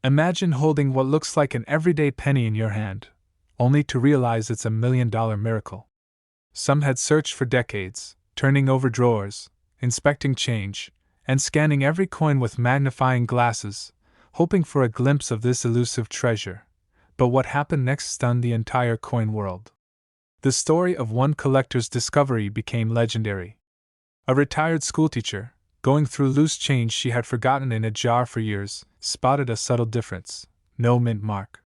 A: Imagine holding what looks like an everyday penny in your hand, only to realize it's a $1,000,000 miracle. Some had searched for decades, turning over drawers, inspecting change, and scanning every coin with magnifying glasses, hoping for a glimpse of this elusive treasure. But what happened next stunned the entire coin world. The story of one collector's discovery became legendary. A retired schoolteacher, going through loose change she had forgotten in a jar for years, spotted a subtle difference: no mint mark.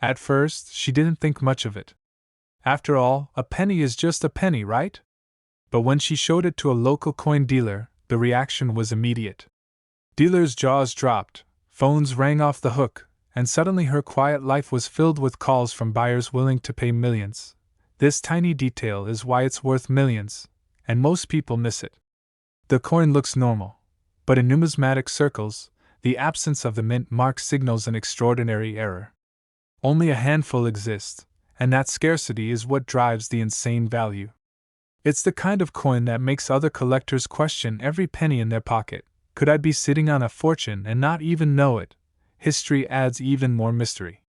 A: At first, she didn't think much of it. After all, a penny is just a penny, right? But when she showed it to a local coin dealer, the reaction was immediate. Dealers' jaws dropped, phones rang off the hook, and suddenly her quiet life was filled with calls from buyers willing to pay millions. This tiny detail is why it's worth millions, and most people miss it. The coin looks normal, but in numismatic circles, the absence of the mint mark signals an extraordinary error. Only a handful exist, and that scarcity is what drives the insane value. It's the kind of coin that makes other collectors question every penny in their pocket. Could I be sitting on a fortune and not even know it? History adds even more mystery.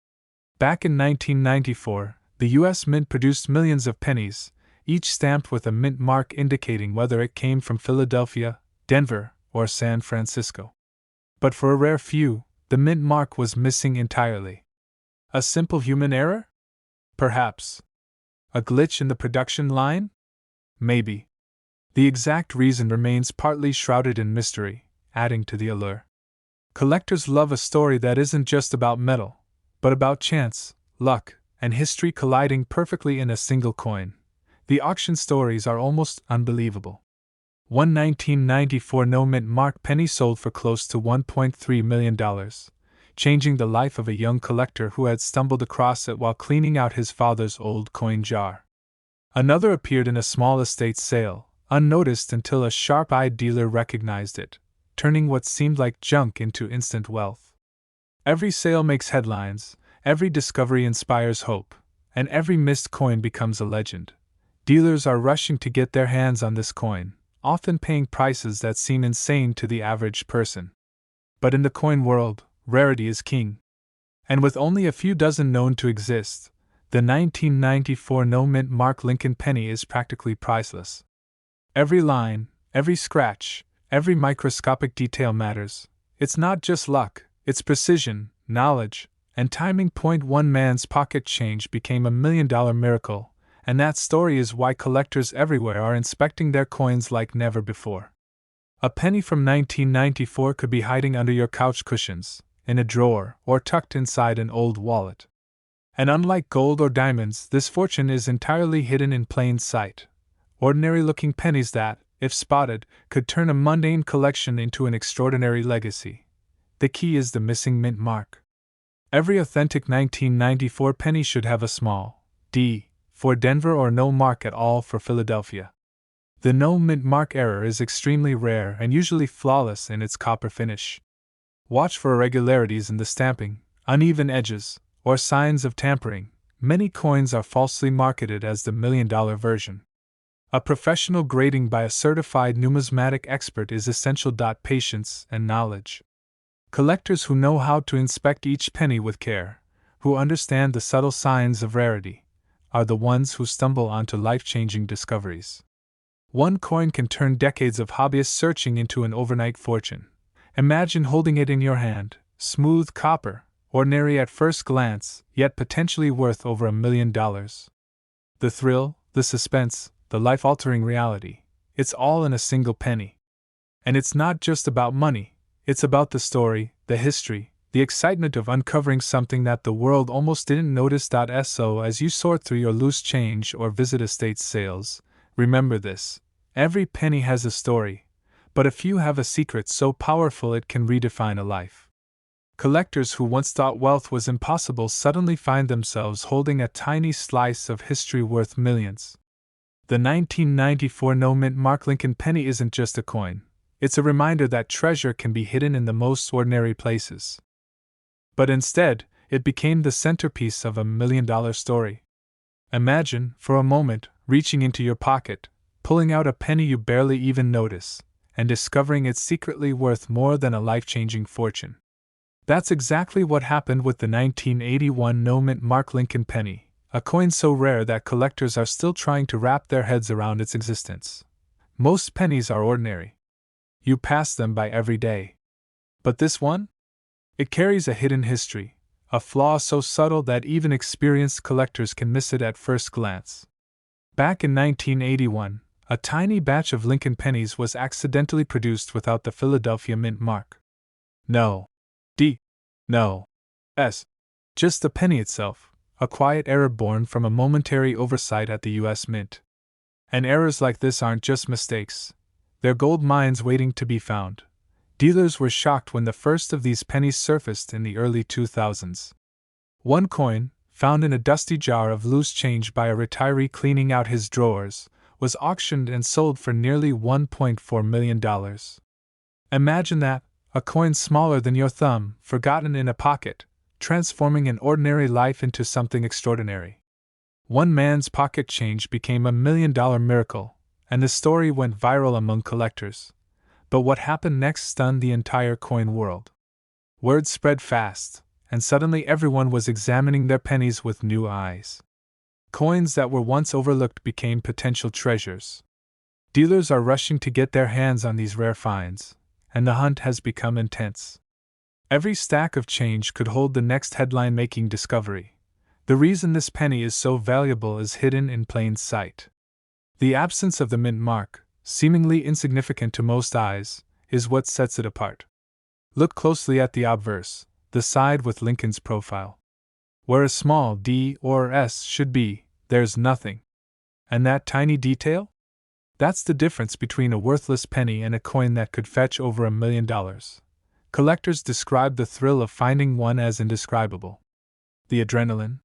A: Back in 1994, the U.S. Mint produced millions of pennies, each stamped with a mint mark indicating whether it came from Philadelphia, Denver, or San Francisco. But for a rare few, the mint mark was missing entirely. A simple human error? Perhaps. A glitch in the production line? Maybe. The exact reason remains partly shrouded in mystery, adding to the allure. Collectors love a story that isn't just about metal, but about chance, luck, and history colliding perfectly in a single coin. The auction stories are almost unbelievable. One 1994 no-mint mark penny sold for close to $1.3 million, changing the life of a young collector who had stumbled across it while cleaning out his father's old coin jar. Another appeared in a small estate sale, unnoticed until a sharp-eyed dealer recognized it, turning what seemed like junk into instant wealth. Every sale makes headlines, every discovery inspires hope, and every missed coin becomes a legend. Dealers are rushing to get their hands on this coin, often paying prices that seem insane to the average person. But in the coin world, rarity is king. And with only a few dozen known to exist, the 1994 no-mint mark Lincoln penny is practically priceless. Every line, every scratch, every microscopic detail matters. It's not just luck, it's precision, knowledge, and timing. One man's pocket change became a $1,000,000 miracle, and that story is why collectors everywhere are inspecting their coins like never before. A penny from 1994 could be hiding under your couch cushions, in a drawer, or tucked inside an old wallet. And unlike gold or diamonds, this fortune is entirely hidden in plain sight. Ordinary-looking pennies that, if spotted, could turn a mundane collection into an extraordinary legacy. The key is the missing mint mark. Every authentic 1994 penny should have a small D for Denver or no mark at all for Philadelphia. The no mint mark error is extremely rare and usually flawless in its copper finish. Watch for irregularities in the stamping, uneven edges, or signs of tampering, many coins are falsely marketed as the $1,000,000 version. A professional grading by a certified numismatic expert is essential. Patience and knowledge. Collectors who know how to inspect each penny with care, who understand the subtle signs of rarity, are the ones who stumble onto life-changing discoveries. One coin can turn decades of hobbyist searching into an overnight fortune. Imagine holding it in your hand, smooth copper, ordinary at first glance, yet potentially worth over $1,000,000. The thrill, the suspense, the life-altering reality, it's all in a single penny. And it's not just about money, it's about the story, the history, the excitement of uncovering something that the world almost didn't notice. So as you sort through your loose change or visit estate sales, remember this: every penny has a story, but a few have a secret so powerful it can redefine a life. Collectors who once thought wealth was impossible suddenly find themselves holding a tiny slice of history worth millions. The 1994 no-mint mark Lincoln penny isn't just a coin, it's a reminder that treasure can be hidden in the most ordinary places. But instead, it became the centerpiece of a $1,000,000 story. Imagine, for a moment, reaching into your pocket, pulling out a penny you barely even notice, and discovering it's secretly worth more than a life-changing fortune. That's exactly what happened with the 1981 no-mint mark Lincoln penny, a coin so rare that collectors are still trying to wrap their heads around its existence. Most pennies are ordinary. You pass them by every day. But this one? It carries a hidden history, a flaw so subtle that even experienced collectors can miss it at first glance. Back in 1981, a tiny batch of Lincoln pennies was accidentally produced without the Philadelphia mint mark. No. No. Just the penny itself, a quiet error born from a momentary oversight at the U.S. Mint. And errors like this aren't just mistakes, they're gold mines waiting to be found. Dealers were shocked when the first of these pennies surfaced in the early 2000s. One coin, found in a dusty jar of loose change by a retiree cleaning out his drawers, was auctioned and sold for nearly $1.4 million. Imagine that, a coin smaller than your thumb, forgotten in a pocket, transforming an ordinary life into something extraordinary. One man's pocket change became a $1,000,000 miracle, and the story went viral among collectors. But what happened next stunned the entire coin world. Word spread fast, and suddenly everyone was examining their pennies with new eyes. Coins that were once overlooked became potential treasures. Dealers are rushing to get their hands on these rare finds, and the hunt has become intense. Every stack of change could hold the next headline-making discovery. The reason this penny is so valuable is hidden in plain sight. The absence of the mint mark, seemingly insignificant to most eyes, is what sets it apart. Look closely at the obverse, the side with Lincoln's profile. Where a small D or S should be, there's nothing. And that tiny detail? That's the difference between a worthless penny and a coin that could fetch over $1,000,000. Collectors describe the thrill of finding one as indescribable. The adrenaline.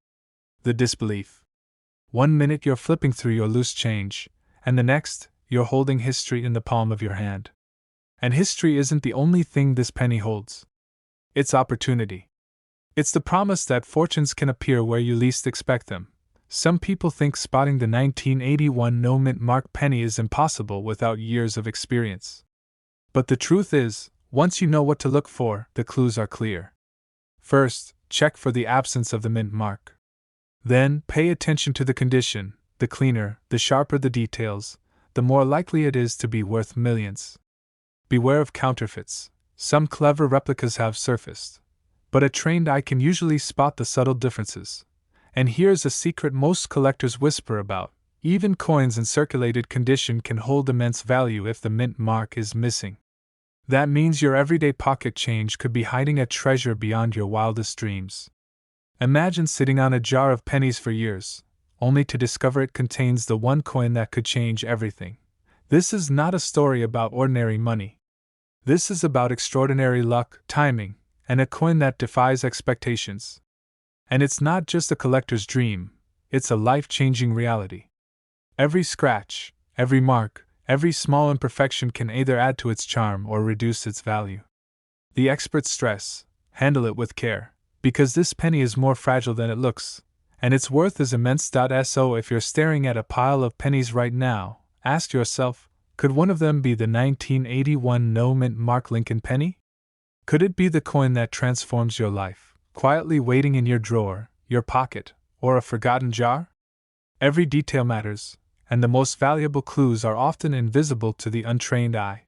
A: The disbelief. One minute you're flipping through your loose change, and the next, you're holding history in the palm of your hand. And history isn't the only thing this penny holds. It's opportunity. It's the promise that fortunes can appear where you least expect them. Some people think spotting the 1981 no-mint mark penny is impossible without years of experience. But the truth is, once you know what to look for, the clues are clear. First, check for the absence of the mint mark. Then, pay attention to the condition. The cleaner, the sharper the details, the more likely it is to be worth millions. Beware of counterfeits. Some clever replicas have surfaced, but a trained eye can usually spot the subtle differences. And here's a secret most collectors whisper about: even coins in circulated condition can hold immense value if the mint mark is missing. That means your everyday pocket change could be hiding a treasure beyond your wildest dreams. Imagine sitting on a jar of pennies for years, only to discover it contains the one coin that could change everything. This is not a story about ordinary money. This is about extraordinary luck, timing, and a coin that defies expectations. And it's not just a collector's dream, it's a life-changing reality. Every scratch, every mark, every small imperfection can either add to its charm or reduce its value. The experts stress, handle it with care, Because this penny is more fragile than it looks, and its worth is immense. So if you're staring at a pile of pennies right now, ask yourself, could one of them be the 1981 no mint mark Lincoln penny? Could it be the coin that transforms your life, quietly waiting in your drawer, your pocket, or a forgotten jar? Every detail matters, and the most valuable clues are often invisible to the untrained eye.